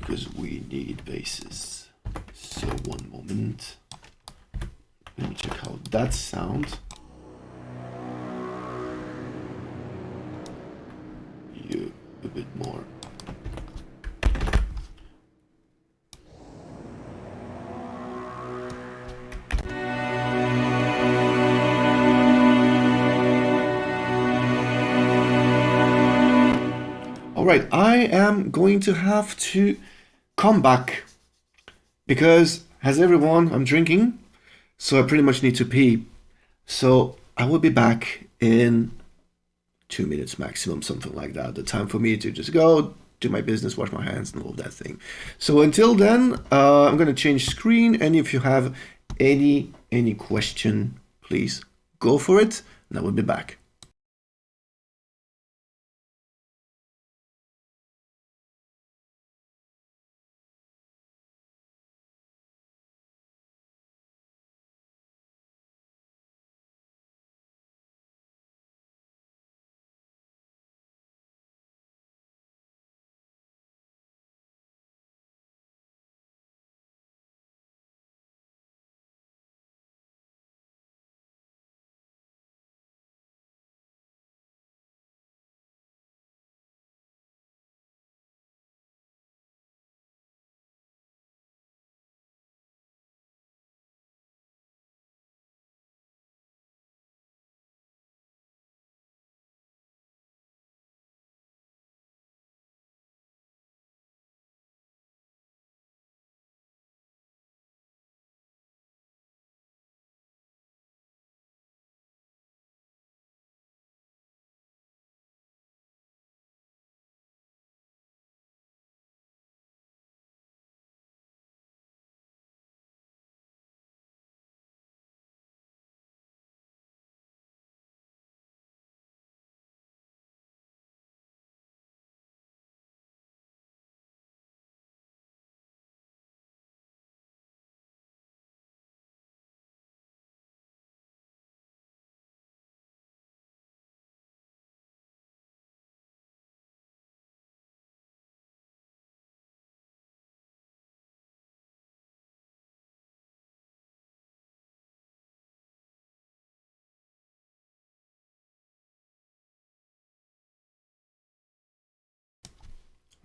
because we need basses. So one moment. Let me check how that sounds. You a bit more. Right, I am going to have to come back because, as everyone, I'm drinking. So I pretty much need to pee. So I will be back in 2 minutes maximum, something like that. The time for me to just go, do my business, wash my hands, and all of that thing. So until then, I'm gonna change screen, and if you have any question, please go for it, and I will be back.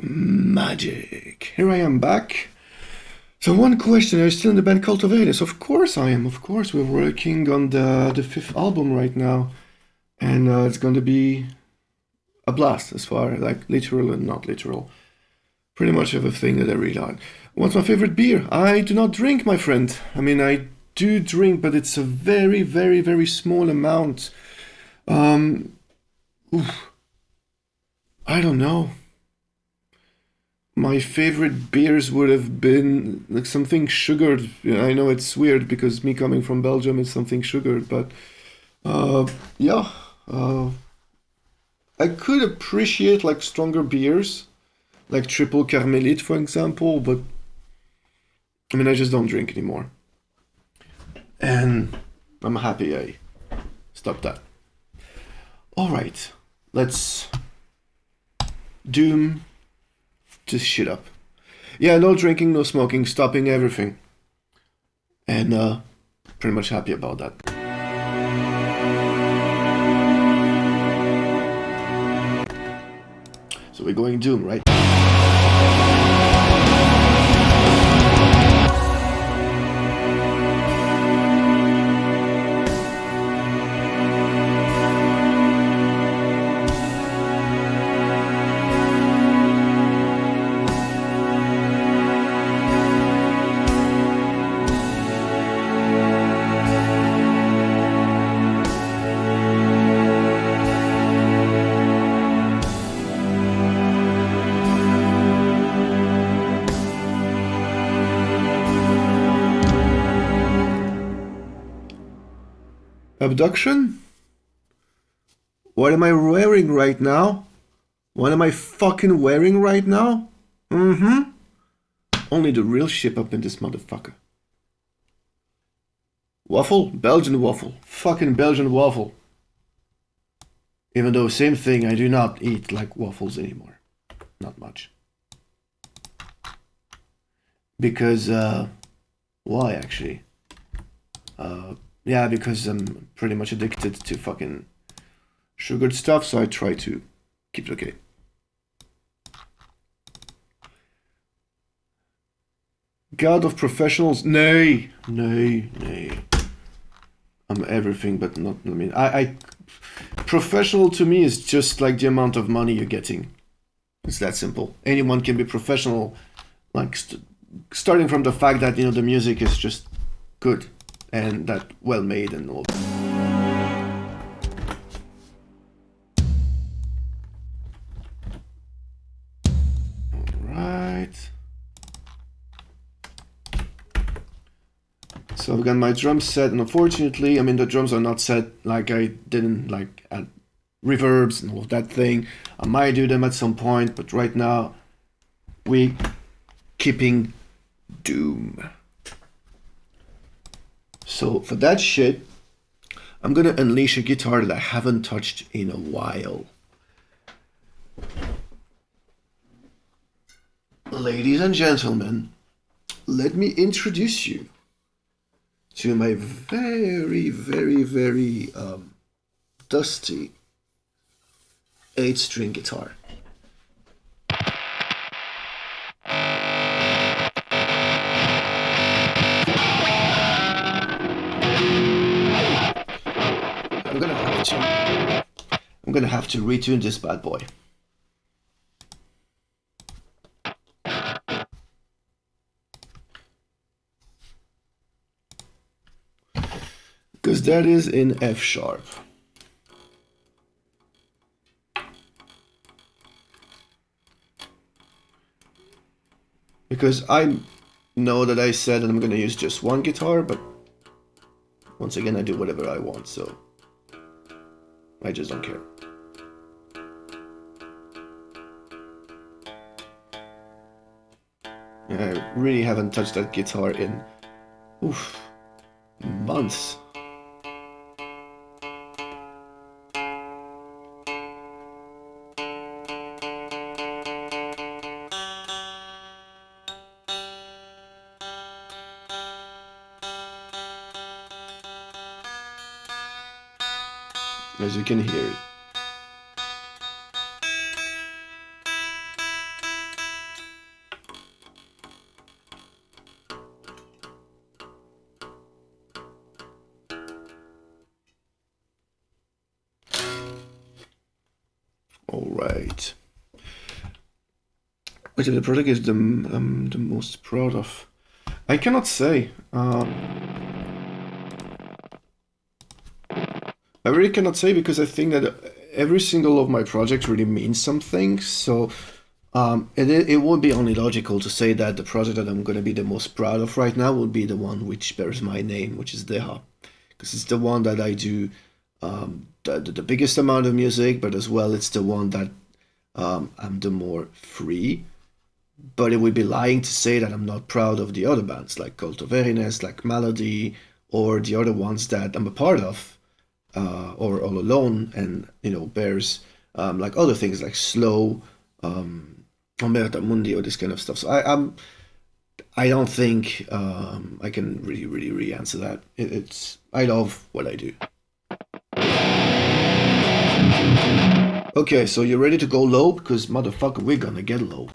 Magic. Here I am back. So one question, are you still in the band Cultivators? Of course I am, of course. We're working on the fifth album right now. And it's going to be a blast as far like literal and not literal. Pretty much everything that I read on. What's my favorite beer? I do not drink, my friend. I mean, I do drink, but it's a very small amount. Oof. I don't know. My favorite beers would have been like something sugared. I know it's weird because me coming from Belgium is something sugared, but yeah, I could appreciate like stronger beers, like triple Carmelite, for example, but I mean, I just don't drink anymore. And I'm happy I stopped that. Alright, let's doom this shit up. Yeah, no drinking, no smoking, stopping everything. And pretty much happy about that. So we're going doom, right? Abduction? What am I wearing right now? What am I fucking wearing right now? Mm-hmm. Only the real ship up in this motherfucker. Waffle? Belgian waffle. Fucking Belgian waffle. Even though, same thing, I do not eat like waffles anymore. Not much. Because, why actually? Yeah, because I'm pretty much addicted to fucking sugared stuff, so I try to keep it okay. God of professionals? Nay. I'm everything but not, I mean, I professional to me is just like the amount of money you're getting. It's that simple. Anyone can be professional, like starting from the fact that, you know, the music is just good. and that well made and all. Alright. So I've got my drums set, and unfortunately, I mean, the drums are not set like I didn't like add reverbs and all of that thing. I might do them at some point, but right now we keeping doom. So for that shit, I'm gonna unleash a guitar that I haven't touched in a while. Ladies and gentlemen, let me introduce you to my very, very, very dusty 8-string guitar. I'm gonna have to retune this bad boy. Because that is in F sharp. Because I know that I said that I'm gonna use just one guitar, but once again I do whatever I want, so I just don't care. I really haven't touched that guitar in months. As you can hear it. All right. Which of the project is the most proud of? I cannot say. I really cannot say because I think that every single of my projects really means something. So it would be only logical to say that the project that I'm going to be the most proud of right now would be the one which bears my name, which is Deha. Because it's the one that I do the biggest amount of music, but as well it's the one that I'm the more free. But it would be lying to say that I'm not proud of the other bands like Cult of Weariness, like Melody, or the other ones that I'm a part of. Or All Alone, and bears like other things like Slow, Omerta Mundi, or this kind of stuff. So I don't think I can really answer that. I love what I do. Okay, so you're ready to go low? Because motherfucker, we're gonna get low.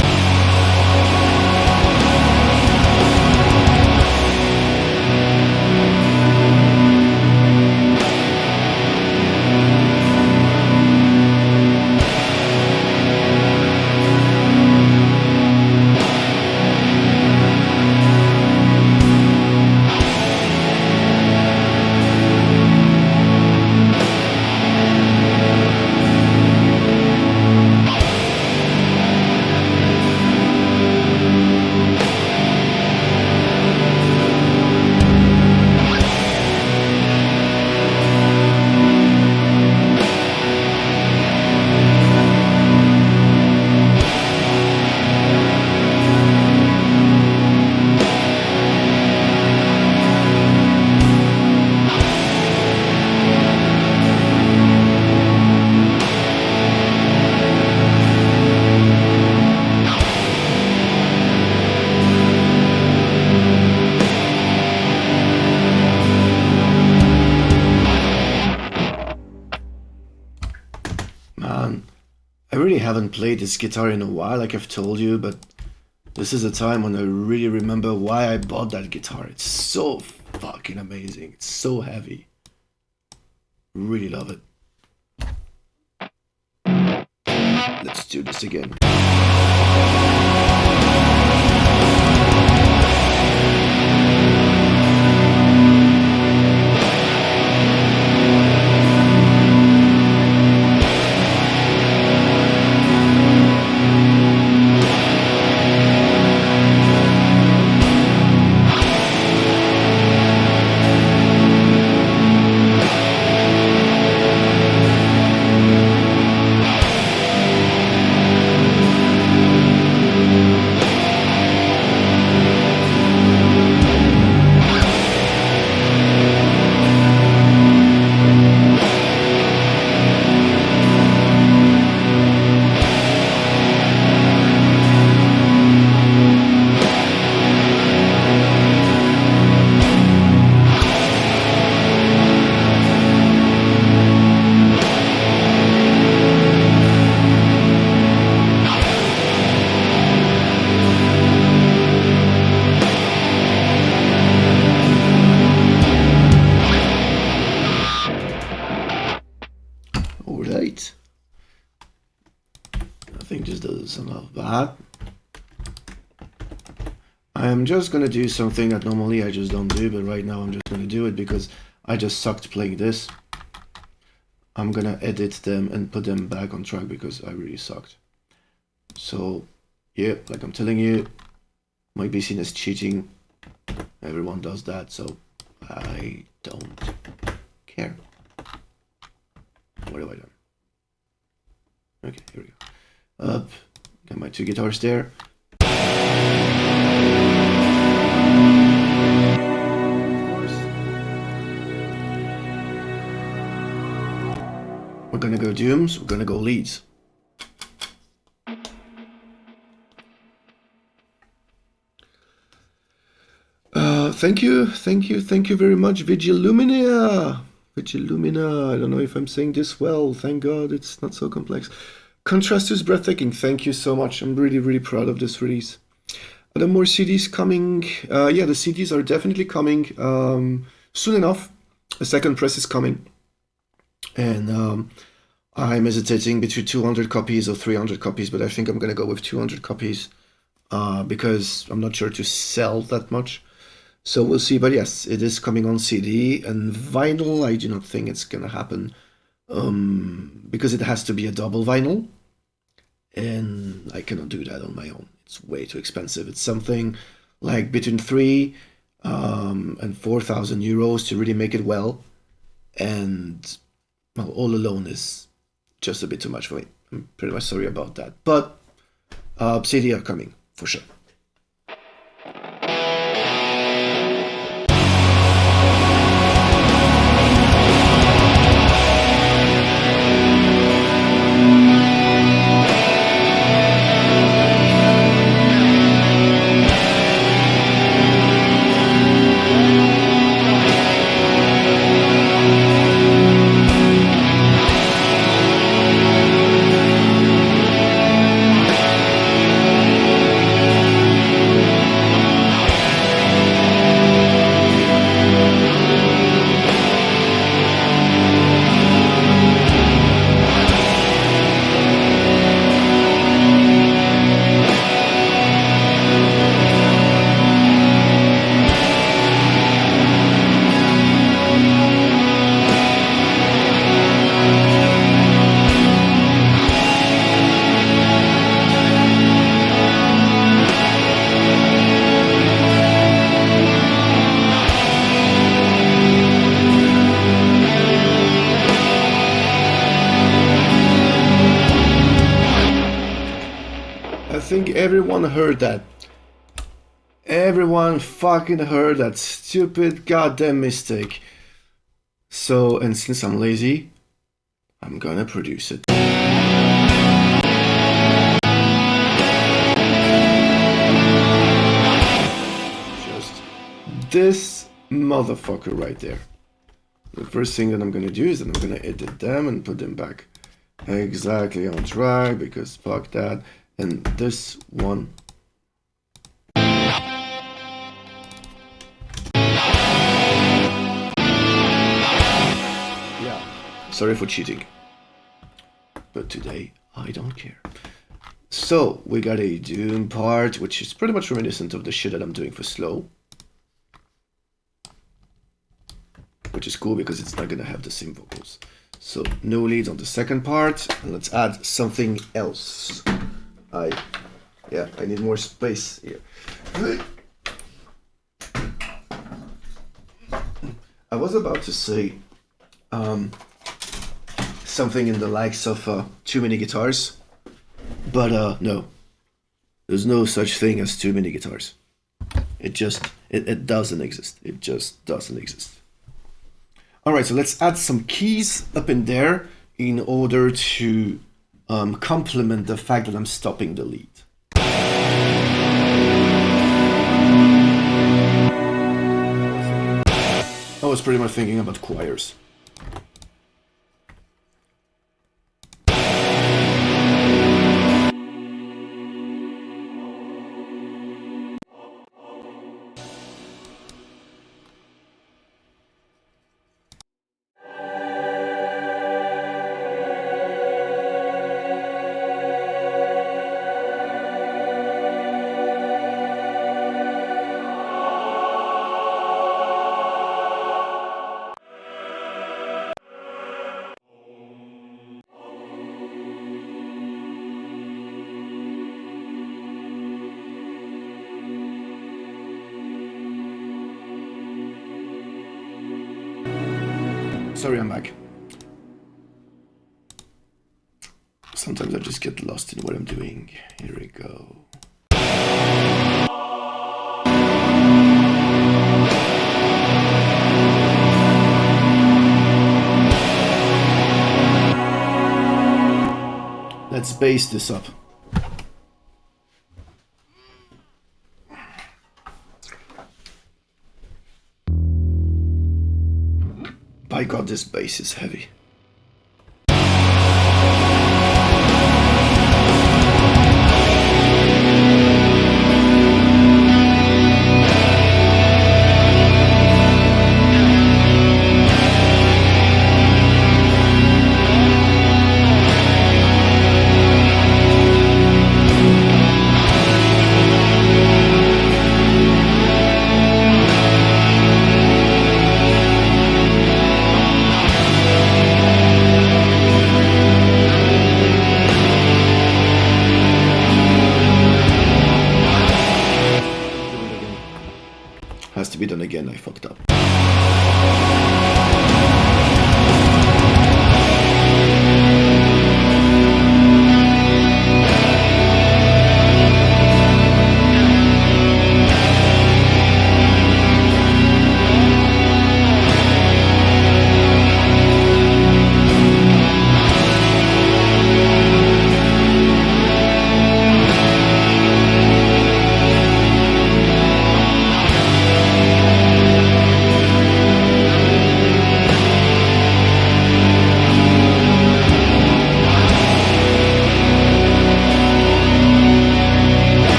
Haven't played this guitar in a while, like I've told you, but this is a time when I really remember why I bought that guitar. It's so fucking amazing. It's so heavy. Really love it. Let's do this again. that. I'm just gonna do something that normally I just don't do, but right now I'm just gonna do it because I just sucked playing this. I'm gonna edit them and put them back on track because I really sucked. So, yeah, like I'm telling you, might be seen as cheating. Everyone does that, so I don't care. What have I done? Okay, here we go. Up, got my 2 guitars there. We're gonna go dooms, we're gonna go leads. Thank you very much, Vigilumina. Vigilumina, I don't know if I'm saying this well, thank God it's not so complex. Contrast is breathtaking, thank you so much, I'm really proud of this release. Are there more CDs coming? Yeah, the CDs are definitely coming soon enough. A second press is coming. And I'm hesitating between 200 copies or 300 copies, but I think I'm gonna go with 200 copies because I'm not sure to sell that much. So we'll see, but yes, it is coming on CD and vinyl. I do not think it's gonna happen because it has to be a double vinyl, and I cannot do that on my own. It's way too expensive. It's something like between 3 and 4,000 euros to really make it well, and well, all alone is just a bit too much for me. I'm pretty much sorry about that, but CD are coming for sure. I think everyone heard that. Everyone fucking heard that stupid goddamn mistake. So, and since I'm lazy, I'm gonna produce it. Just this motherfucker right there. The first thing that I'm gonna do is that I'm gonna edit them and put them back exactly on track because fuck that. And this one. Yeah, sorry for cheating. But today, I don't care. So, we got a doom part, which is pretty much reminiscent of the shit that I'm doing for slow. Which is cool because it's not gonna have the same vocals. So, no leads on the second part, and let's add something else. I need more space here. I was about to say something in the likes of too many guitars, but no. There's no such thing as too many guitars. It doesn't exist. It just doesn't exist. Alright, so let's add some keys up in there in order to complement the fact that I'm stopping the lead. I was pretty much thinking about choirs. Sorry, I'm back. Sometimes I just get lost in what I'm doing. Here we go. Let's bass this up. By God, this bass is heavy. Has to be done again, I fucked up.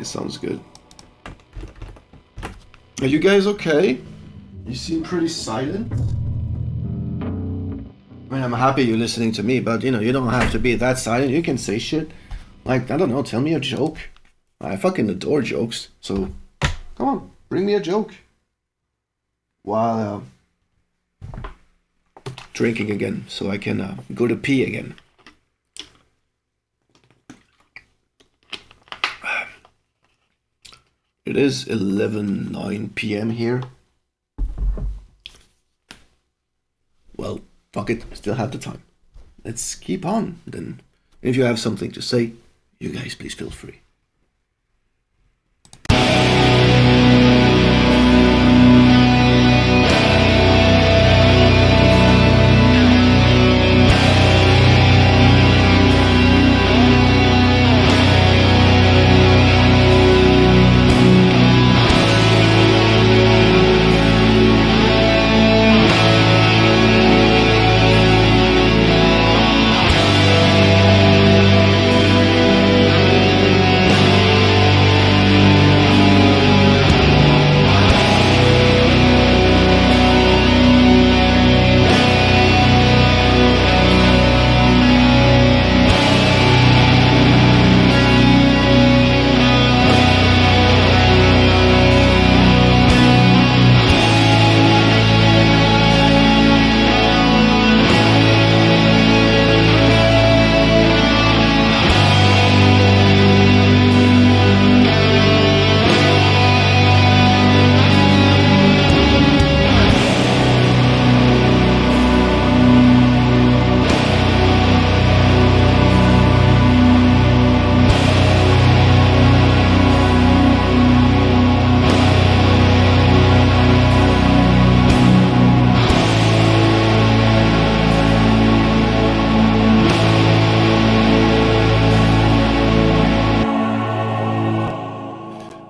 Sounds good. Are you guys okay? You seem pretty silent. I mean, I'm happy you're listening to me, but you know, you don't have to be that silent. You can say shit. Like, I don't know, tell me a joke. I fucking adore jokes. So, come on, bring me a joke. While drinking again, so I can go to pee again. It is 11:09 p.m. here. Well, fuck it, still have the time. Let's keep on then. If you have something to say, you guys please feel free.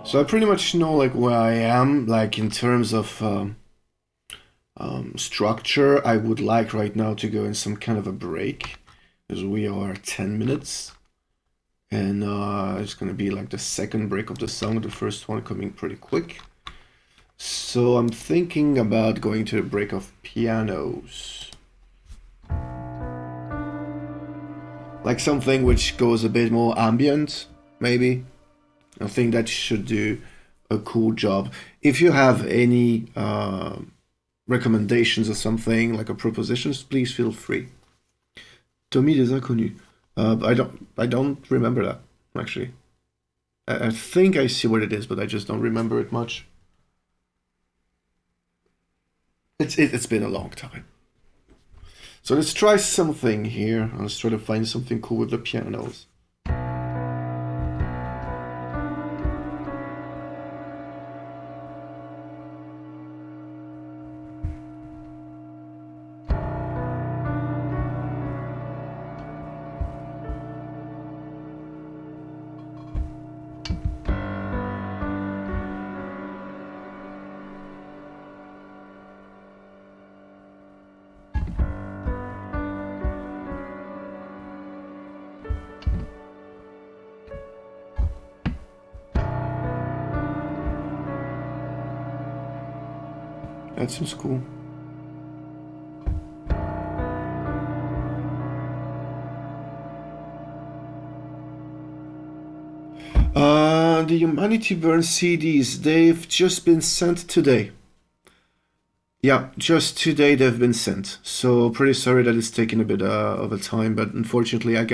So I pretty much know like where I am, like in terms of structure. I would like right now to go in some kind of a break, because we are 10 minutes, and it's gonna be like the second break of the song, the first one coming pretty quick. So I'm thinking about going to a break of pianos. Like something which goes a bit more ambient, maybe. I think that should do a cool job. If you have any recommendations or something, like a propositions, please feel free. Tommy des Inconnus. I don't remember that, actually. I think I see what it is, but I just don't remember it much. It's been a long time. So let's try something here. Let's try to find something cool with the pianos. That seems cool. The Humanity Burn CDs, they've just been sent today. Yeah, just today they've been sent. So pretty sorry that it's taken a bit of a time, but unfortunately I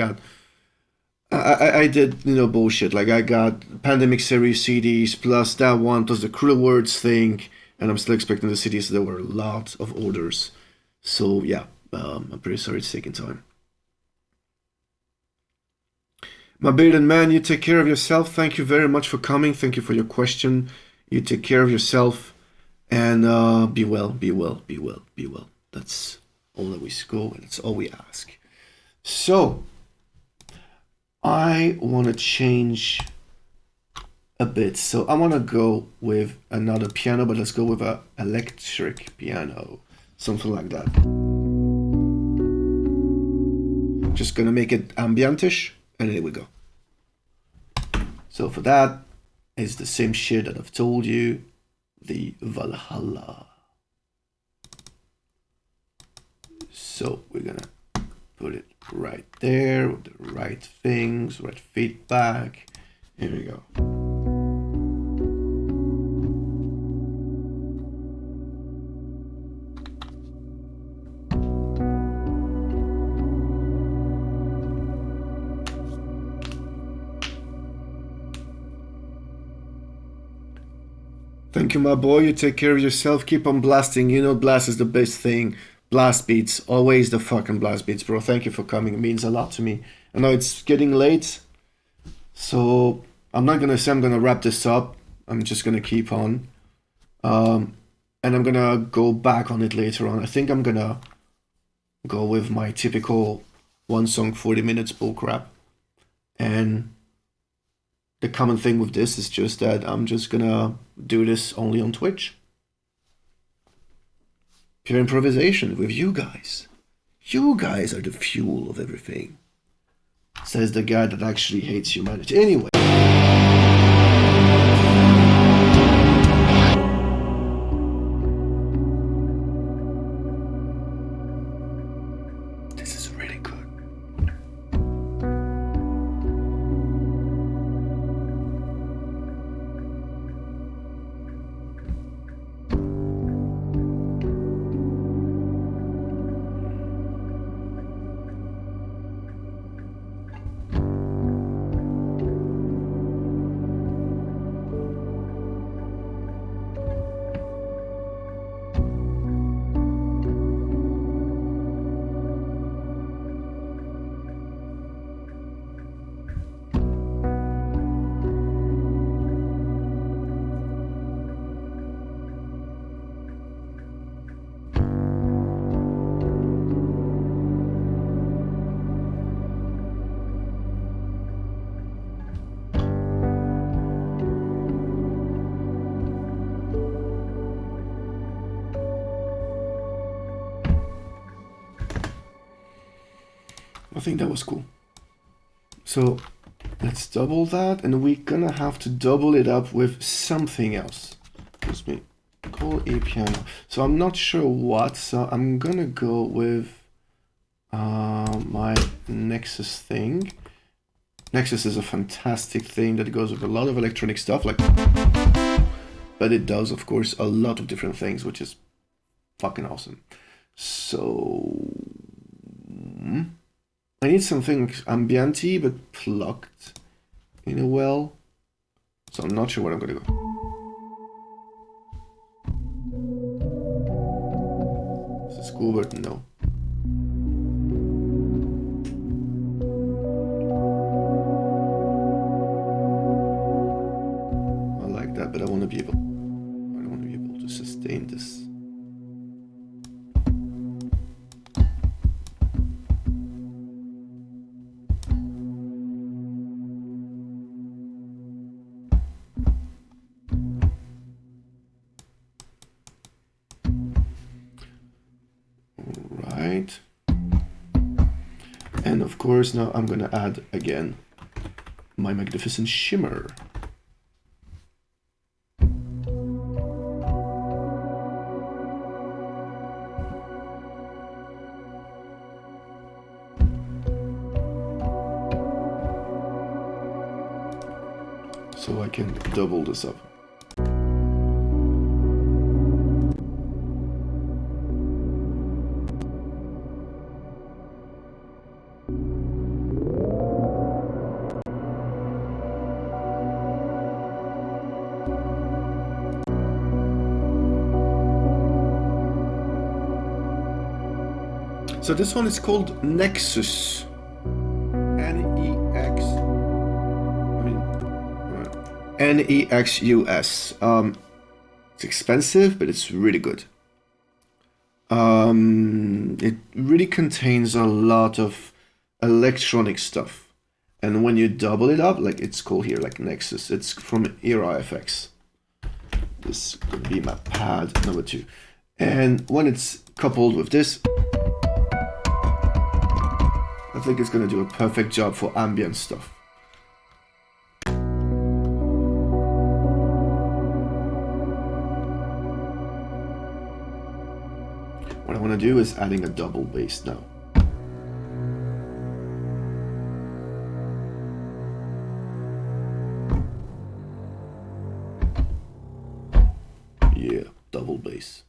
did, bullshit. Like I got Pandemic Series CDs plus that one plus the Cruel Words thing, and I'm still expecting the CDs. There were a lot of orders. So yeah, I'm pretty sorry it's taking time. My bearded man, you take care of yourself. Thank you very much for coming. Thank you for your question. You take care of yourself. And be well, be well, be well, be well. That's all that we go, and that's all we ask. So, I want to change a bit. So, I want to go with another piano, but let's go with an electric piano. Something like that. Just gonna make it ambientish, and here we go. So, for that, it's the same shit that I've told you. The Valhalla. So we're gonna put it right there with the right things, right feedback. Here we go. Thank you, my boy. You take care of yourself. Keep on blasting. Blast is the best thing. Blast beats. Always the fucking blast beats, bro. Thank you for coming. It means a lot to me. I know it's getting late, so I'm not gonna say I'm gonna wrap this up. I'm just gonna keep on. And I'm gonna go back on it later on. I think I'm gonna go with my typical one song, 40 minutes bullcrap. And the common thing with this is just that I'm just gonna do this only on Twitch. Pure improvisation with you guys. You guys are the fuel of everything. Says the guy that actually hates humanity. Anyway. This is really good. I think that was cool. So let's double that, and we're gonna have to double it up with something else. Excuse me. call a piano. So I'm not sure what, so I'm gonna go with my Nexus thing. Nexus is a fantastic thing that goes with a lot of electronic stuff, like, but it does, of course, a lot of different things, which is fucking awesome. So I need something ambienty but plucked in a well. So I'm not sure where I'm gonna go. This is cool, but no. I like that, but I don't want to be able to sustain this. Right. And of course, now I'm gonna add again my magnificent shimmer. So I can double this up. So this one is called Nexus. N-E-X. N-E-X-U-S. It's expensive, but it's really good. It really contains a lot of electronic stuff. And when you double it up, like it's called here, like Nexus, it's from Era FX. This could be my pad number 2. And when it's coupled with this, I think it's gonna do a perfect job for ambient stuff. What I want to do is adding a double bass now. Yeah, double bass.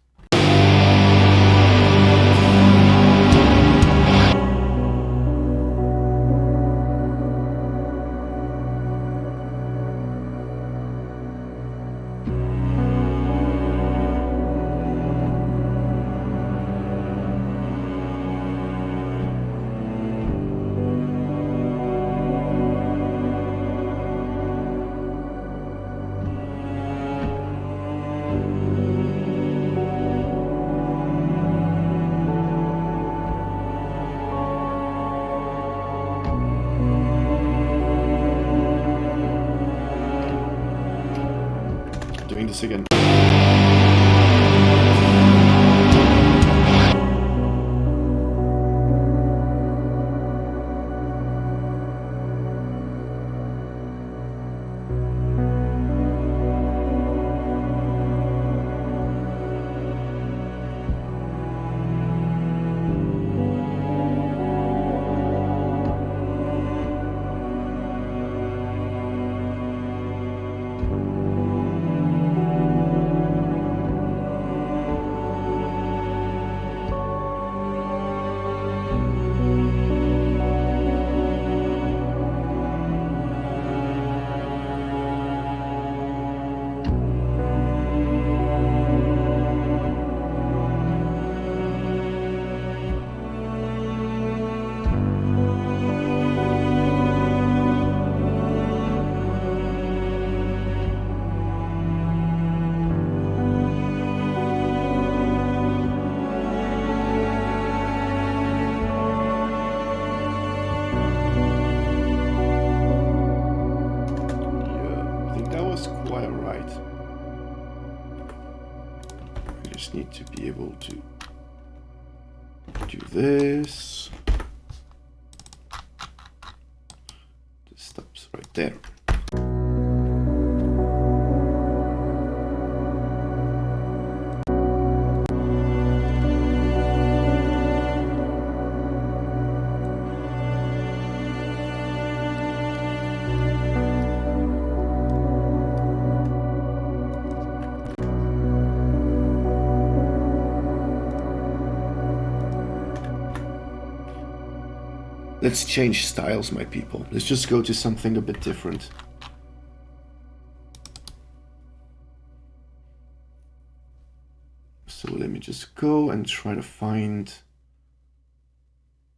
Doing this again. Need to be able to do this. This stops right there. Let's change styles, my people. Let's just go to something a bit different. So let me just go and try to find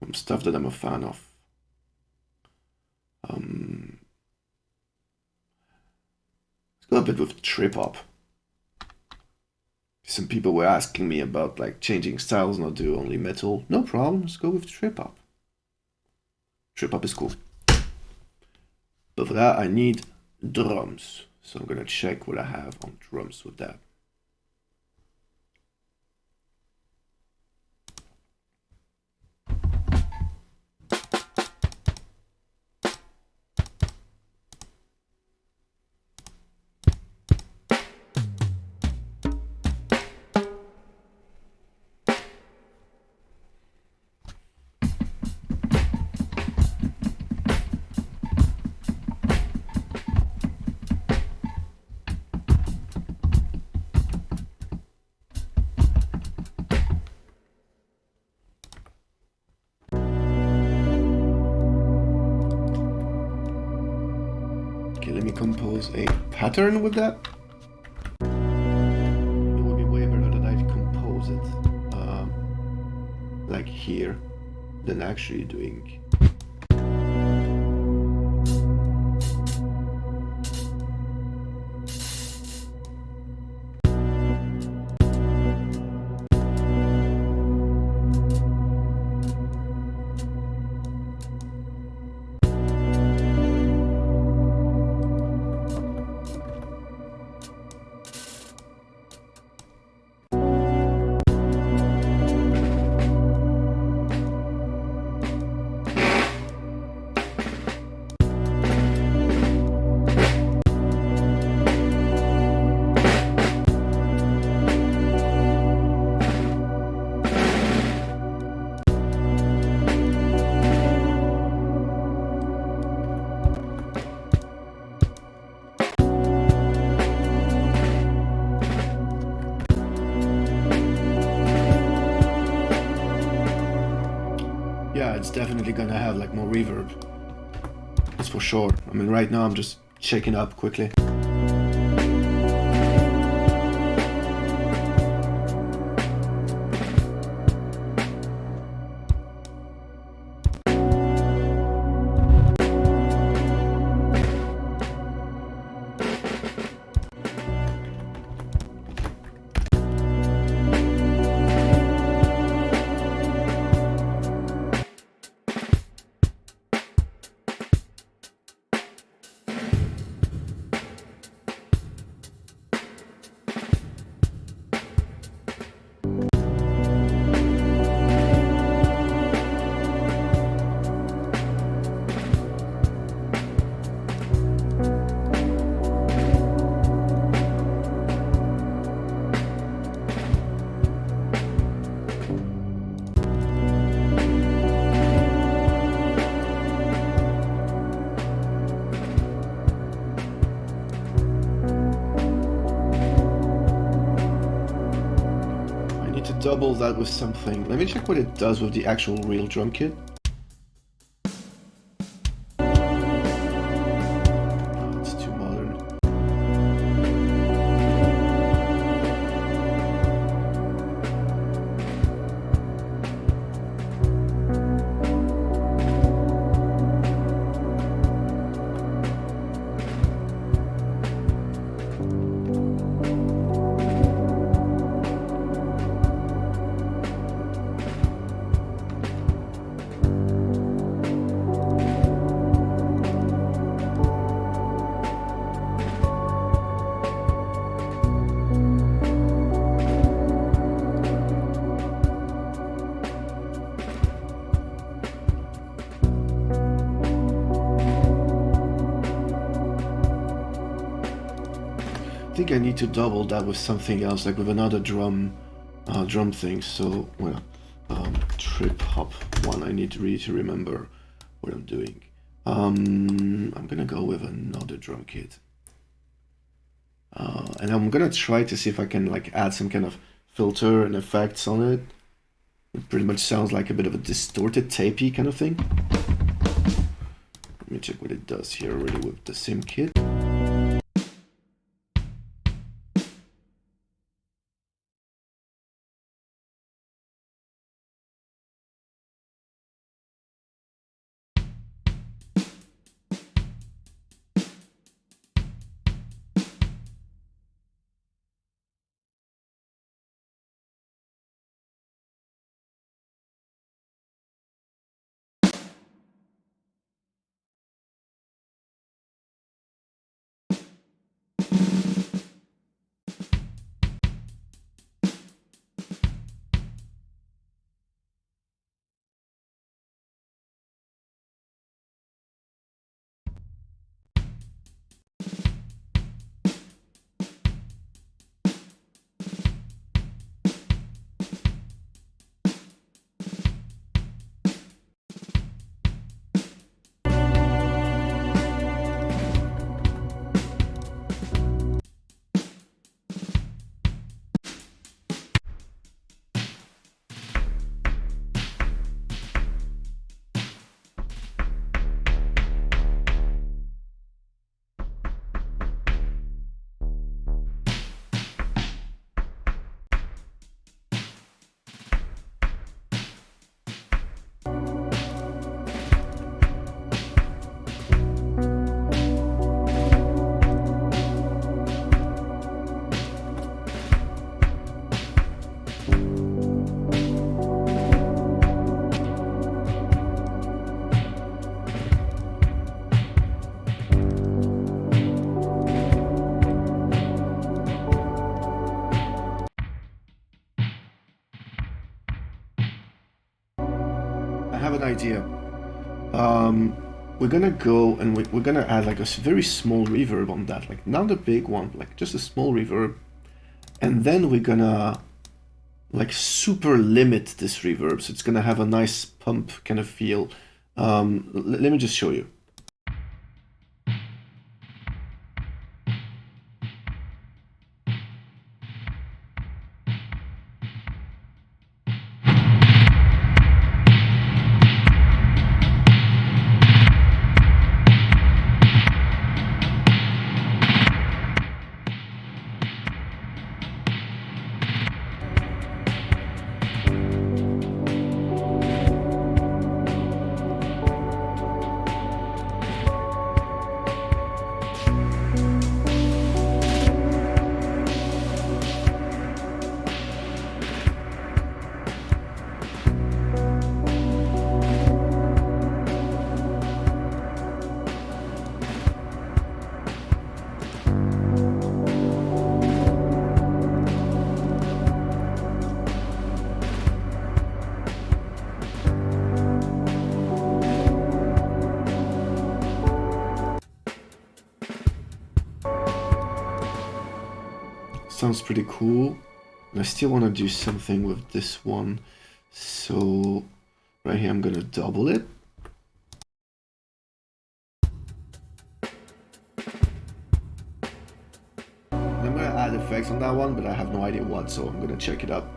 some stuff that I'm a fan of. Let's go a bit with Triphop. Some people were asking me about like changing styles, not do only metal. No problem, let's go with Triphop. Triphop is cool. But for that, I need drums. So I'm gonna check what I have on drums with that. Let me compose a pattern with that. It would be way better that I compose it like here than actually doing. Yeah, it's definitely gonna have like more reverb. That's for sure. I mean, right now I'm just checking up quickly. Double that with something. Let me check what it does with the actual real drum kit. Oh, it's too modern. I think I need to double that with something else, like with another drum thing. So, well, Triphop one. I need really to remember what I'm doing. I'm gonna go with another drum kit, and I'm gonna try to see if I can like add some kind of filter and effects on it. It pretty much sounds like a bit of a distorted tapey kind of thing. Let me check what it does here already with the sim kit. I have an idea. We're gonna go and we're gonna add like a very small reverb on that, like not a big one, like just a small reverb, and then we're gonna like super limit this reverb, so it's gonna have a nice pump kind of feel. Let me just show you. Sounds pretty cool. And I still want to do something with this one. So right here, I'm going to double it. And I'm going to add effects on that one, but I have no idea what, so I'm going to check it out.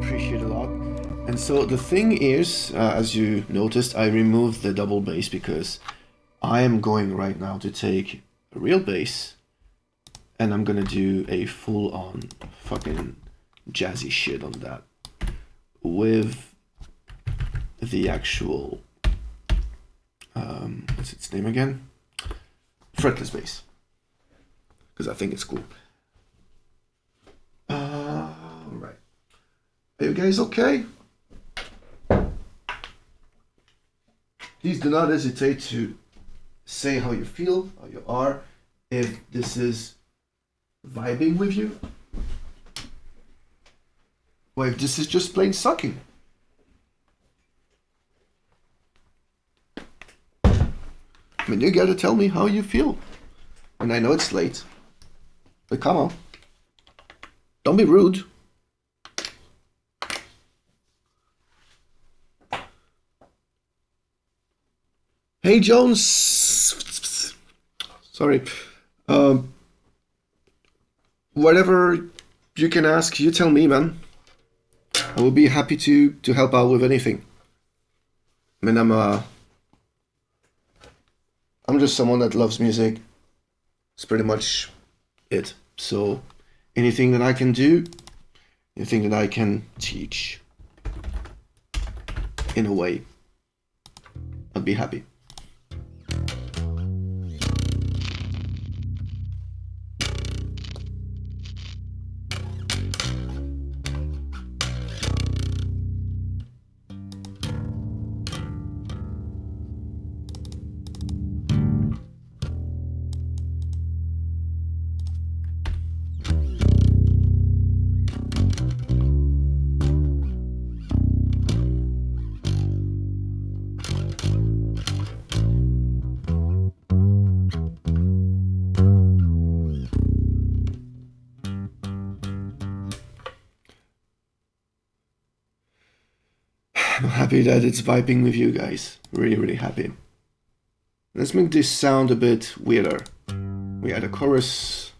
appreciate a lot. And so the thing is, as you noticed, I removed the double bass because I am going right now to take a real bass and I'm gonna do a full-on fucking jazzy shit on that with the actual, what's its name again? Fretless bass, because I think it's cool. Right. Are you guys okay? Please do not hesitate to say how you feel, how you are, if this is vibing with you, or if this is just plain sucking. I mean, you gotta tell me how you feel. And I know it's late, but come on. Don't be rude. Hey Jones, sorry. Whatever you can ask, you tell me, man. I will be happy to help out with anything. I mean, I'm just someone that loves music. It's pretty much it. So anything that I can do, anything that I can teach, in a way, I'd be happy. I'm happy that it's vibing with you guys. Really, really happy. Let's make this sound a bit weirder. We add a chorus.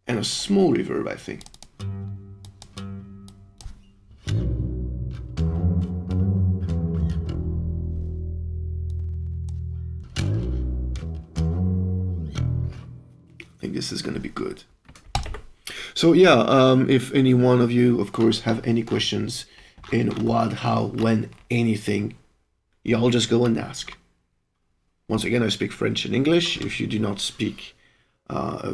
And a small reverb, I think. I think this is gonna be good. So yeah, if any one of you, of course, have any questions in what, how, when, anything, y'all just go and ask. Once again, I speak French and English. If you do not speak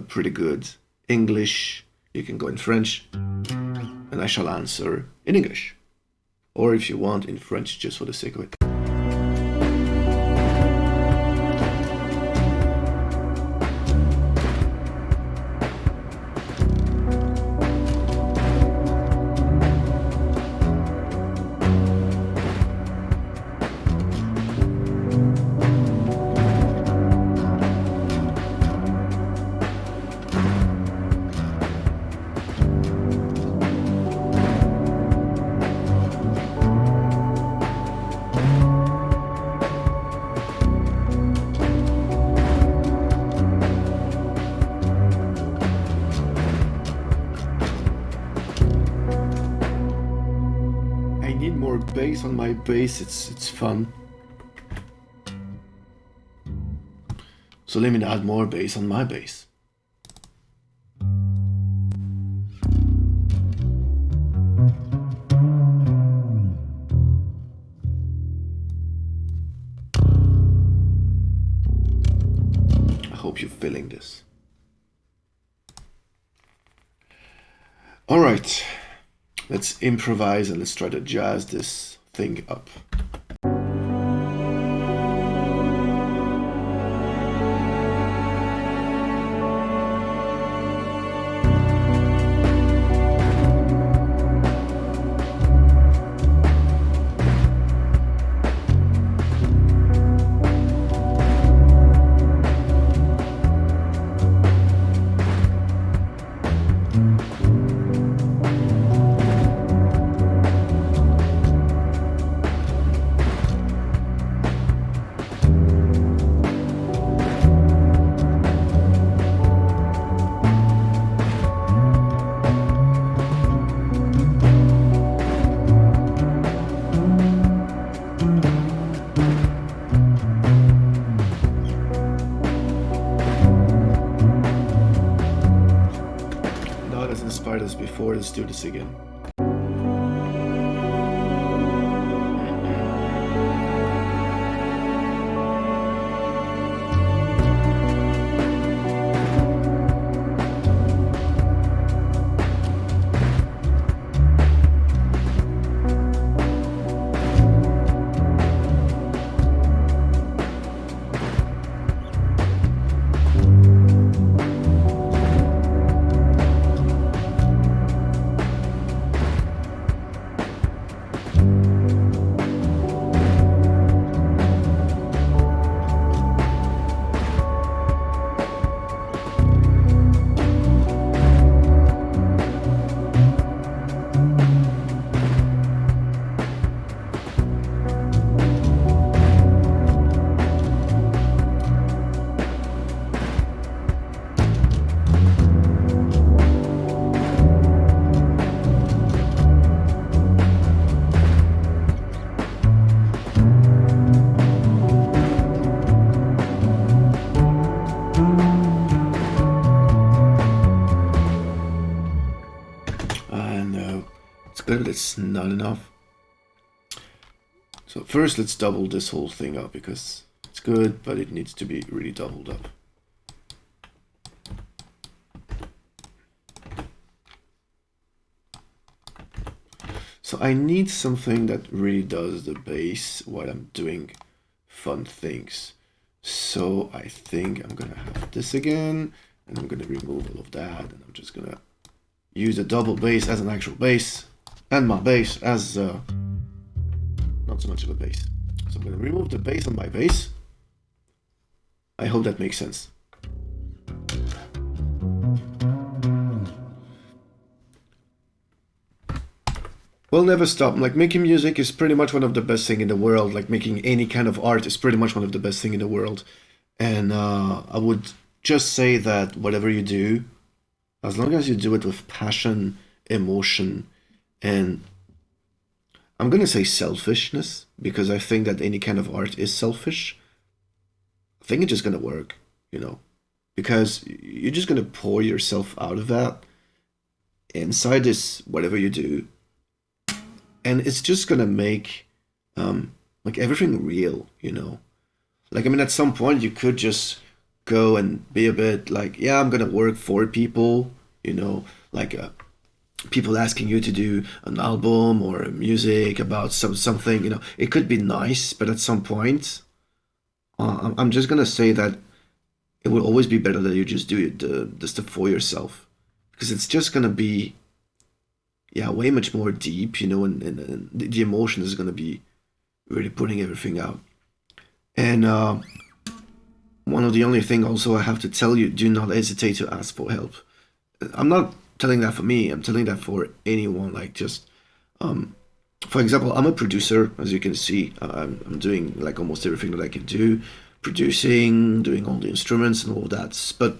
pretty good English, you can go in French, and I shall answer in English. Or if you want, in French, just for the sake of it. Bass on my bass, it's fun. So let me add more bass on my bass. I hope you're feeling this. All right. Let's improvise and let's try to jazz this thing up. tried this before. Let's do this again. No, it's clear that it's not enough. So first let's double this whole thing up because it's good, but it needs to be really doubled up. So I need something that really does the bass while I'm doing fun things. So I think I'm gonna have this again, and I'm gonna remove all of that, and I'm just gonna use the double bass as an actual bass, and my bass as not so much of a bass. So I'm gonna remove the bass on my bass. I hope that makes sense. We'll never stop. Like, making music is pretty much one of the best thing in the world. Like, making any kind of art is pretty much one of the best thing in the world. And I would just say that whatever you do, as long as you do it with passion, emotion, and I'm gonna say selfishness, because I think that any kind of art is selfish. I think it's just gonna work, you know, because you're just gonna pour yourself out of that inside this whatever you do, and it's just gonna make like everything real, you know. Like, I mean, at some point you could just go and be a bit like, yeah, I'm gonna work for people, you know, like people asking you to do an album or music about something, you know. It could be nice, but at some point, I'm just gonna say that it will always be better that you just do it, the stuff for yourself, because it's just gonna be, yeah, way much more deep, you know, and the emotion is gonna be really putting everything out. And one of the only thing also I have to tell you, do not hesitate to ask for help. I'm not telling that for me, I'm telling that for anyone. Like, just for example, I'm a producer, as you can see. I'm doing like almost everything that I can do, producing, doing all the instruments and all that. But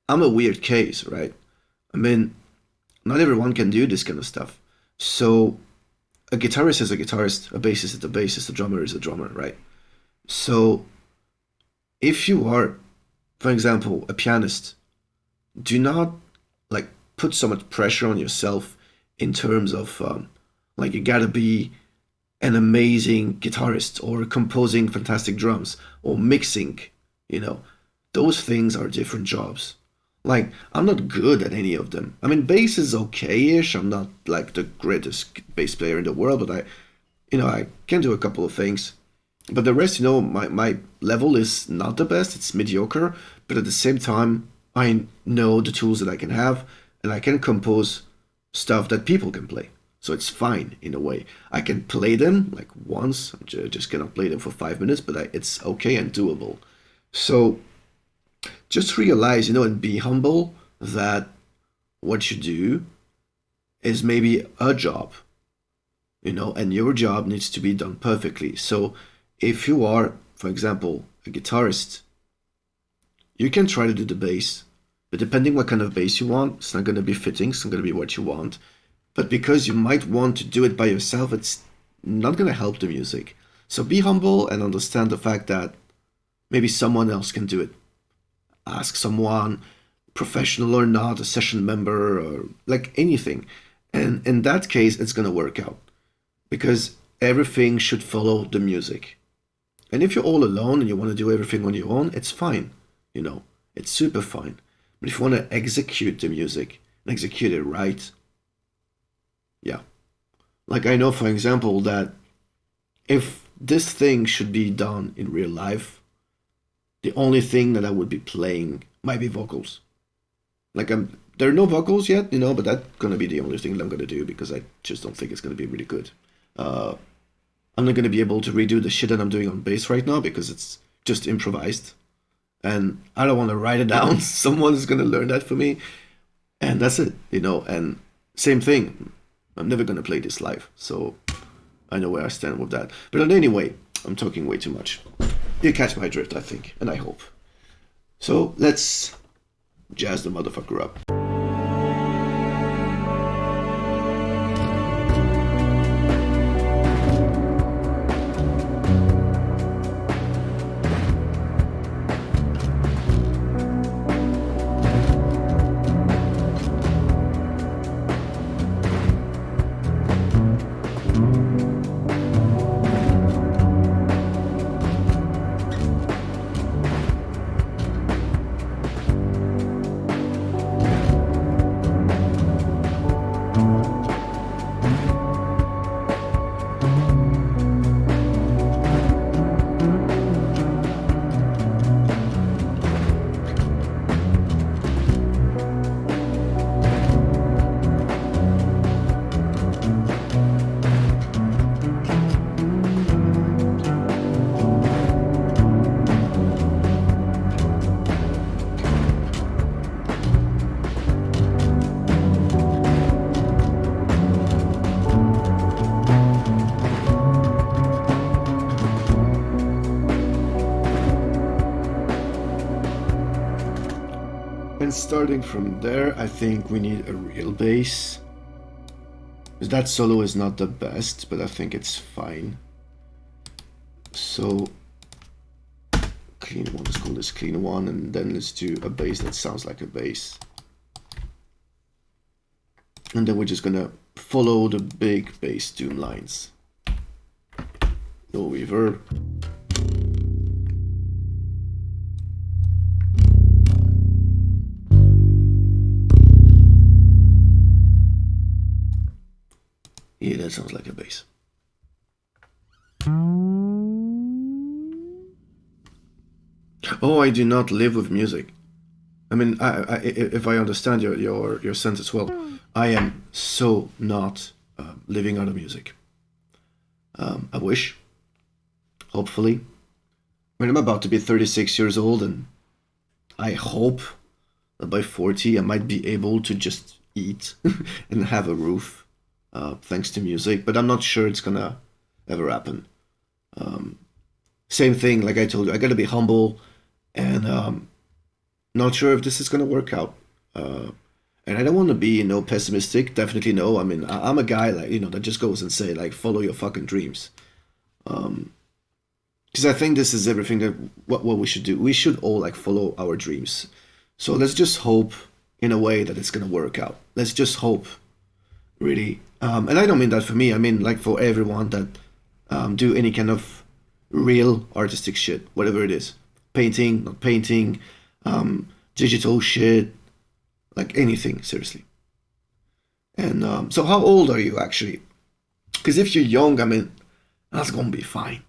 I'm a weird case, right? I mean, not everyone can do this kind of stuff. So a guitarist is a guitarist, a bassist is a bassist, a drummer is a drummer, right? So if you are, for example, a pianist, do not like put so much pressure on yourself in terms of like, you gotta be an amazing guitarist or composing fantastic drums or mixing, you know. Those things are different jobs. Like, I'm not good at any of them. I mean, bass is okay-ish. I'm not like the greatest bass player in the world, but I can do a couple of things. But the rest, you know, my level is not the best. It's mediocre. But at the same time, I know the tools that I can have, and I can compose stuff that people can play. So it's fine in a way. I can play them like once. I just cannot play them for 5 minutes, but it's okay and doable. So just realize, you know, and be humble that what you do is maybe a job, you know, and your job needs to be done perfectly. So if you are, for example, a guitarist, you can try to do the bass, but depending what kind of bass you want, it's not going to be fitting, it's not going to be what you want. But because you might want to do it by yourself, it's not going to help the music. So be humble and understand the fact that maybe someone else can do it. Ask someone, professional or not, a session member or like anything. And in that case, it's gonna work out because everything should follow the music. And if you're all alone and you want to do everything on your own, it's fine. You know, it's super fine. But if you want to execute the music and execute it right, yeah. Like I know, for example, that if this thing should be done in real life, the only thing that I would be playing might be vocals. Like there are no vocals yet, you know, but that's gonna be the only thing that I'm gonna do because I just don't think it's gonna be really good. Uh, I'm not gonna be able to redo the shit that I'm doing on bass right now because it's just improvised, and I don't want to write it down. Someone's gonna learn that for me, and that's it, you know. And same thing, I'm never gonna play this live, so I know where I stand with that. But anyway, I'm talking way too much. You catch my drift, I think, and I hope. So let's jazz the motherfucker up. And starting from there, I think we need a real bass. Because that solo is not the best, but I think it's fine. So, clean one, let's call this clean one, and then let's do a bass that sounds like a bass. And then we're just gonna follow the big bass tune lines. No reverb. Yeah, that sounds like a bass. Oh, I do not live with music. I mean, if I understand your sense as well, I am so not living out of music. I wish, hopefully. I mean, I'm about to be 36 years old, and I hope that by 40 I might be able to just eat and have a roof. Thanks to music, but I'm not sure it's gonna ever happen. Same thing, like I told you, I gotta be humble, and not sure if this is gonna work out. And I don't want to be, you know, pessimistic. Definitely no. I mean, I'm a guy like, you know, that just goes and say like, follow your fucking dreams. Because I think this is everything that what we should do. We should all like follow our dreams. So let's just hope in a way that it's gonna work out. Let's just hope, really. And I don't mean that for me. I mean like for everyone that do any kind of real artistic shit, whatever it is, painting, not painting, digital shit, like anything, seriously. And so, how old are you actually? Because if you're young, I mean, that's gonna be fine.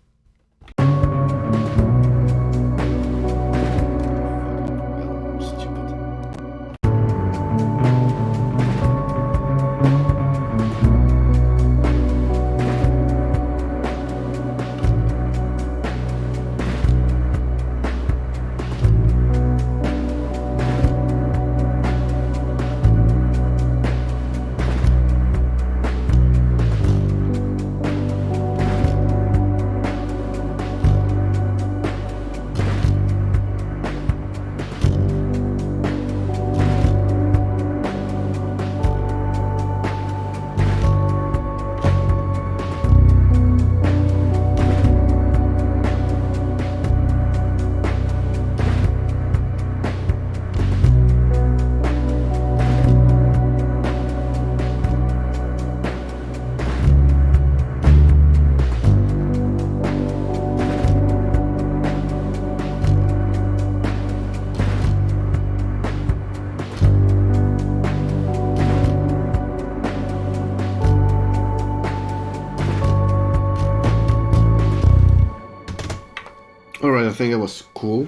think it was cool.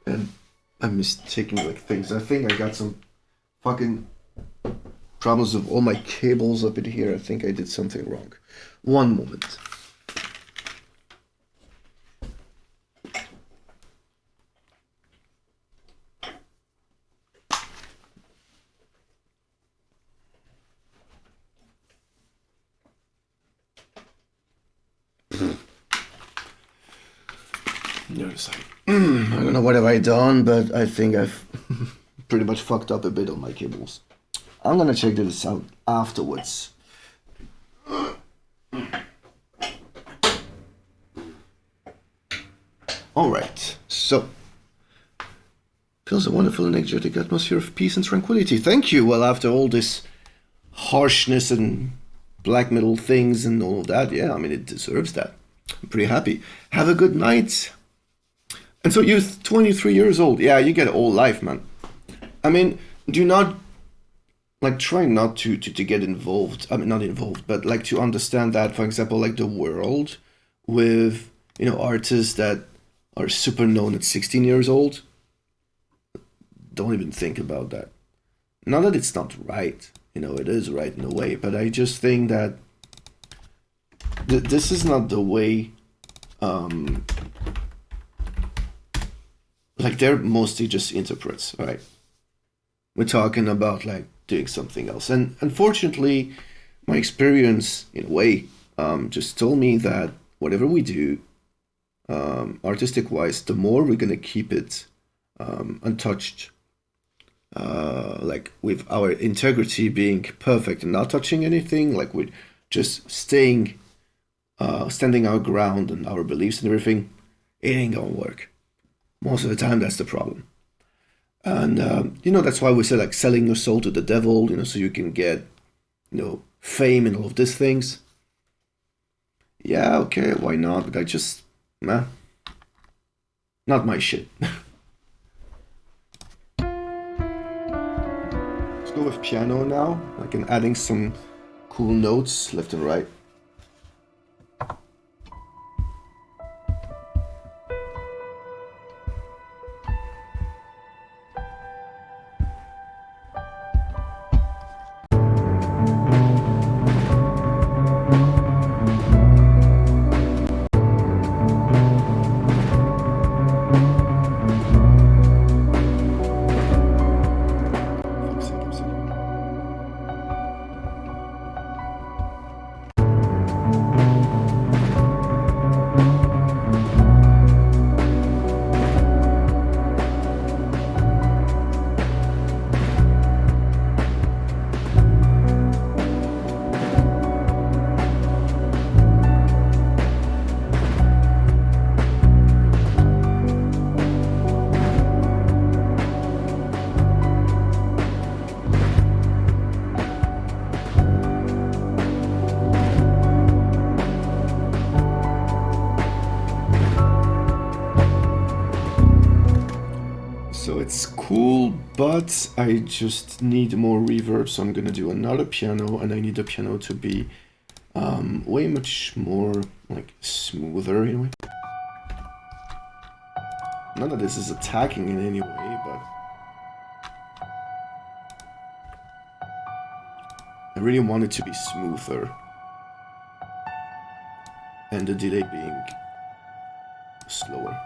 And I'm mistaking like things. I think I got some fucking problems with all my cables up in here. I think I did something wrong. One moment. I don't know what have I done, but I think I've pretty much fucked up a bit on my cables. I'm gonna check this out afterwards. Alright, so feels a wonderful and energetic atmosphere of peace and tranquility. Thank you. Well, after all this harshness and black metal things and all of that, yeah, I mean, it deserves that. I'm pretty happy. Have a good night. And so you're 23 years old. Yeah, you get all life, man. I mean, do not, like, try not to get involved. I mean, not involved, but, like, to understand that, for example, like, the world with, you know, artists that are super known at 16 years old. Don't even think about that. Not that it's not right. You know, it is right in a way, but I just think that this is not the way, like, they're mostly just interprets, right? We're talking about, like, doing something else. And unfortunately, my experience, in a way, just told me that whatever we do, artistic-wise, the more we're going to keep it untouched, like with our integrity being perfect and not touching anything, like we're just staying, standing our ground and our beliefs and everything, it ain't gonna work. Most of the time, that's the problem. And, you know, that's why we say, like, selling your soul to the devil, you know, so you can get, you know, fame and all of these things. Yeah, okay, why not? But I just, nah, not my shit. Let's go with piano now. Like, I'm adding some cool notes left and right. So it's cool, but I just need more reverb, so I'm gonna do another piano, and I need the piano to be way much more, like, smoother in a way. Not that this is attacking in any way, but I really want it to be smoother, and the delay being slower.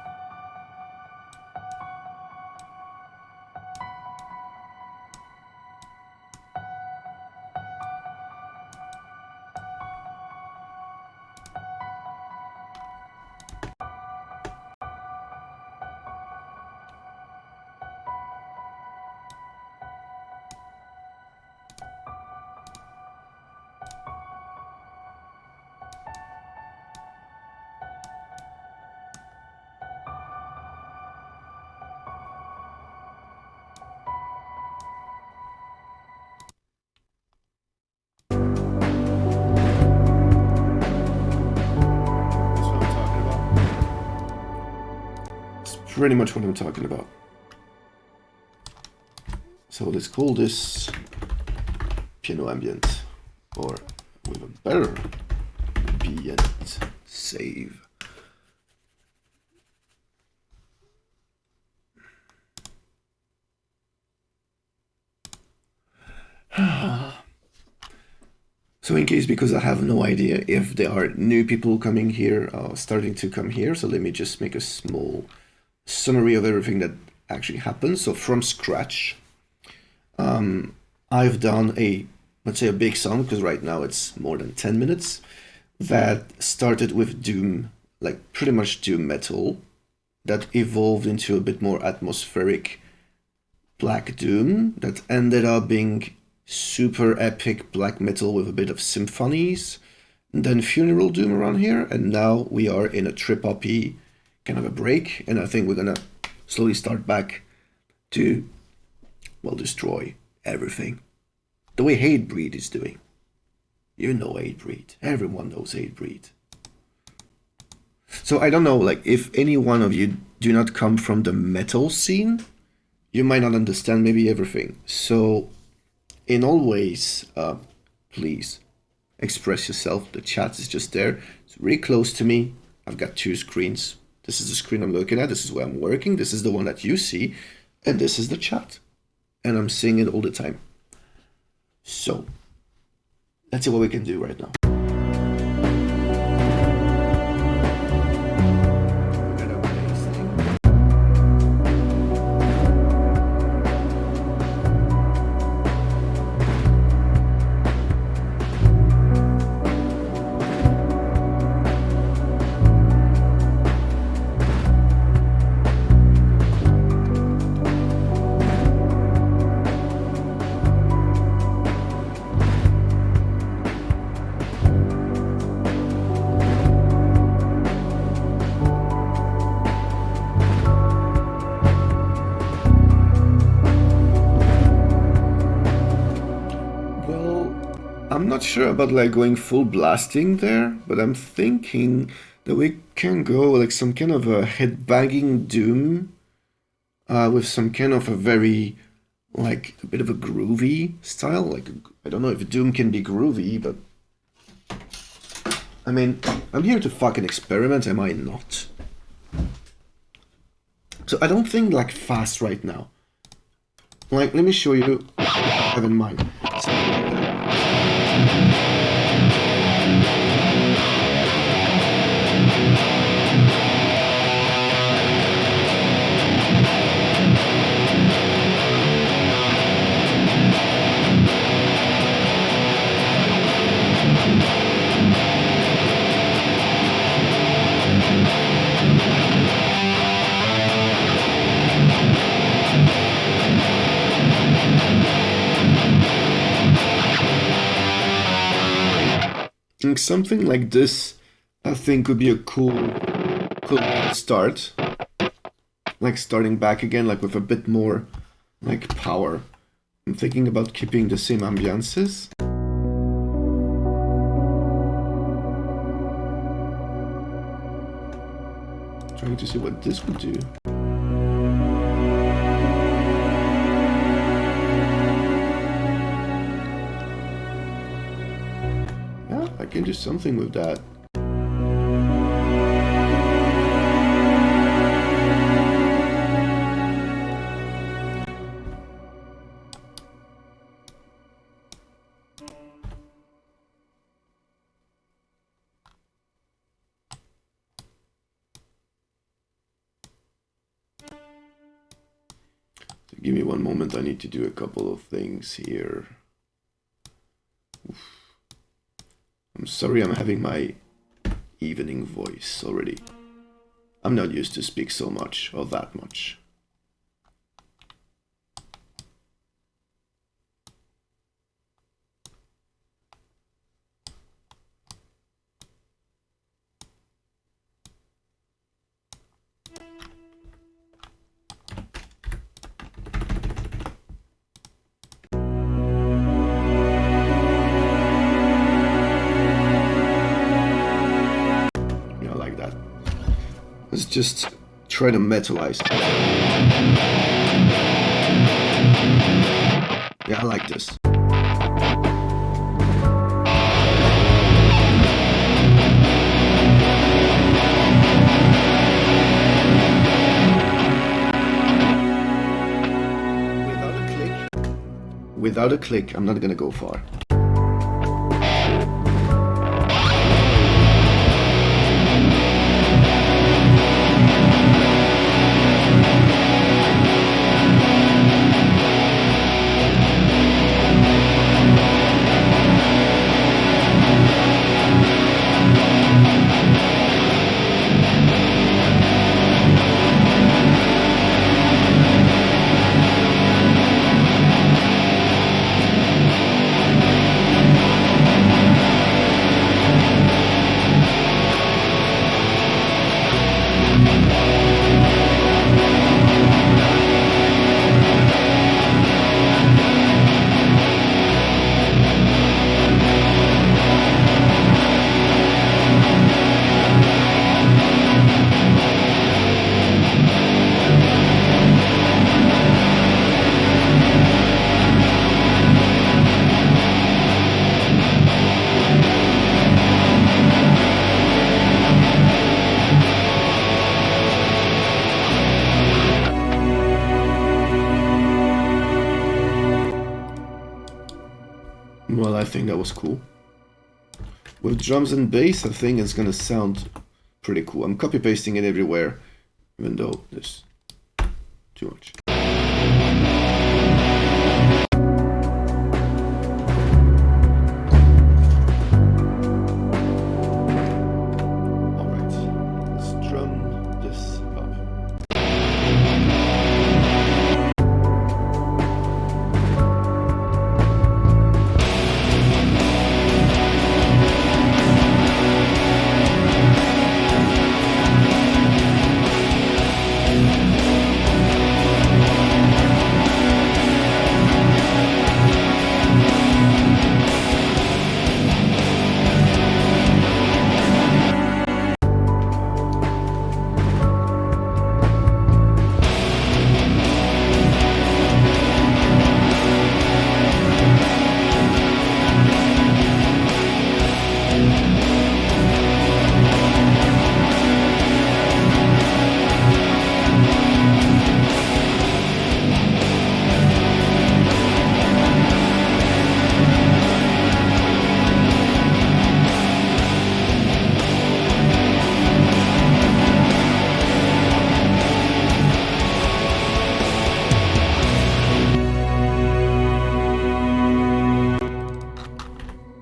Pretty much what I'm talking about. So let's call this piano ambient, or with a better ambient save. So in case, because I have no idea if there are new people coming here, starting to come here, so let me just make a small summary of everything that actually happened. So from scratch, I've done let's say a big song, because right now it's more than 10 minutes, that started with doom, like pretty much doom metal, that evolved into a bit more atmospheric black doom, that ended up being super epic black metal with a bit of symphonies, and then funeral doom around here, and now we are in a trip-hoppy kind of a break, and I think we're gonna slowly start back to, well, destroy everything. The way Hatebreed is doing. You know Hatebreed. Everyone knows Hatebreed. So I don't know, like, if any one of you do not come from the metal scene, you might not understand maybe everything. So in all ways, please express yourself. The chat is just there. It's really close to me. I've got two screens. This is the screen I'm looking at. This is where I'm working. This is the one that you see. And this is the chat. And I'm seeing it all the time. So let's see what we can do right now. I'm not sure about like going full blasting there, but I'm thinking that we can go like some kind of a headbanging doom with some kind of a very like a bit of a groovy style. Like I don't know if doom can be groovy, but I mean I'm here to fucking experiment, am I not? So I don't think like fast right now. Like let me show you what I have in mind. Something like that. Something like this, I think, would be a cool start. Like starting back again, like with a bit more like power. I'm thinking about keeping the same ambiances. Trying to see what this would do. I can do something with that. So give me one moment, I need to do a couple of things here. Oof. I'm sorry I'm having my evening voice already. I'm not used to speak so much or that much. Let's just try to metalize. Yeah, I like this. Without a click, I'm not gonna go far. think that was cool. With drums and bass, I think it's gonna sound pretty cool. I'm copy-pasting it everywhere, even though there's too much. Alright, let's drum this up.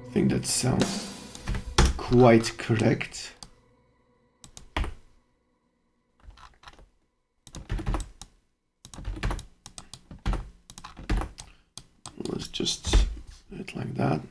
I think that sounds quite correct. Let's just do it like that.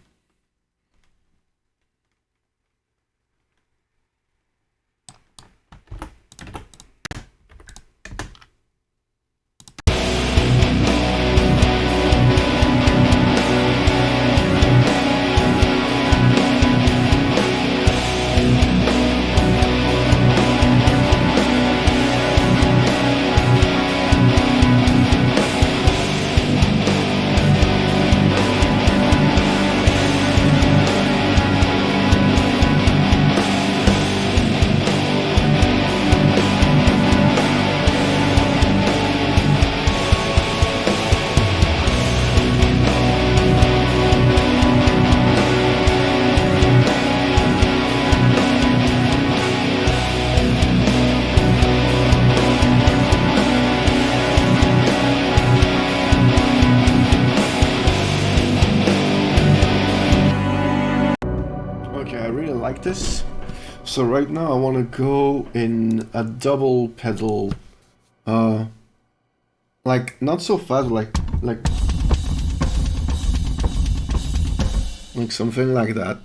Like this. So right now I want to go in a double pedal, like not so fast, like something like that.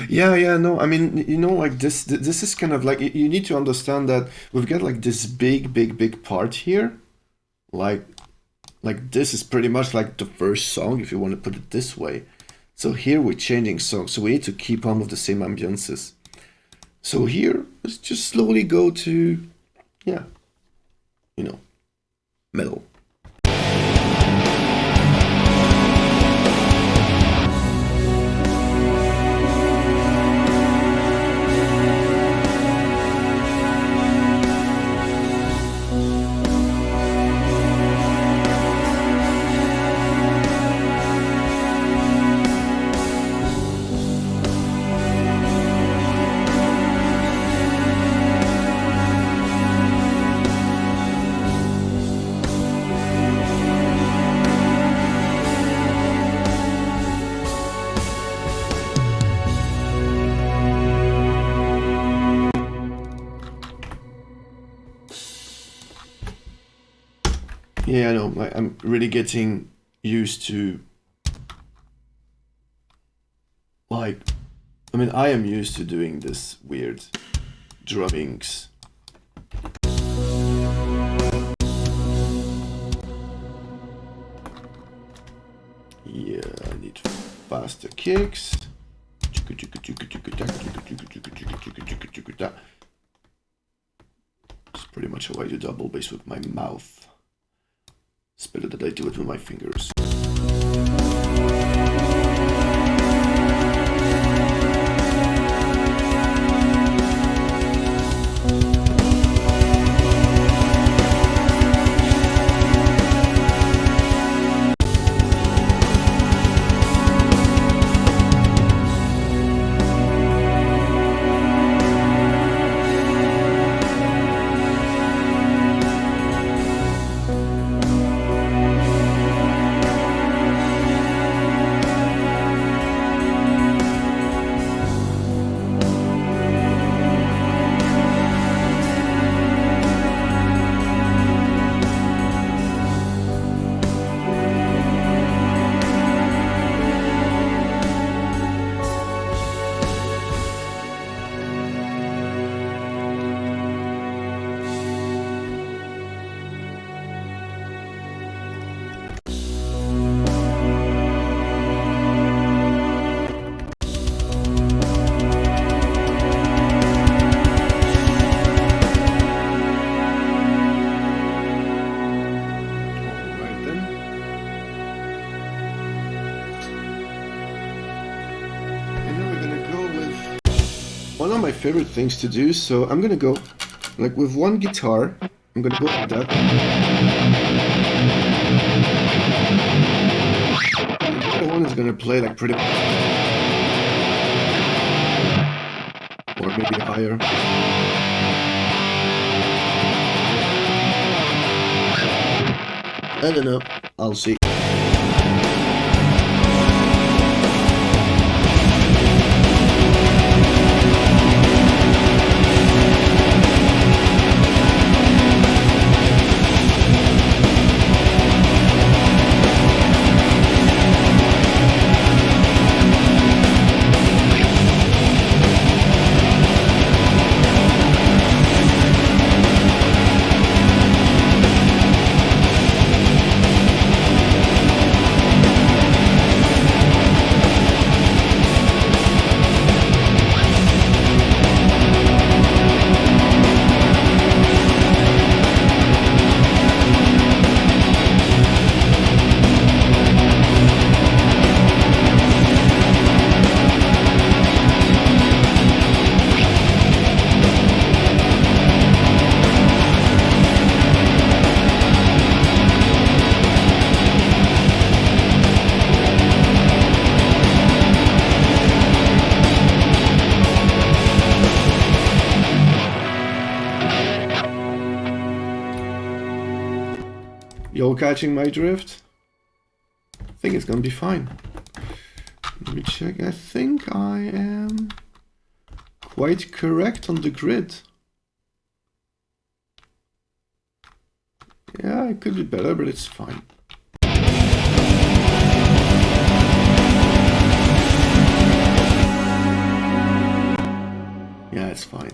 Yeah, no, I mean, you know, like this is kind of like, you need to understand that we've got like this big part here, like this is pretty much like the first song, if you want to put it this way. So here we're changing songs, so we need to keep on with the same ambiances. So here, let's just slowly go to, yeah, you know, metal. Yeah, I know, I'm really getting used to, like, I mean, I am used to doing this weird drummings. Yeah, I need faster kicks. It's pretty much how I do double bass with my mouth. It's better that I do it with my fingers. favorite things to do, so I'm gonna go like with one guitar. I'm gonna go like that. And the other one is gonna play like pretty, or maybe higher. I don't know. I'll see. Y'all catching my drift? I think it's gonna be fine. Let me check. I think I am quite correct on the grid. Yeah, it could be better, but it's fine. Yeah, it's fine.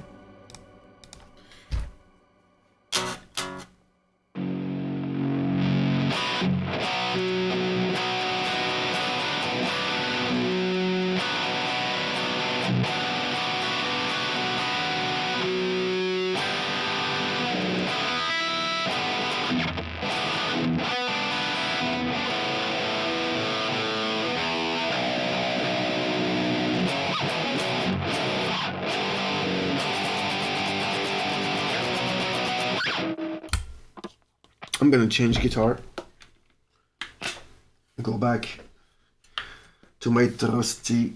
I'm gonna change guitar. Go back to my trusty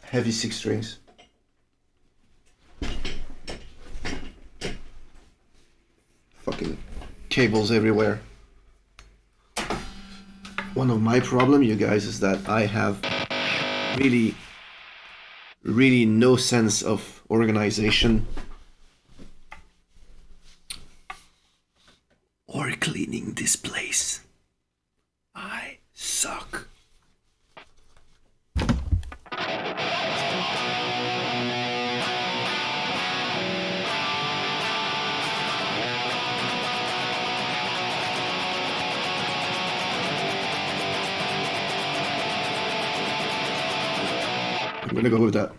heavy 6 strings. Fucking cables everywhere. One of my problem, you guys, is that I have really no sense of organization or cleaning this place. I suck. I'm gonna go with that.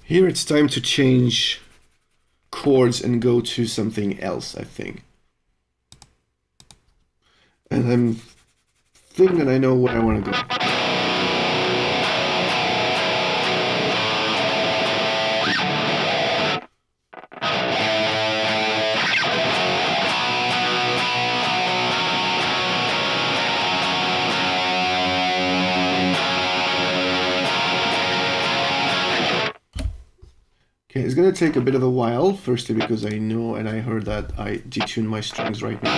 Here it's time to change chords and go to something else, I think. And I'm thinking that I know where I want to go. Okay, it's gonna take a bit of a while, firstly because I know and I heard that I detuned my strings right now.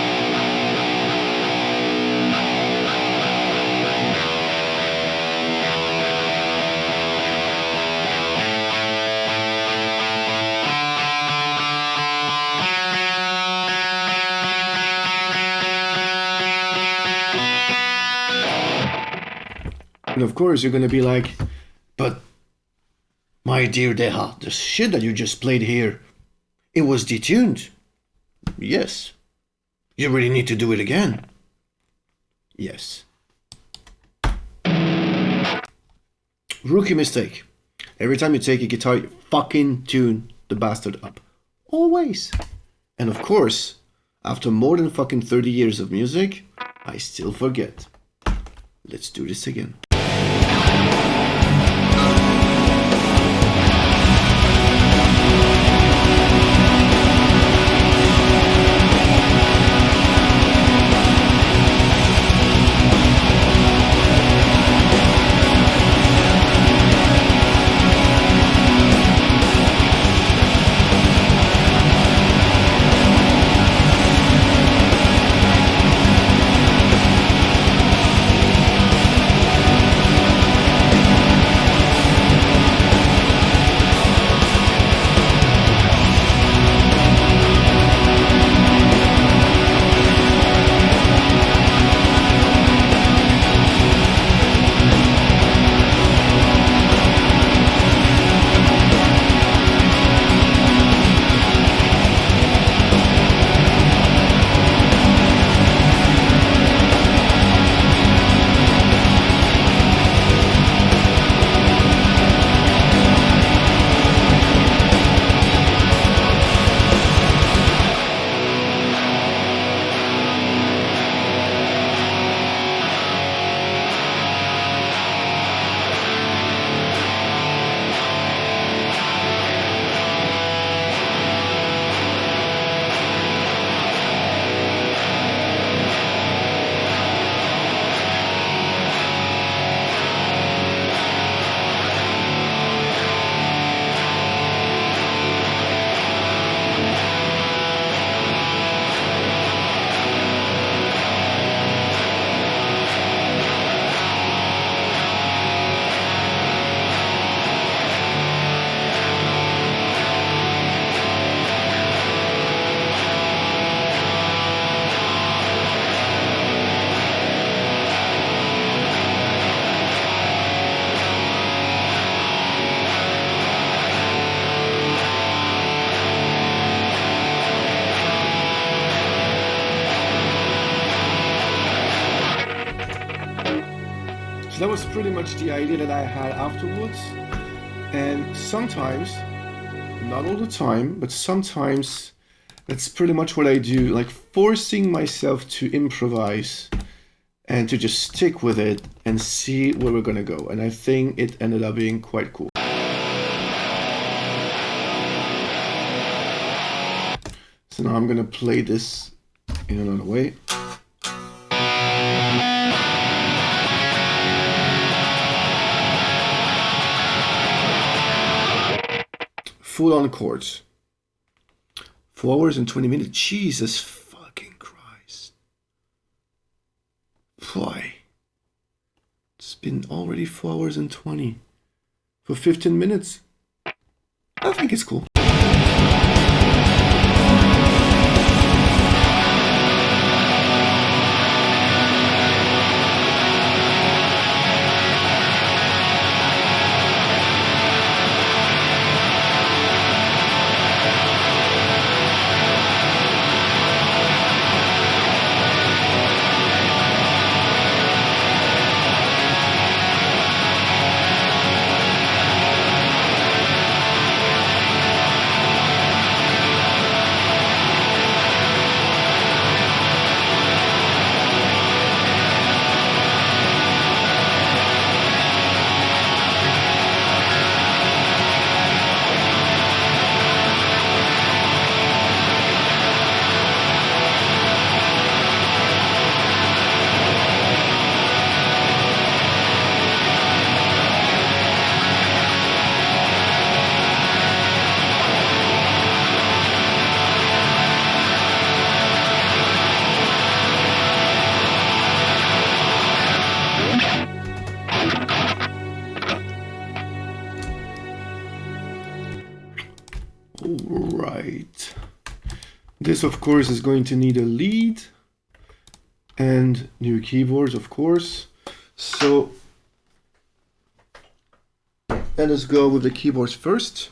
And of course you're gonna be like, but my dear Deha, the shit that you just played here, it was detuned. Yes. You really need to do it again. Yes. Rookie mistake. Every time you take a guitar, you fucking tune the bastard up. Always. And of course, after more than fucking 30 years of music, I still forget. Let's do this again. That was pretty much the idea that I had afterwards. And sometimes, not all the time, but sometimes that's pretty much what I do, like forcing myself to improvise and to just stick with it and see where we're gonna go. And I think it ended up being quite cool. So now I'm gonna play this in another way. Full on chords. 4 hours and 20 minutes. Jesus fucking Christ. Boy. It's been already 4 hours and 20. For 15 minutes. I think it's cool. Right. This, of course, is going to need a lead and new keyboards, of course. So let us go with the keyboards first.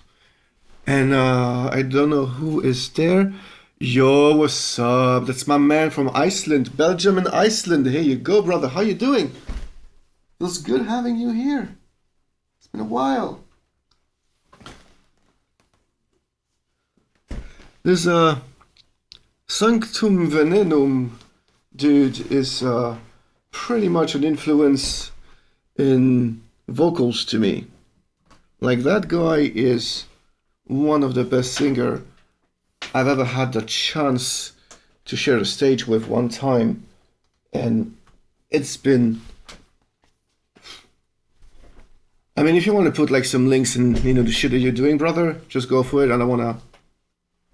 And I don't know who is there. Yo, what's up? That's my man from Iceland, Belgium and Iceland. Here you go, brother. How you doing? Feels good having you here. It's been a while. This Sanctum Venenum dude is pretty much an influence in vocals to me. Like, that guy is one of the best singer I've ever had the chance to share a stage with one time, and it's been, I mean, if you want to put like some links in, you know, the shit that you're doing, brother, just go for it. I don't want to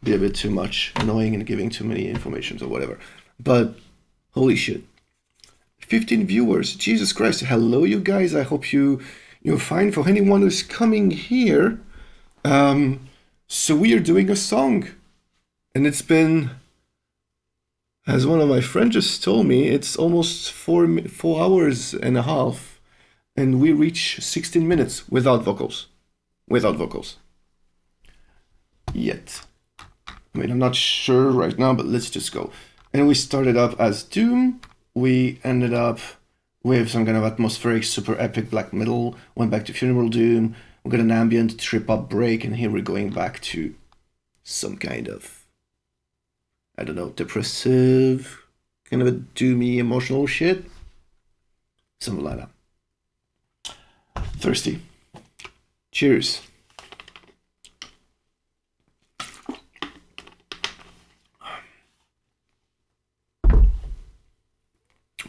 be a bit too much annoying and giving too many informations or whatever, but holy shit, 15 viewers, Jesus Christ. Hello, you guys. I hope you're fine. For anyone who's coming here, so we are doing a song, and it's been, as one of my friends just told me, it's almost 4 hours and a half, and we reach 16 minutes without vocals. Without vocals. Yet. I mean, I'm not sure right now, but let's just go. And we started up as Doom. We ended up with some kind of atmospheric, super epic black metal. Went back to Funeral Doom. We got an ambient Triphop break, and here we're going back to some kind of, I don't know, depressive, kind of a doomy, emotional shit. Something like that. Thirsty. Cheers.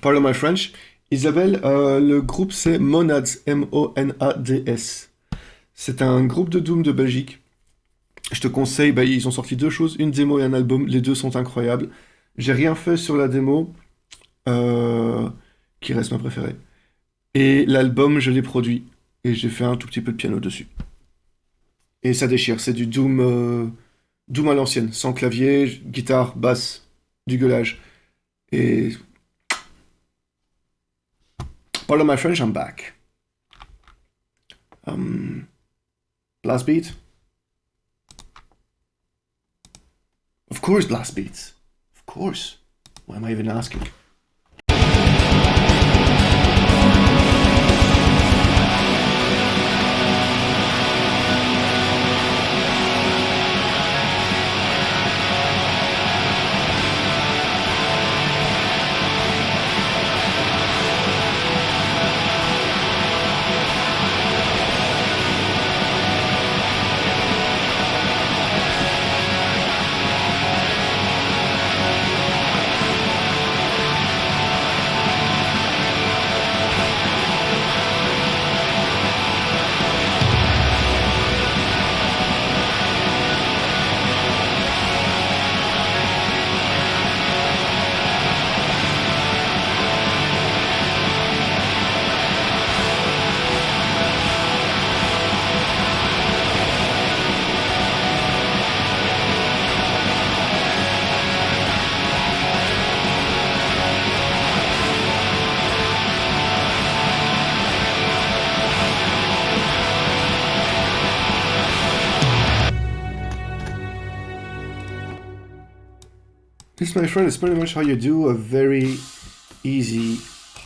Pardon my French. Isabelle, le groupe c'est Monads, M-O-N-A-D-S. C'est un groupe de doom de Belgique. Je te conseille, bah, ils ont sorti 2 choses, une démo et un album, les 2 sont incroyables. J'ai rien fait sur la démo, qui reste ma préférée. Et l'album, je l'ai produit, et j'ai fait un tout petit peu de piano dessus. Et ça déchire, c'est du doom, doom à l'ancienne, sans clavier, guitare, basse, du gueulage. Et... Pardon my French, I'm back. Blast beat? Of course, blast beats. Of course. Why am I even asking? This, my friend, is pretty much how you do a very easy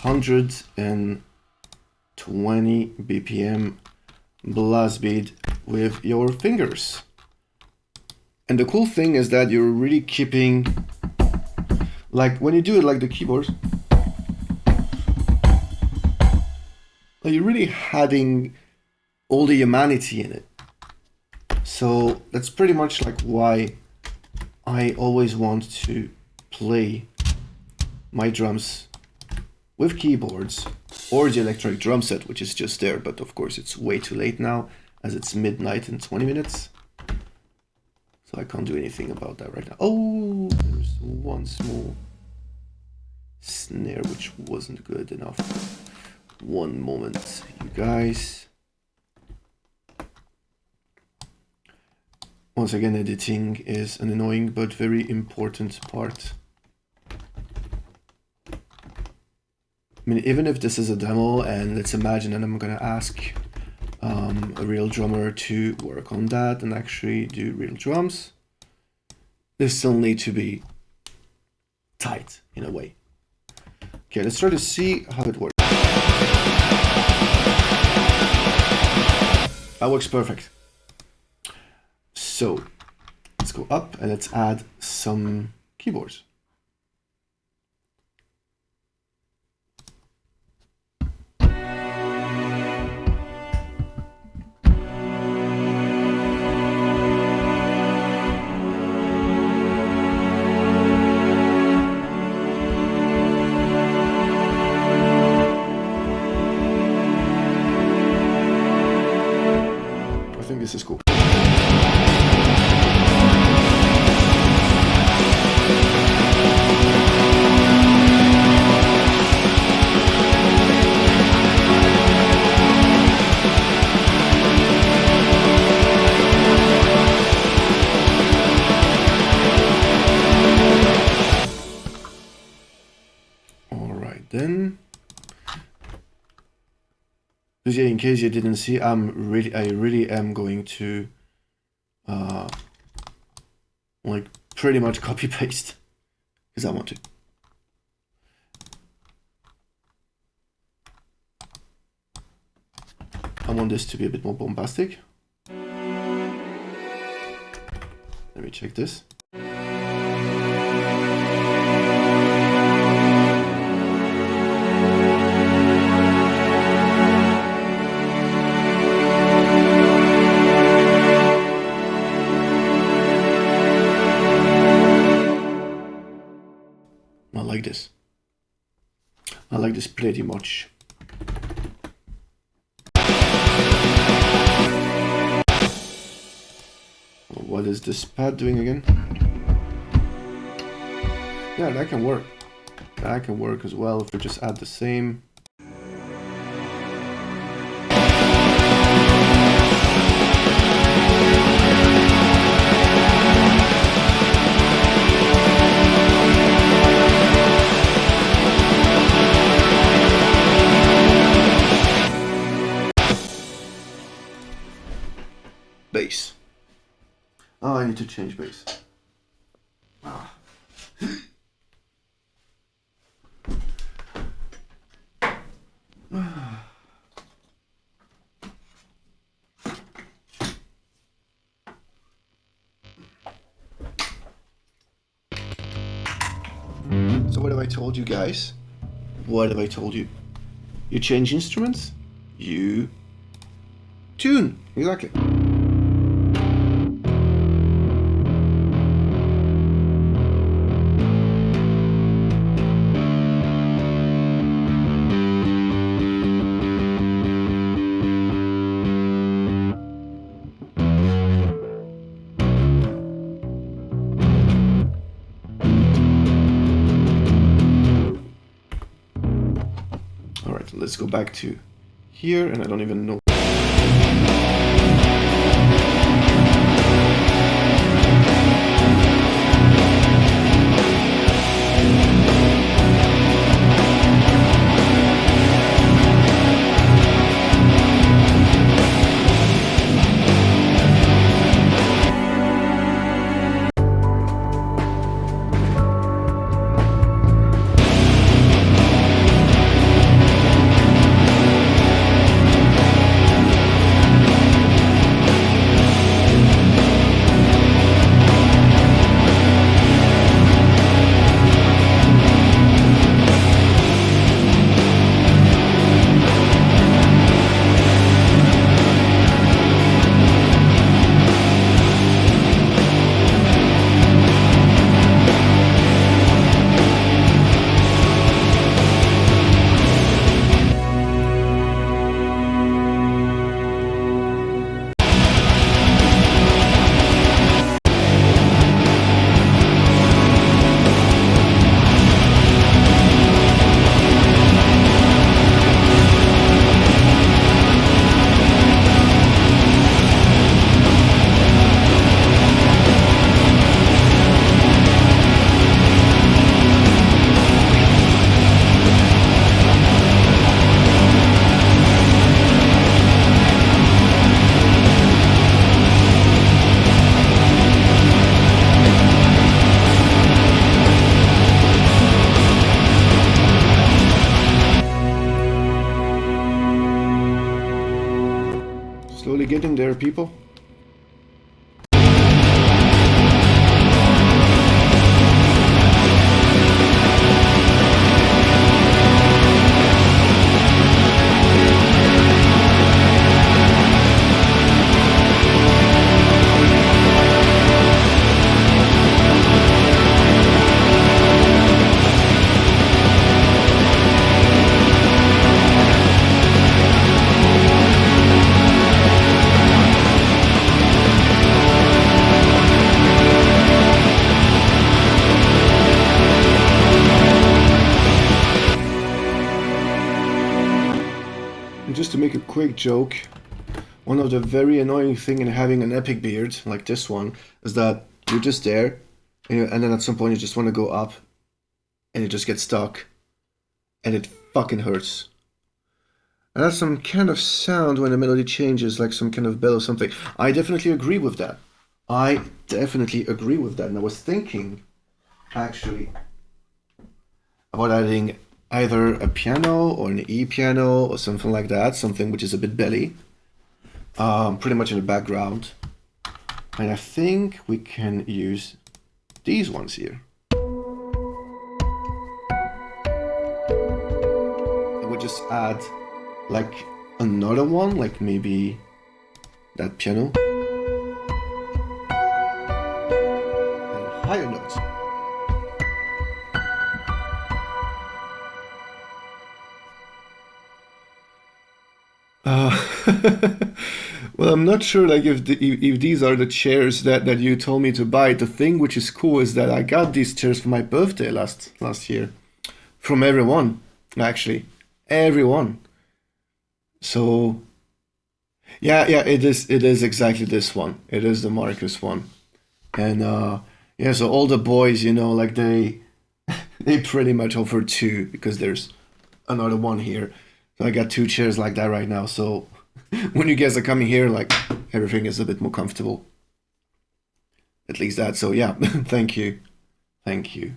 120 BPM blast beat with your fingers. And the cool thing is that you're really keeping, like when you do it like the keyboards, like you're really adding all the humanity in it. So that's pretty much like why I always want to play my drums with keyboards or the electronic drum set, which is just there, but of course it's way too late now as it's midnight and 20 minutes. So I can't do anything about that right now. Oh, there's one small snare which wasn't good enough. One moment, you guys. once again, editing is an annoying but very important part. I mean, even if this is a demo, and let's imagine that I'm gonna ask a real drummer to work on that and actually do real drums, they still need to be tight in a way. Okay, let's try to see how it works. That works perfect. So let's go up and let's add some keyboards. I think this is cool. Then, because yeah, in case you didn't see, I really am going to like pretty much copy paste because I want to. I want this to be a bit more bombastic. Let me check this. I like this pretty much. What is this pad doing again? Yeah, that can work. That can work as well if we just add the same. Bass. Oh, I need to change bass. Ah. So what have I told you guys? What have I told you? You change instruments, you tune. Exactly. Let's go back to here, and I don't even know. getting there, people? And just to make a quick joke, one of the very annoying thing in having an epic beard like this one is that you're just there, and then at some point you just want to go up, and you just get stuck, and it fucking hurts. And that's some kind of sound when the melody changes, like some kind of bell or something. I definitely agree with that. I definitely agree with that. And I was thinking, actually, about adding either a piano or an E piano or something like that, something which is a bit belly, pretty much in the background. And I think we can use these ones here. And we'll just add like another one, like maybe that piano. And higher notes. Well, I'm not sure like if these are the chairs that you told me to buy. The thing which is cool is that I got these chairs for my birthday last year from everyone, actually, everyone. So yeah, it is exactly this one. It is the Marcus one, and yeah, so all the boys, like they pretty much offer two because there's another one here. So I got two chairs like that right now. So when you guys are coming here, like everything is a bit more comfortable. At least that. So yeah, thank you. Thank you.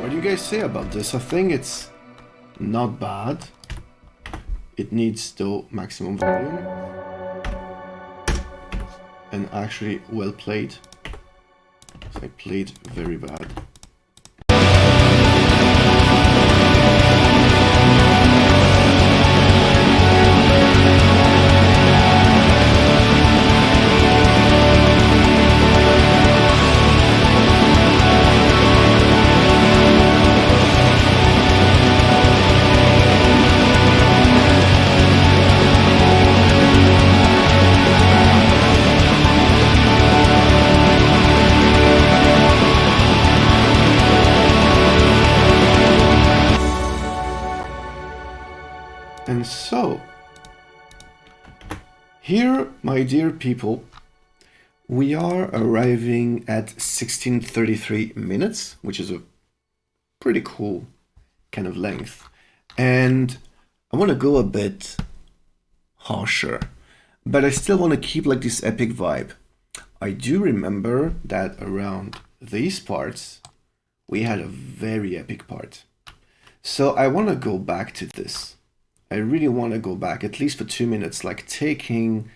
What do you guys say about this? I think it's not bad. It needs though maximum volume. And actually well played. So I played very bad. And so, here, my dear people, we are arriving at 16:33 minutes, which is a pretty cool kind of length. And I want to go a bit harsher, but I still want to keep like this epic vibe. I do remember that around these parts, we had a very epic part. So I want to go back to this. I really want to go back at least for 2 minutes, like taking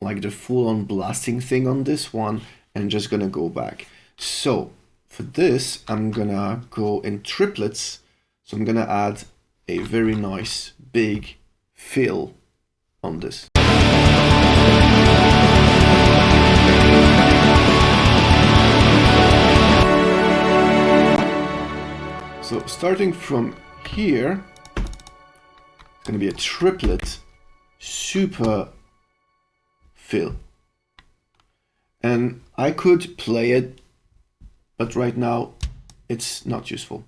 like the full-on blasting thing on this one and just gonna go back. So for this, I'm gonna go in triplets. So I'm gonna add a very nice big fill on this. So starting from here, it's gonna be a triplet super fill. And I could play it, but right now it's not useful.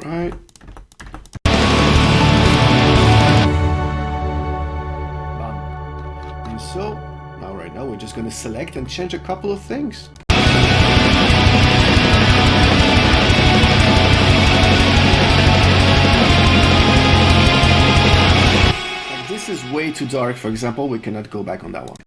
Right. And so, now right now we're just gonna select and change a couple of things. Like this is way too dark, for example, we cannot go back on that one.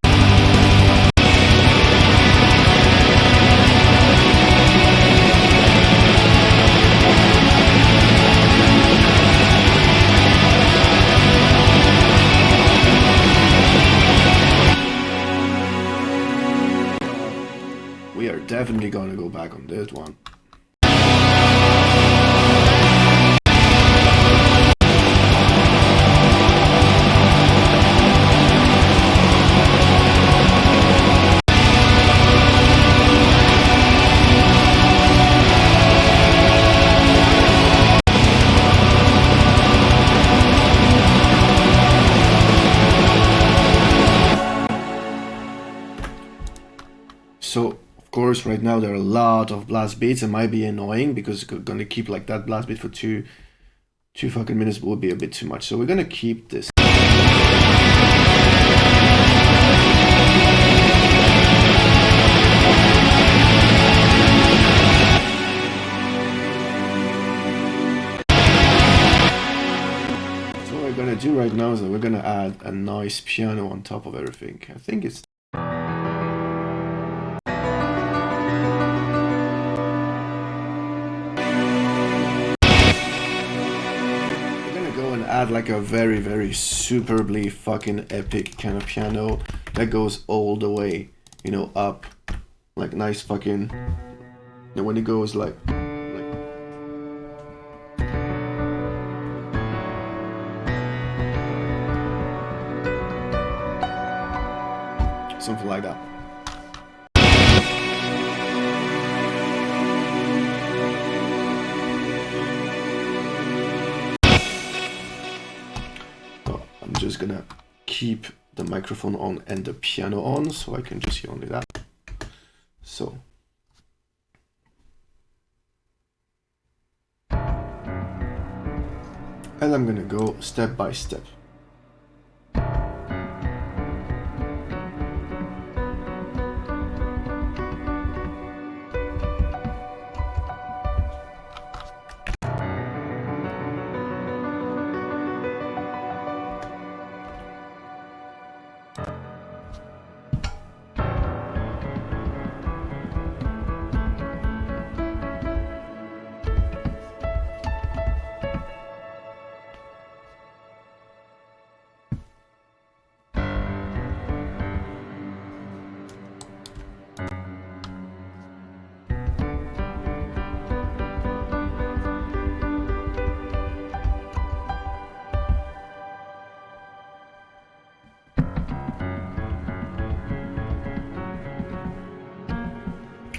We are definitely gonna go back on this one. So, of course, right now there are a lot of blast beats. It might be annoying because it's gonna keep like that blast beat for two fucking minutes would be a bit too much. So we're gonna keep this. So what we're gonna do right now is that we're gonna add a nice piano on top of everything. I think it's add like a very, very superbly fucking epic kind of piano that goes all the way, you know, up, like nice fucking, and when it goes like something like that. I'm just gonna keep the microphone on and the piano on so I can just hear only that. So. And I'm gonna go step by step.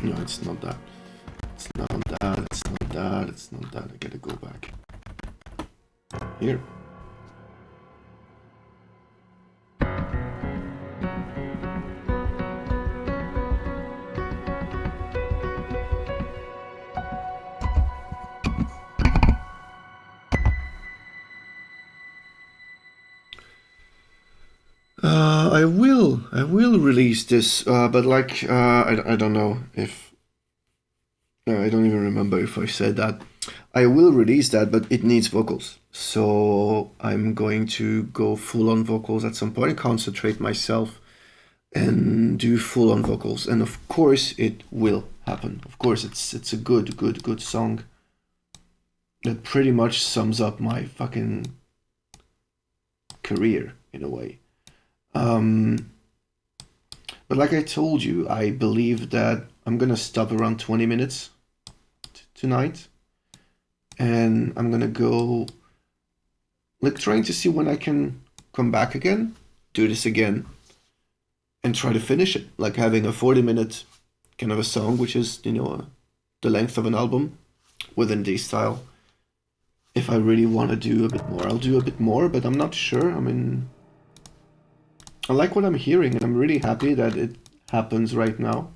No, it's not that. It's not that. It's not that. It's not that. I gotta go back. Here. I will release this, but like, I don't know if, I don't even remember if I said that. I will release that, but it needs vocals. So I'm going to go full on vocals at some point and concentrate myself and do full on vocals. And of course it will happen. Of course it's a good song that pretty much sums up my fucking career in a way. But like I told you, I believe that I'm gonna stop around 20 minutes tonight, and I'm gonna go like trying to see when I can come back again, do this again, and try to finish it. Like having a 40-minute kind of a song, which is, you know, the length of an album within this style. If I really want to do a bit more, I'll do a bit more, but I'm not sure. I mean, I like what I'm hearing, and I'm really happy that it happens right now.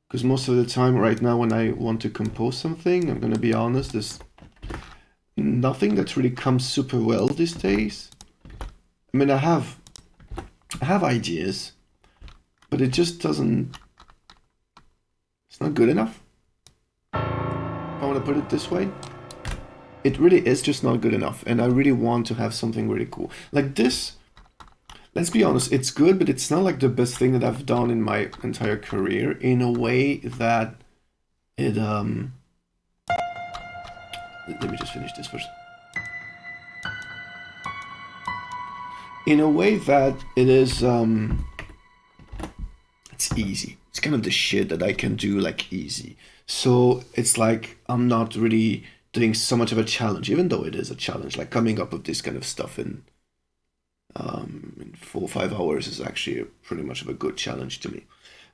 Because most of the time right now when I want to compose something, I'm gonna be honest, there's nothing that really comes super well these days. I mean, I have ideas, but it just doesn't, it's not good enough. If I want to put it this way, it really is just not good enough, and I really want to have something really cool. Like this, let's be honest, it's good, but it's not like the best thing that I've done in my entire career in a way that it, let me just finish this first. In a way that it is, it's easy. It's kind of the shit that I can do like easy. So it's like I'm not really doing so much of a challenge, even though it is a challenge. Like coming up with this kind of stuff in 4 or 5 hours is actually pretty much of a good challenge to me.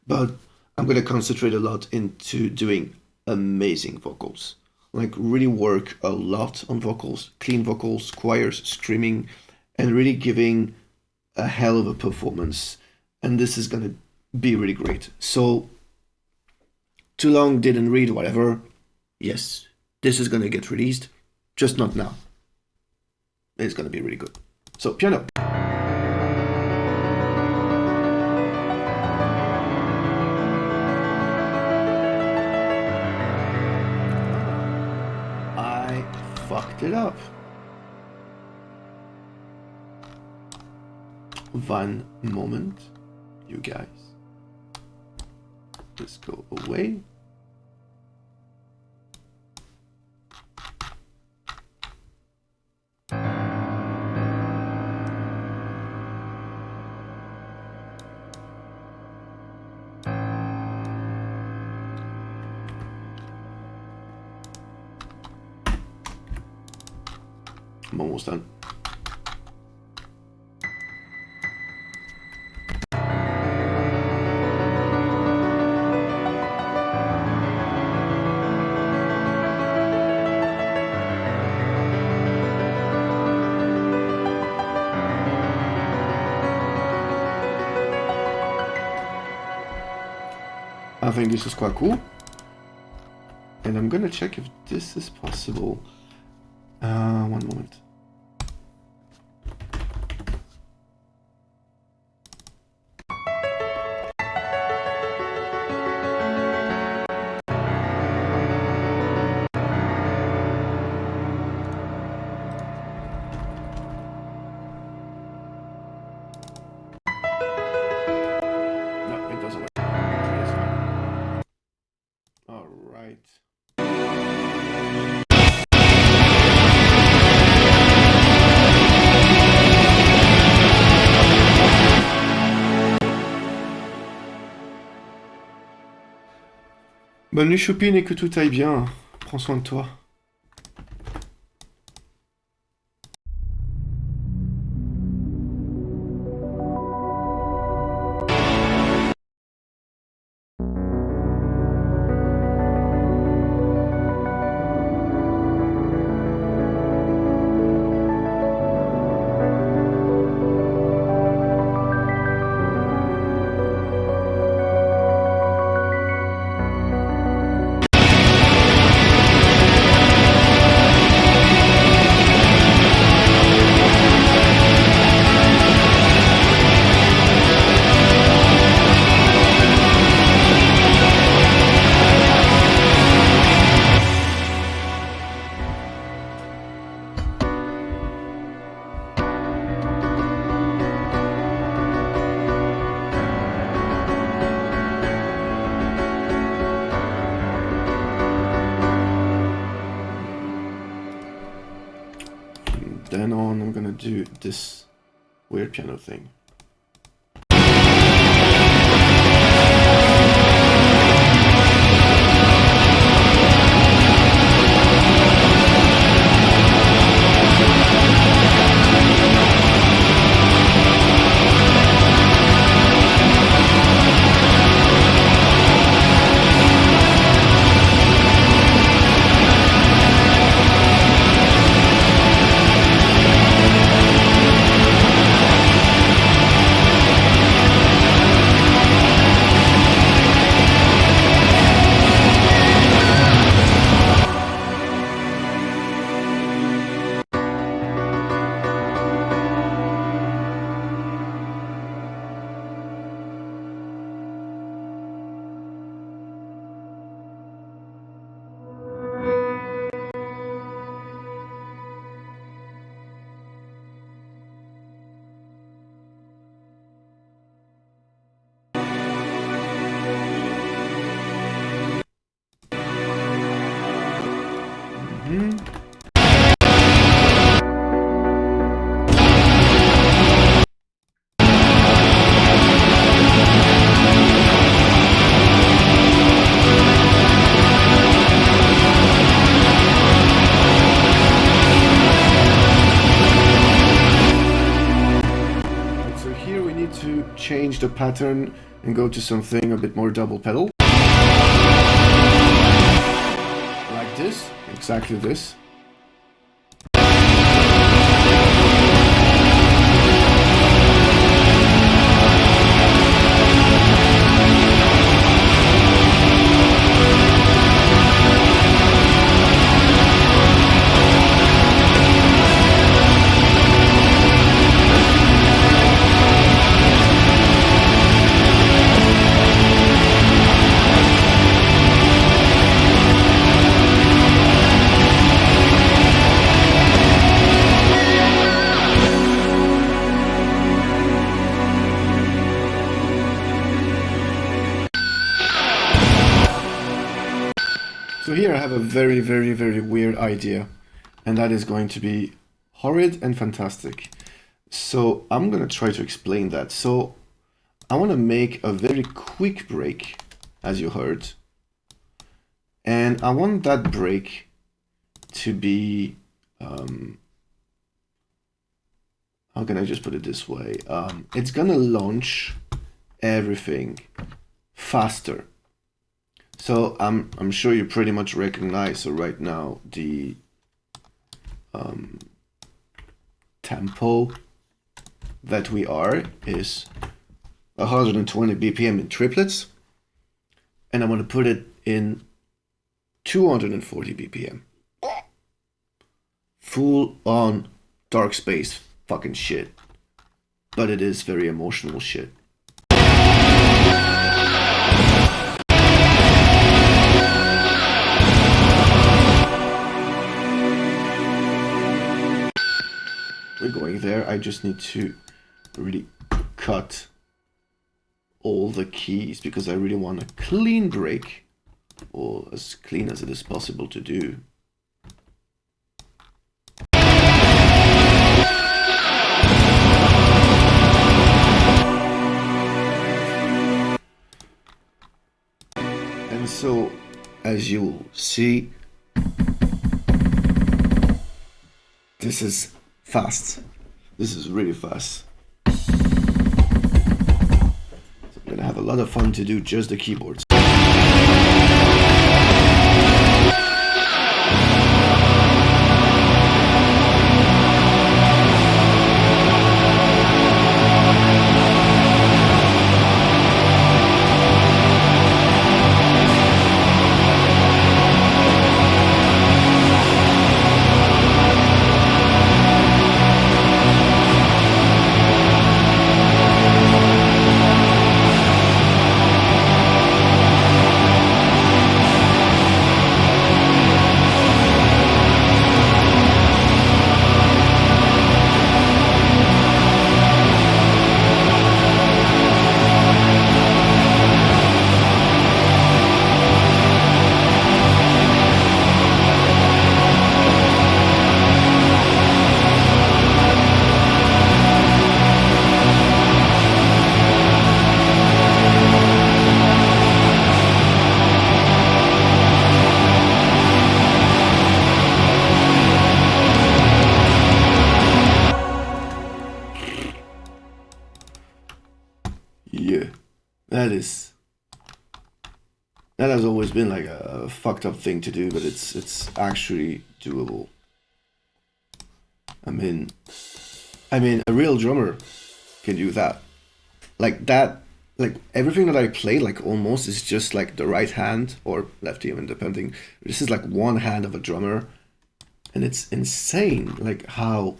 But I'm gonna concentrate a lot into doing amazing vocals. Like really work a lot on vocals, clean vocals, choirs, screaming, and really giving a hell of a performance. And this is gonna be really great. So too long, didn't read, whatever. Yes, this is gonna get released, just not now. It's gonna be really good. So piano. I fucked it up. One moment, you guys. Let's go away. I'm almost done. I think this is quite cool. And I'm gonna check if this is possible. One moment. No, it doesn't work. It's fine. All right. Bonne nuit Choupine et que tout aille bien. Prends soin de toi. then on, I'm gonna do this weird piano thing. To change the pattern and go to something a bit more double pedal. Like this, exactly this. So here I have a very, very, very weird idea, and that is going to be horrid and fantastic. So I'm gonna try to explain that. So I want to make a very quick break, as you heard, and I want that break to be, how can I just put it this way? It's gonna launch everything faster. So I'm sure you pretty much recognize, so right now the tempo that we are is 120 BPM in triplets, and I want to put it in 240 BPM. Full on dark space fucking shit. But it is very emotional shit. We're going there. I just need to really cut all the keys because I really want a clean break, or as clean as it is possible to do. And so, as you will see, this is fast. This is really fast. So I'm gonna have a lot of fun to do just the keyboards. That is that has always been like a fucked up thing to do, but it's actually doable. I mean, a real drummer can do that. Like that, like everything that I play, like almost is just like the right hand or lefty, I mean, depending. This is like one hand of a drummer, and it's insane, like how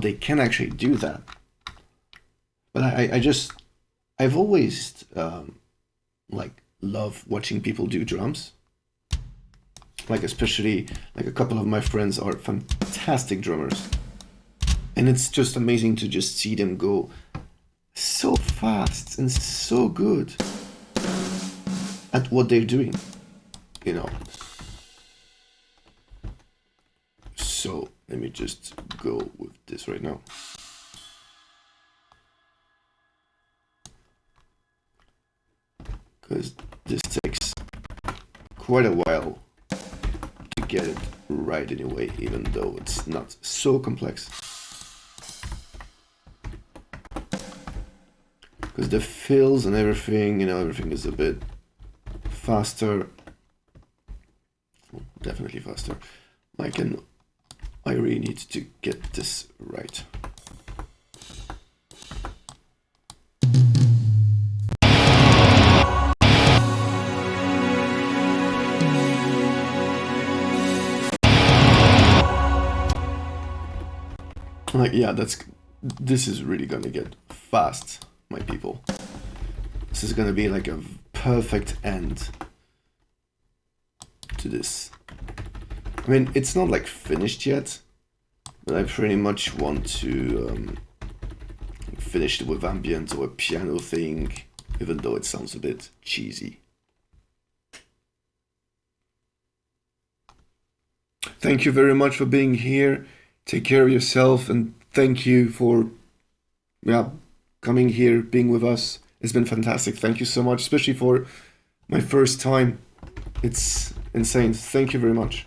they can actually do that. But I just I've always like love watching people do drums. Like especially like a couple of my friends are fantastic drummers, and it's just amazing to just see them go so fast and so good at what they're doing, you know. So let me just go with this right now. Because this takes quite a while to get it right anyway, even though it's not so complex. Because the fills and everything, you know, everything is a bit faster. Definitely faster. I really need to get this right. Like, yeah, this is really gonna get fast, my people. This is gonna be like a perfect end to this. I mean, it's not like finished yet, but I pretty much want to finish it with ambient or a piano thing, even though it sounds a bit cheesy. Thank you very much for being here. Take care of yourself, and thank you for, yeah, coming here, being with us. It's been fantastic. Thank you so much, especially for my first time. It's insane. Thank you very much.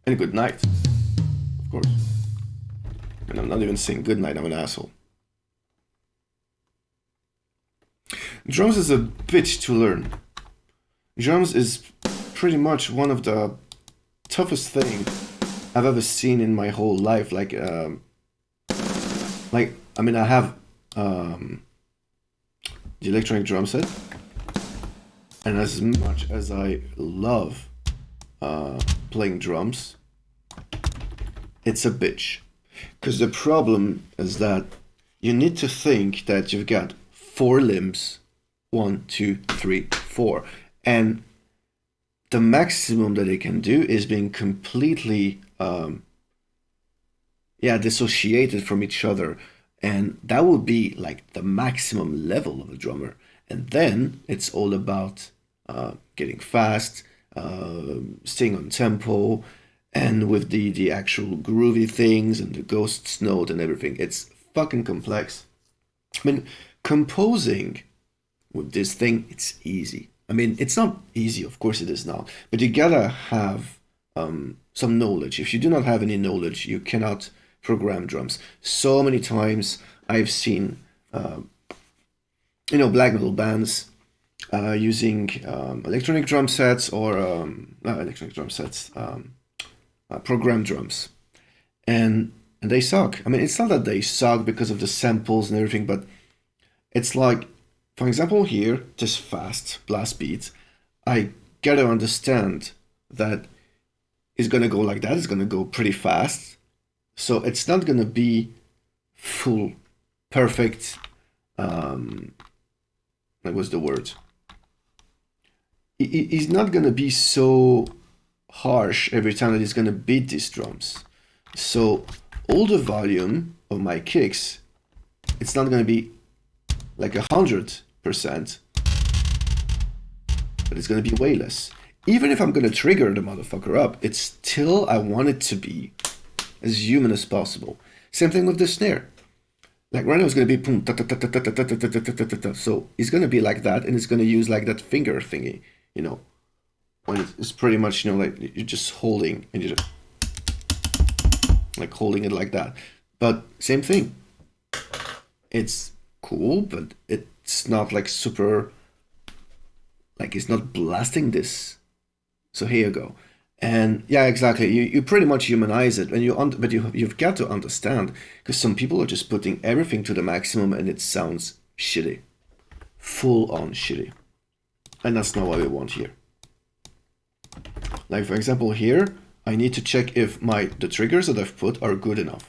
And good night, of course. And I'm not even saying good night, I'm an asshole. Drums is a bitch to learn. Drums is pretty much one of the toughest thing I've ever seen in my whole life. Like I mean, I have the electronic drum set, and as much as I love playing drums, it's a bitch. Because the problem is that you need to think that you've got four limbs, 1, 2, 3, 4, and the maximum that it can do is being completely dissociated from each other, and that would be like the maximum level of a drummer. And then it's all about getting fast, staying on tempo, and with the actual groovy things and the ghosts note and everything. It's fucking complex. I mean, composing with this thing, it's easy. I mean, it's not easy, of course it is not, but you gotta have some knowledge. If you do not have any knowledge, you cannot program drums. So many times I've seen, black metal bands using electronic drum sets or not electronic drum sets, program drums, and they suck. I mean, it's not that they suck because of the samples and everything, but it's like, for example, here, this fast blast beat, I gotta understand that it's gonna go like that. It's gonna go pretty fast, so it's not gonna be full, perfect. Like, what's the word? It's not gonna be so harsh every time that it's gonna beat these drums. So all the volume of my kicks, it's not gonna be like 100%, but it's gonna be way less. Even if I'm gonna trigger the motherfucker up, it's still, I want it to be as human as possible. Same thing with the snare. Like right now it's gonna be boom, ta ta ta ta ta ta ta ta ta ta ta ta. So it's gonna be like that, and it's gonna use like that finger thingy, when it's pretty much, like you're just holding and you're just like holding it like that. But same thing. It's cool, but it's not like super, like it's not blasting this. So here you go. And yeah, exactly. You pretty much humanize it, and but you've got to understand because some people are just putting everything to the maximum, and it sounds shitty, full on shitty, and that's not what we want here. Like for example, here I need to check if the triggers that I've put are good enough.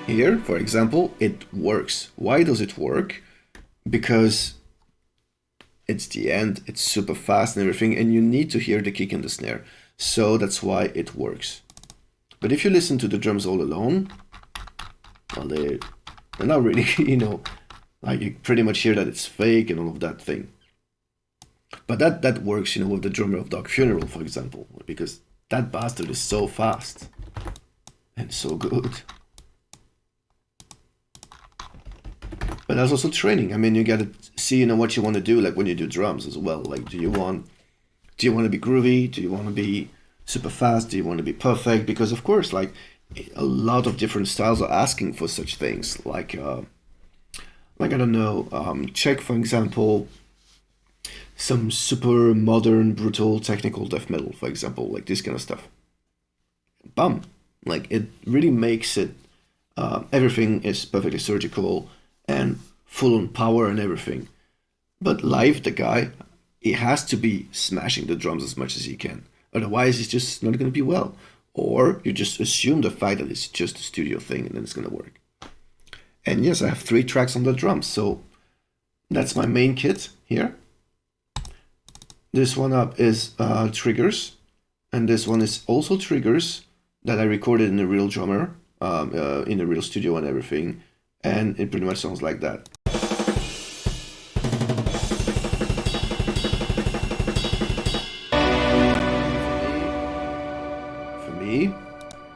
Here, for example, it works. Why does it work? Because it's the end, it's super fast and everything, and you need to hear the kick and the snare. So that's why it works. But if you listen to the drums all alone, well, they're not really, like you pretty much hear that it's fake and all of that thing. But that works, with the drummer of Dog Funeral, for example, because that bastard is so fast and so good. But that's also training. I mean, you gotta see, what you want to do, like when you do drums as well. Like, do you want to be groovy? Do you want to be super fast? Do you want to be perfect? Because of course, like a lot of different styles are asking for such things. Like I don't know, check for example some super modern, brutal, technical death metal, for example, like this kind of stuff. Bam, like it really makes it. Everything is perfectly surgical and full on power and everything. But live, the guy, he has to be smashing the drums as much as he can. Otherwise, it's just not going to be well. Or you just assume the fact that it's just a studio thing and then it's going to work. And yes, I have 3 tracks on the drums. So that's my main kit here. This one up is triggers. And this one is also triggers that I recorded in a real drummer, in a real studio and everything. And it pretty much sounds like that. For me,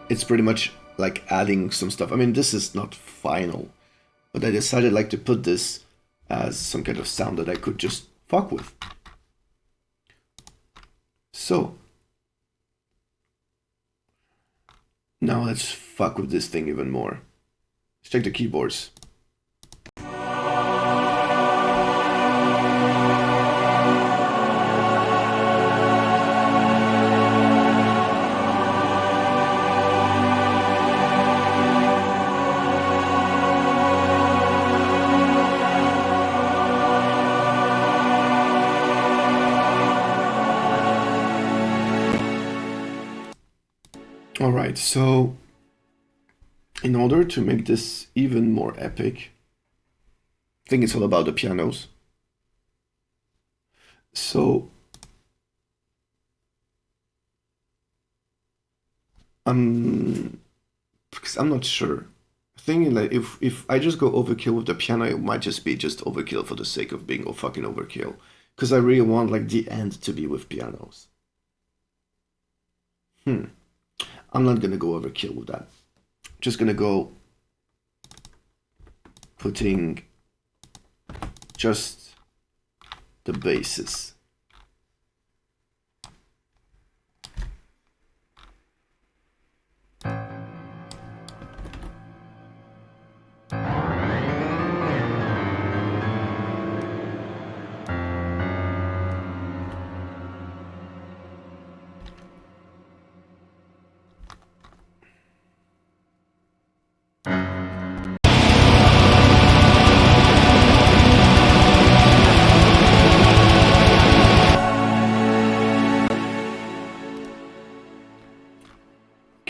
it's pretty much like adding some stuff. I mean, this is not final, but I decided like to put this as some kind of sound that I could just fuck with. So now let's fuck with this thing even more. Let's check the keyboards. All right, so in order to make this even more epic, I think it's all about the pianos. So because I'm not sure. Thinking like if I just go overkill with the piano, it might just be just overkill for the sake of being fucking overkill. Because I really want like the end to be with pianos. I'm not gonna go overkill with that. Just gonna go putting just the basses.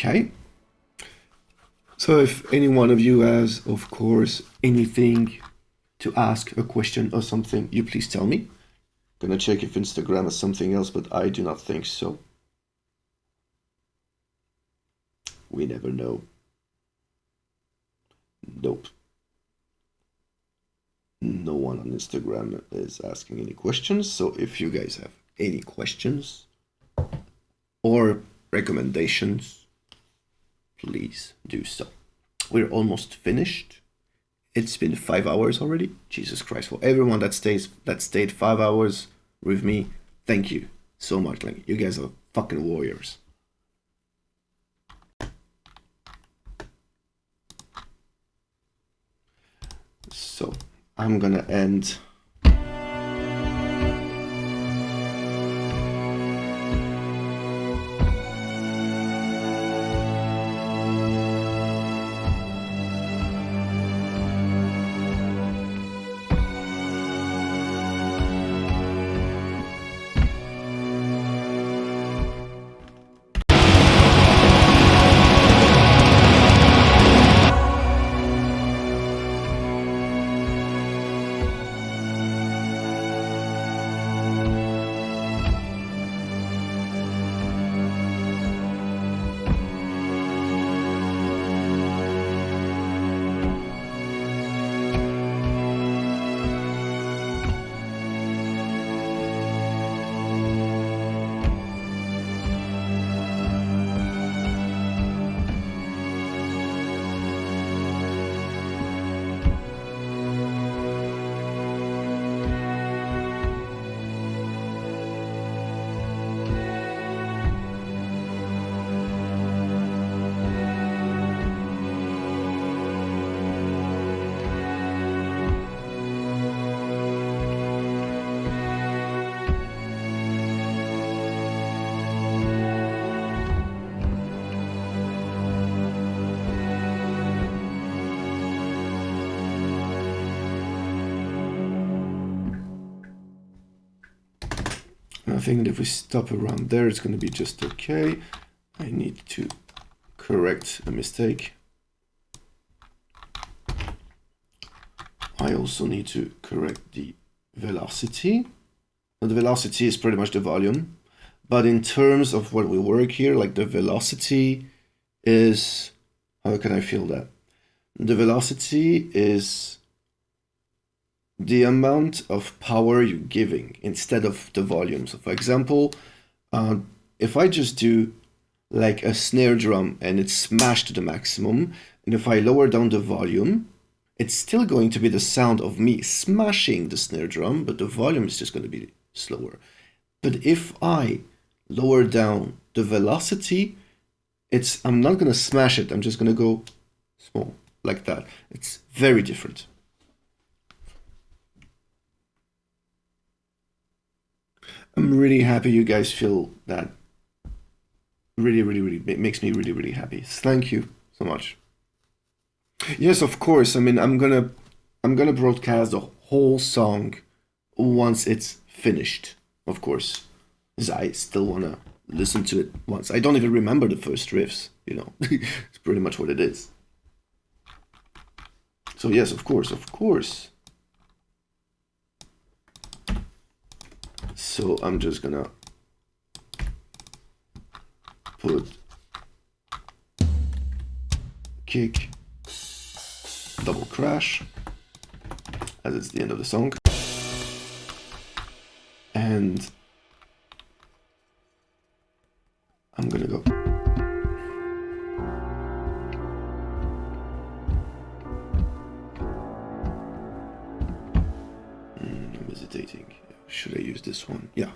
Okay. So if any one of you has, of course, anything to ask, a question or something, you please tell me. Gonna check if Instagram is something else, but I do not think so. We never know. Nope. No one on Instagram is asking any questions. So if you guys have any questions or recommendations, please do so. We're almost finished. It's been 5 hours already. Jesus Christ! For everyone that stayed 5 hours with me, thank you so much. Like, you guys are fucking warriors. So I'm gonna end. I think that if we stop around there, it's going to be just okay. I need to correct a mistake. I also need to correct the velocity. And the velocity is pretty much the volume. But in terms of what we work here, like the velocity is, how can I feel that? The velocity is the amount of power you're giving instead of the volume. So for example, if I just do like a snare drum and it's smashed to the maximum, and if I lower down the volume, it's still going to be the sound of me smashing the snare drum, but the volume is just going to be slower. But if I lower down the velocity, I'm not going to smash it, I'm just going to go small, like that. It's very different. I'm really happy you guys feel that. Really, really, really, it makes me really, really happy. Thank you so much. Yes, of course. I mean, I'm gonna broadcast the whole song once it's finished, of course, because I still wanna listen to it once. I don't even remember the first riffs, you know. It's pretty much what it is. So yes, of course, of course. So I'm just gonna put kick, double crash, as it's the end of the song. And I'm gonna go. I'm hesitating. Should I use this one? Yeah.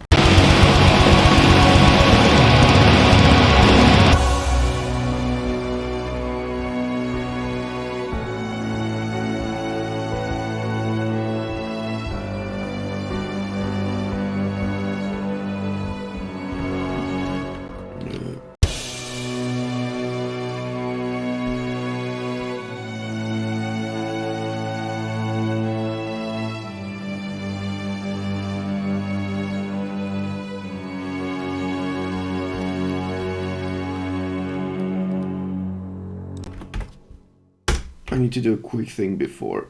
I need to do a quick thing before.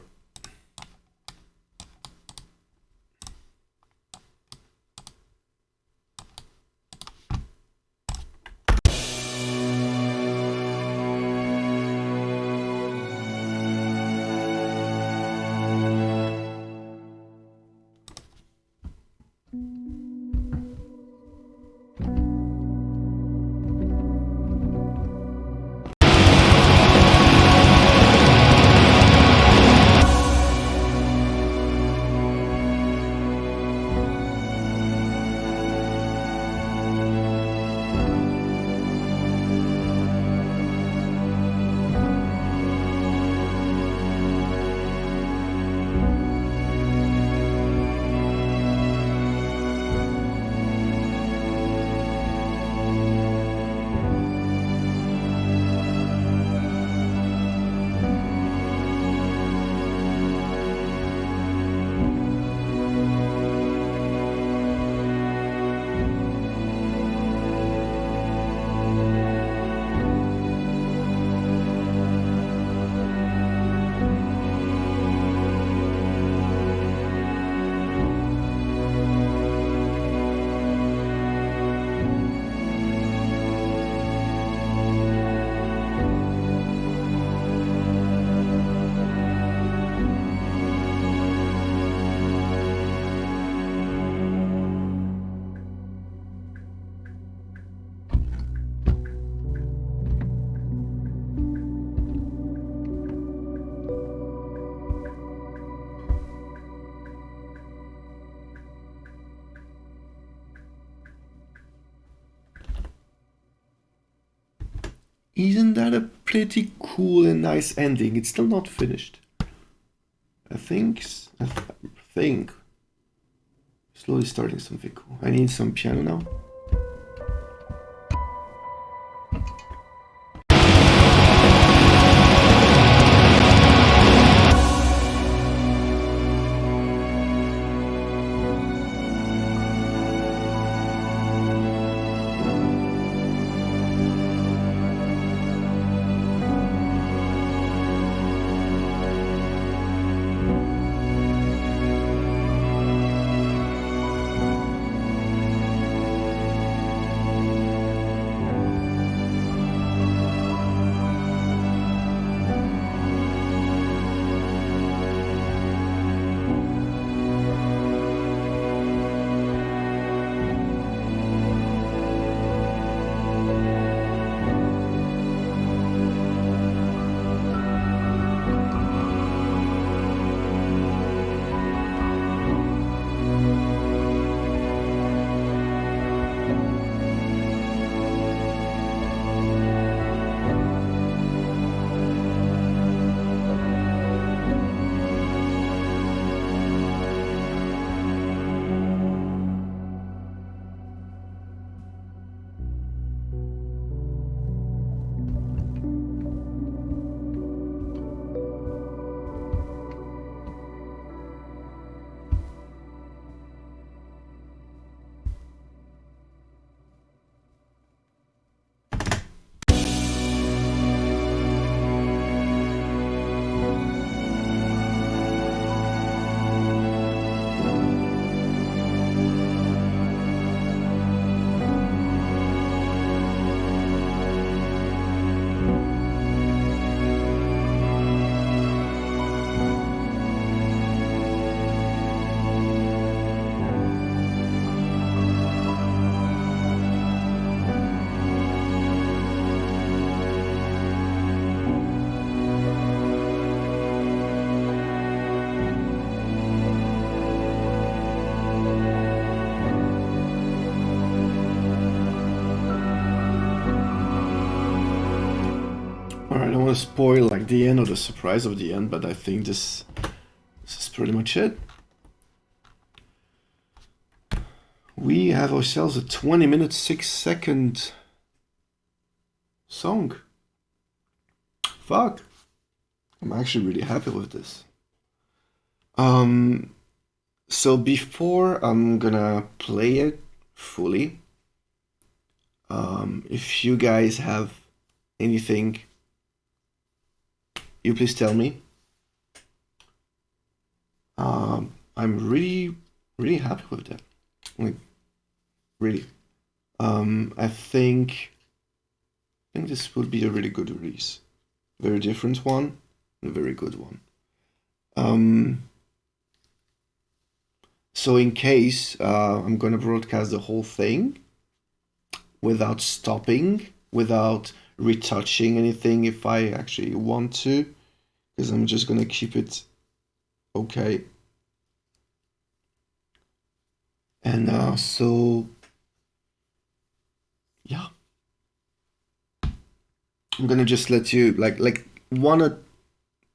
Isn't that a pretty cool and nice ending? It's still not finished. I think slowly starting something cool. I need some piano now. I don't want to spoil like the end or the surprise of the end, but I think this is pretty much it. We have ourselves a 20-minute, 6-second song. Fuck. I'm actually really happy with this. So before I'm gonna play it fully, if you guys have anything, you please tell me. I'm really, really happy with that. Like, really. I think this would be a really good release. Very different one, and a very good one. So in case I'm gonna broadcast the whole thing without stopping, without retouching anything if I actually want to, because I'm just gonna keep it okay. And so yeah, I'm gonna just let you like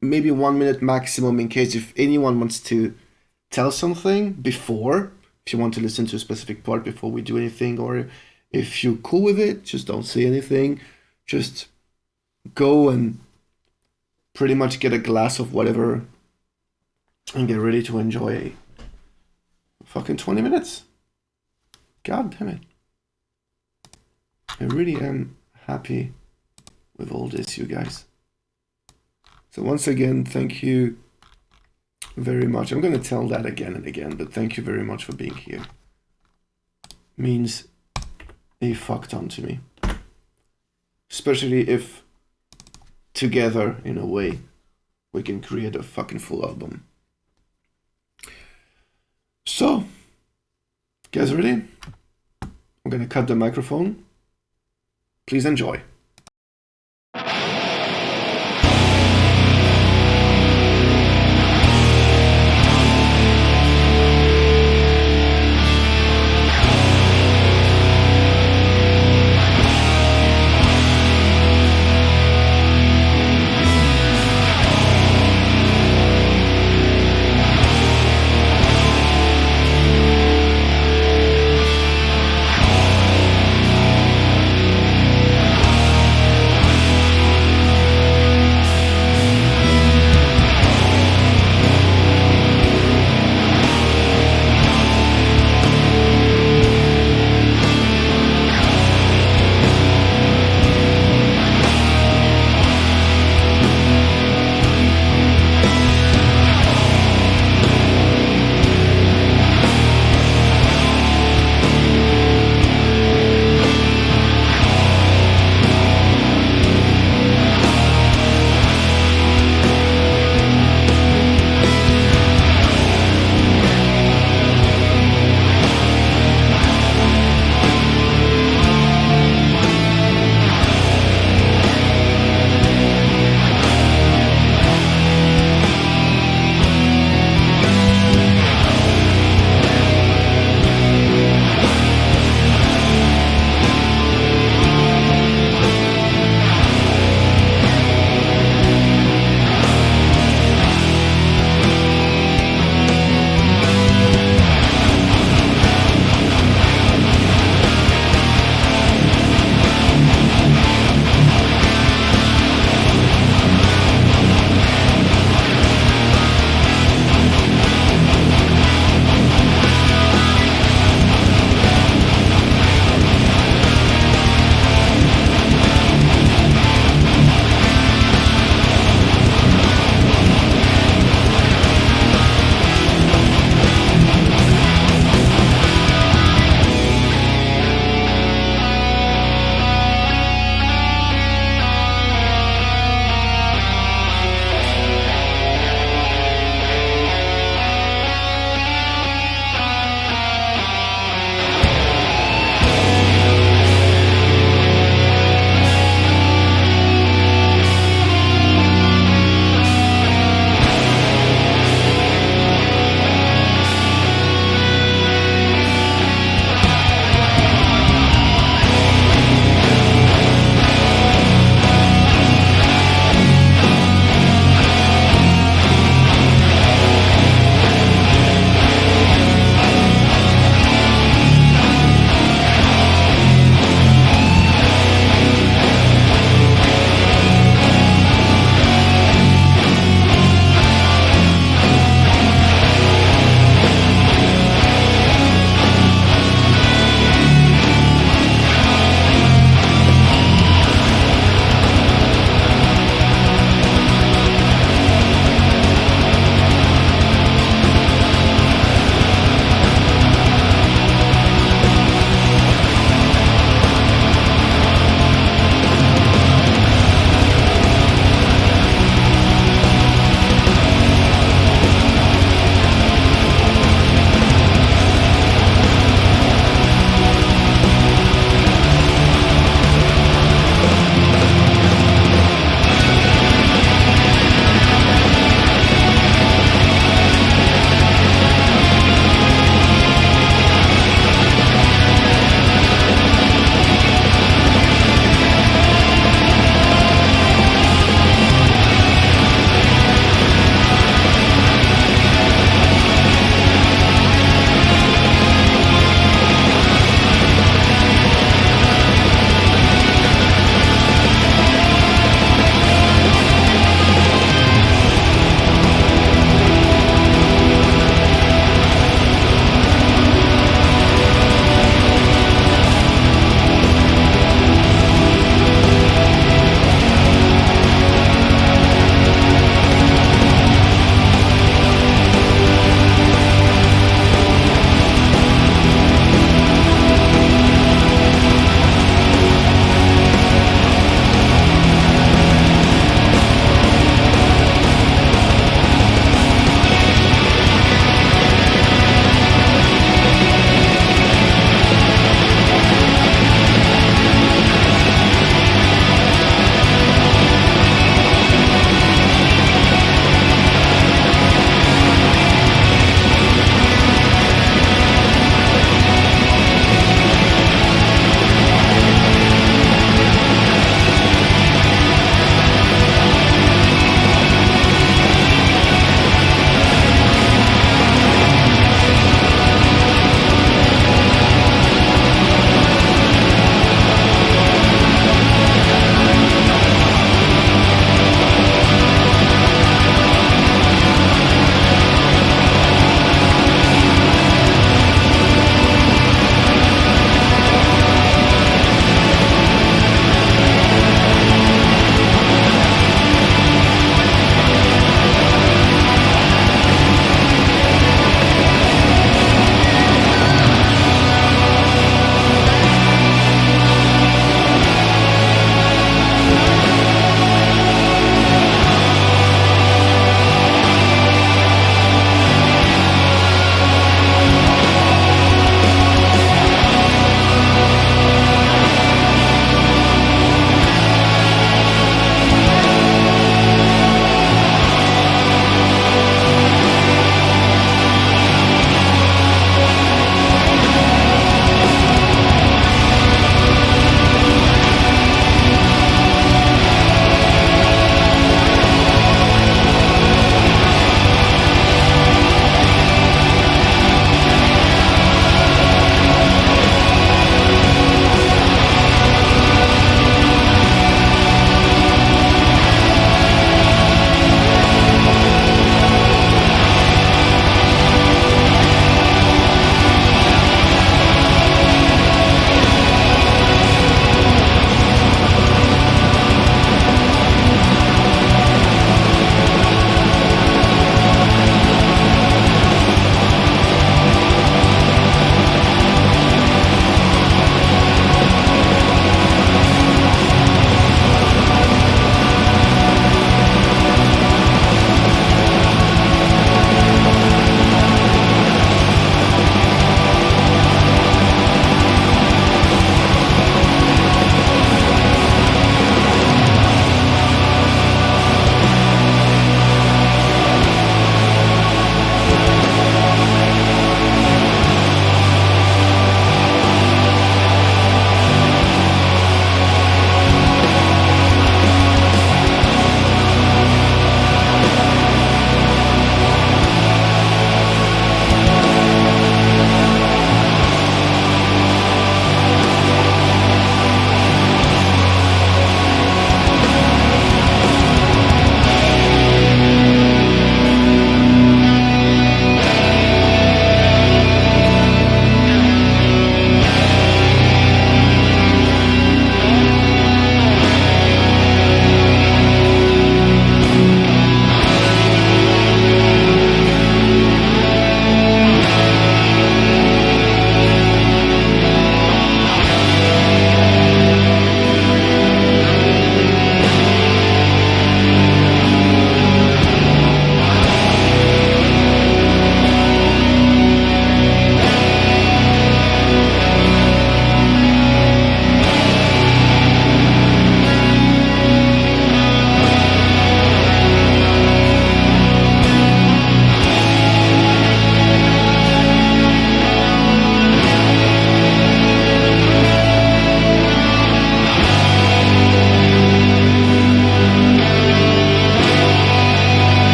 maybe 1 minute maximum in case if anyone wants to tell something before, if you want to listen to a specific part before we do anything, or if you're cool with it, just don't say anything. Just go and pretty much get a glass of whatever and get ready to enjoy fucking 20 minutes. God damn it. I really am happy with all this, you guys. So once again, thank you very much. I'm going to tell that again and again, but thank you very much for being here. Means a fuck ton to me. Especially if together, in a way, we can create a fucking full album. So, guys ready? I'm gonna cut the microphone. Please enjoy.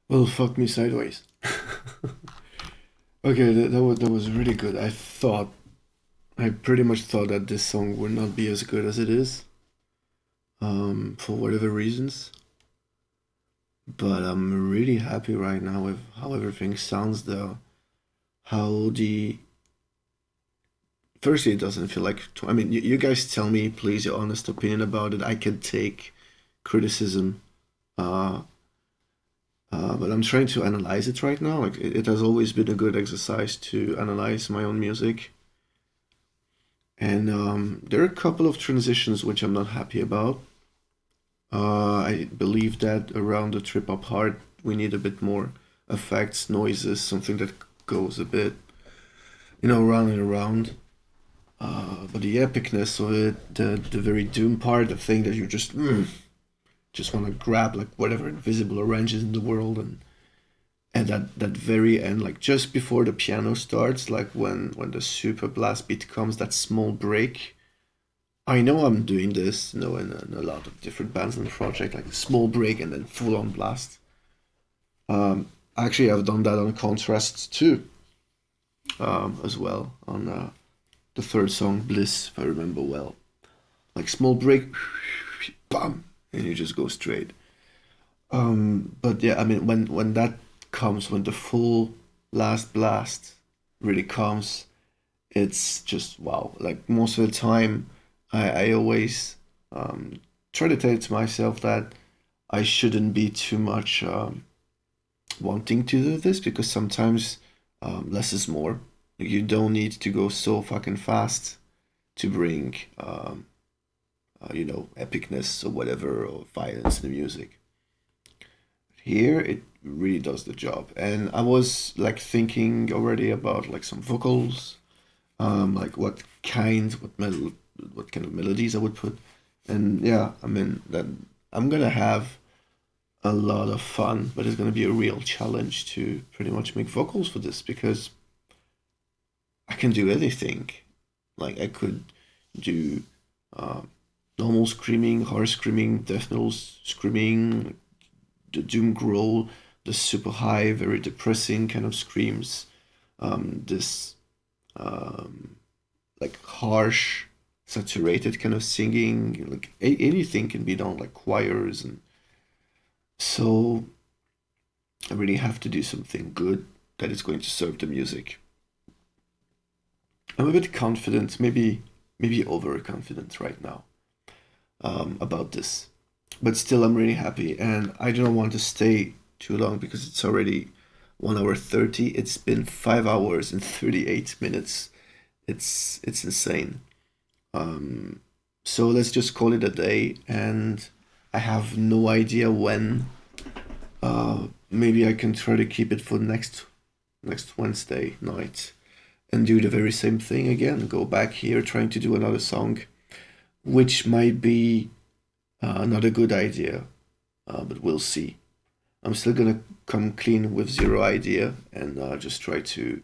Well, fuck me sideways. Okay, that was really good. I pretty much thought that this song would not be as good as it is, for whatever reasons. But I'm really happy right now with how everything sounds though. How the Firstly, it doesn't feel like. I mean, you guys tell me, please, your honest opinion about it. I can take criticism, uh, but I'm trying to analyze it right now. Like it has always been a good exercise to analyze my own music, and there are a couple of transitions which I'm not happy about. I believe that around the trip up hard, we need a bit more effects, noises, something that goes a bit, round and around. But the epicness of it, the very doom part, the thing that you just want to grab like whatever invisible oranges in the world, and that very end, like just before the piano starts, like when the super blast beat comes, that small break. I know I'm doing this, in a lot of different bands and project, like a small break and then full on blast. Actually, I've done that on Contrasts too, as well on the third song, Bliss, if I remember well. Like small break, bam, and you just go straight. But yeah, I mean, when that comes, when the full last blast really comes, it's just wow. Like most of the time, I always try to tell it to myself that I shouldn't be too much wanting to do this because sometimes less is more. Like, you don't need to go so fucking fast to bring epicness or whatever or violence in the music. Here it really does the job, and I was like thinking already about like some vocals, like what kind of melodies I would put, and yeah, I mean that I'm gonna have a lot of fun, but it's gonna be a real challenge to pretty much make vocals for this because I can do anything. Like I could do uh, normal screaming, harsh screaming, death metal screaming, the doom growl, the super high, very depressing kind of screams, this um, like harsh, saturated kind of singing. Like anything can be done, like choirs, and so I really have to do something good that is going to serve the music. I'm a bit confident, maybe overconfident right now, about this. But still, I'm really happy, and I don't want to stay too long because it's already 1 hour 30. It's been 5 hours and 38 minutes. It's insane. So let's just call it a day, and I have no idea when. Maybe I can try to keep it for next Wednesday night and do the very same thing again. Go back here trying to do another song, which might be not a good idea, but we'll see. I'm still gonna come clean with zero idea and just try to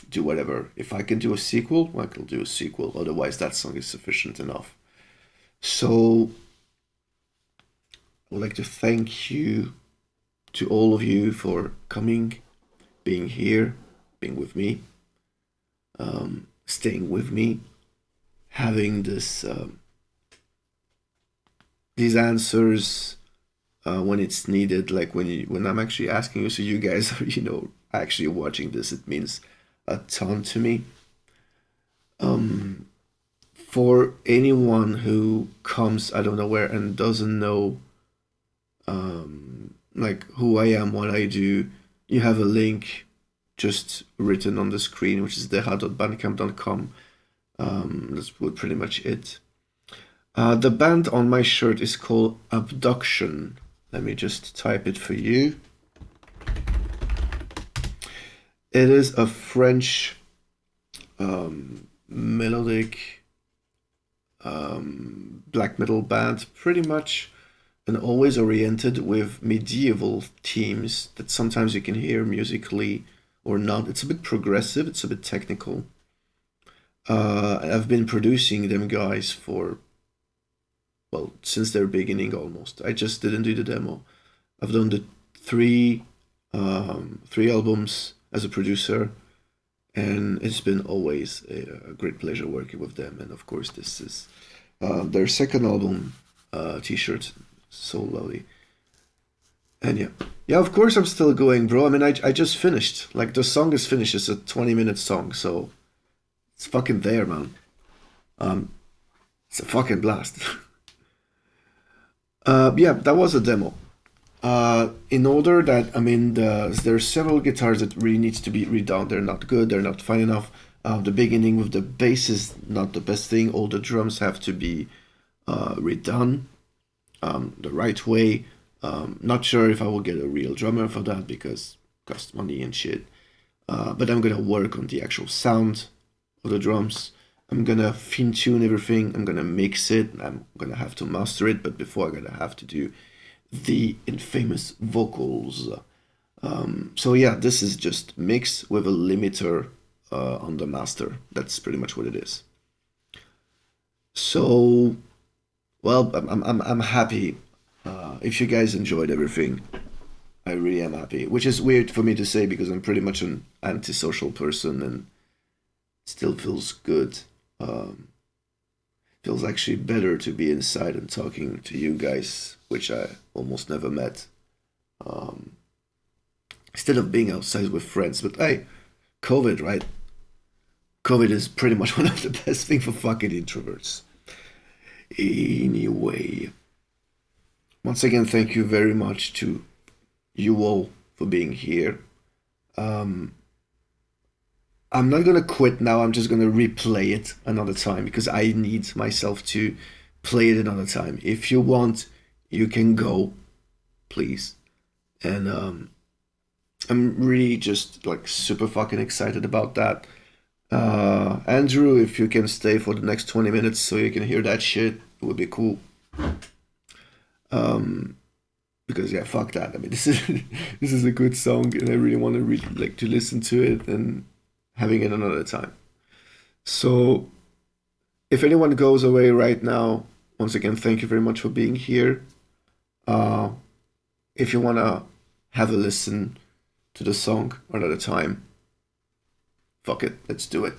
do whatever. If I can do a sequel, I can do a sequel. Otherwise, that song is sufficient enough. So I would like to thank you to all of you for coming, being here, being with me, staying with me, having these answers when it's needed. Like when I'm actually asking you, so you guys are actually watching this. It means a ton to me. For anyone who comes out of nowhere and doesn't know like who I am, what I do, you have a link just written on the screen, which is deha.bandcamp.com. That's pretty much it. The band on my shirt is called Abduction. Let me just type it for you. It is a French melodic black metal band, pretty much, and always oriented with medieval themes that sometimes you can hear musically or not. It's a bit progressive, it's a bit technical. I've been producing them guys for, well, since their beginning almost. I just didn't do the demo. I've done the three 3 albums as a producer, and it's been always a great pleasure working with them. And of course, this is their second album, T-shirt, so lovely. And yeah, yeah, of course I'm still going, bro. I mean, I just finished. Like the song is finished. It's a 20-minute song, so it's fucking there, man. Um, it's a fucking blast. Yeah, that was a demo. In order that, I mean, there's several guitars that really needs to be redone. They're not good. They're not fine enough. The beginning with the bass is not the best thing. All the drums have to be redone the right way. Not sure if I will get a real drummer for that because it costs money and shit. But I'm gonna work on the actual sound of the drums. I'm gonna fine tune everything. I'm gonna mix it. I'm gonna have to master it. But before I'm gonna have to do the infamous vocals. So yeah, this is just mix with a limiter on the master. That's pretty much what it is. So well, I'm happy. If you guys enjoyed everything, I really am happy. Which is weird for me to say because I'm pretty much an antisocial person and still feels good. Um, Feels actually better to be inside and talking to you guys, which I almost never met. Um, Instead of being outside with friends. But hey, COVID, right? COVID is pretty much one of the best things for fucking introverts. Anyway, once again, thank you very much to you all for being here. Um, I'm not gonna quit now. I'm just gonna replay it another time because I need myself to play it another time. If you want, you can go, please. And I'm really just like super fucking excited about that. Andrew, if you can stay for the next 20 minutes so you can hear that shit, it would be cool. Um, because yeah, fuck that. I mean, this is this is a good song, and I really want to like to listen to it and having it another time. So if anyone goes away right now, once again, thank you very much for being here. Uh, if you wanna have a listen to the song another time, fuck it, let's do it.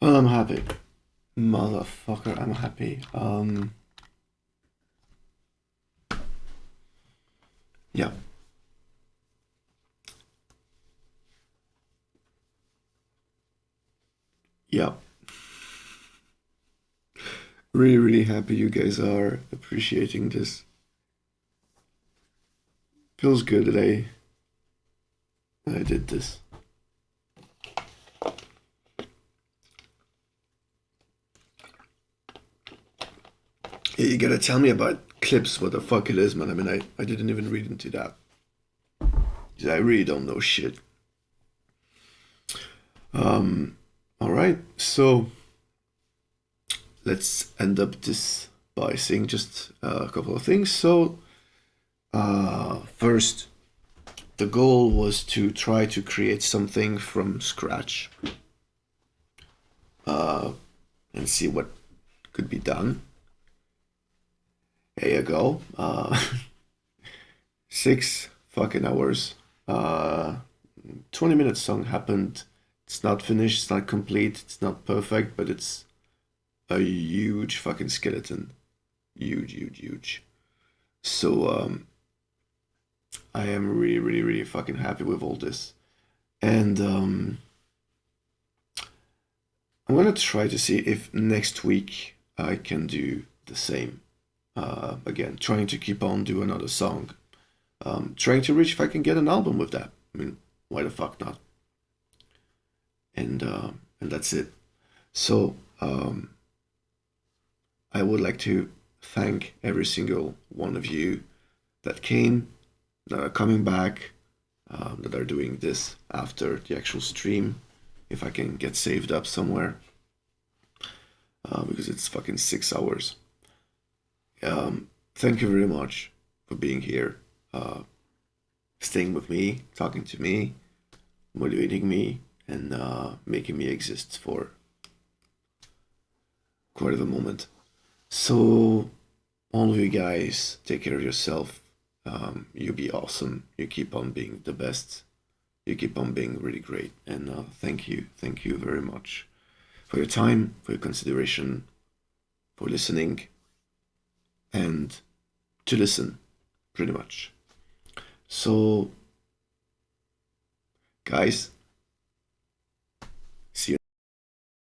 Well, I'm happy. Motherfucker, I'm happy. Yeah. Yeah. Really, really happy you guys are appreciating this. Feels good that I did this. Yeah, you gotta tell me about clips, what the fuck it is, man. I mean, I didn't even read into that. I really don't know shit. All right, so let's end up this by saying just a couple of things. So, first, the goal was to try to create something from scratch and see what could be done. There you go. 6 fucking hours. 20-minute song happened. It's not finished, it's not complete, it's not perfect, but it's a huge fucking skeleton. Huge, huge, huge. So I am really, really, really fucking happy with all this. And I'm gonna try to see if next week I can do the same. Again, trying to keep on do another song. Trying to reach if I can get an album with that. I mean, why the fuck not? And that's it. So I would like to thank every single one of you that came, that are coming back, that are doing this after the actual stream. If I can get saved up somewhere, because it's fucking 6 hours. Thank you very much for being here, staying with me, talking to me, motivating me, and making me exist for quite of a moment. So, all of you guys, take care of yourself. You be awesome. You keep on being the best. You keep on being really great. And thank you very much for your time, for your consideration, for listening, and to listen, pretty much. So, guys,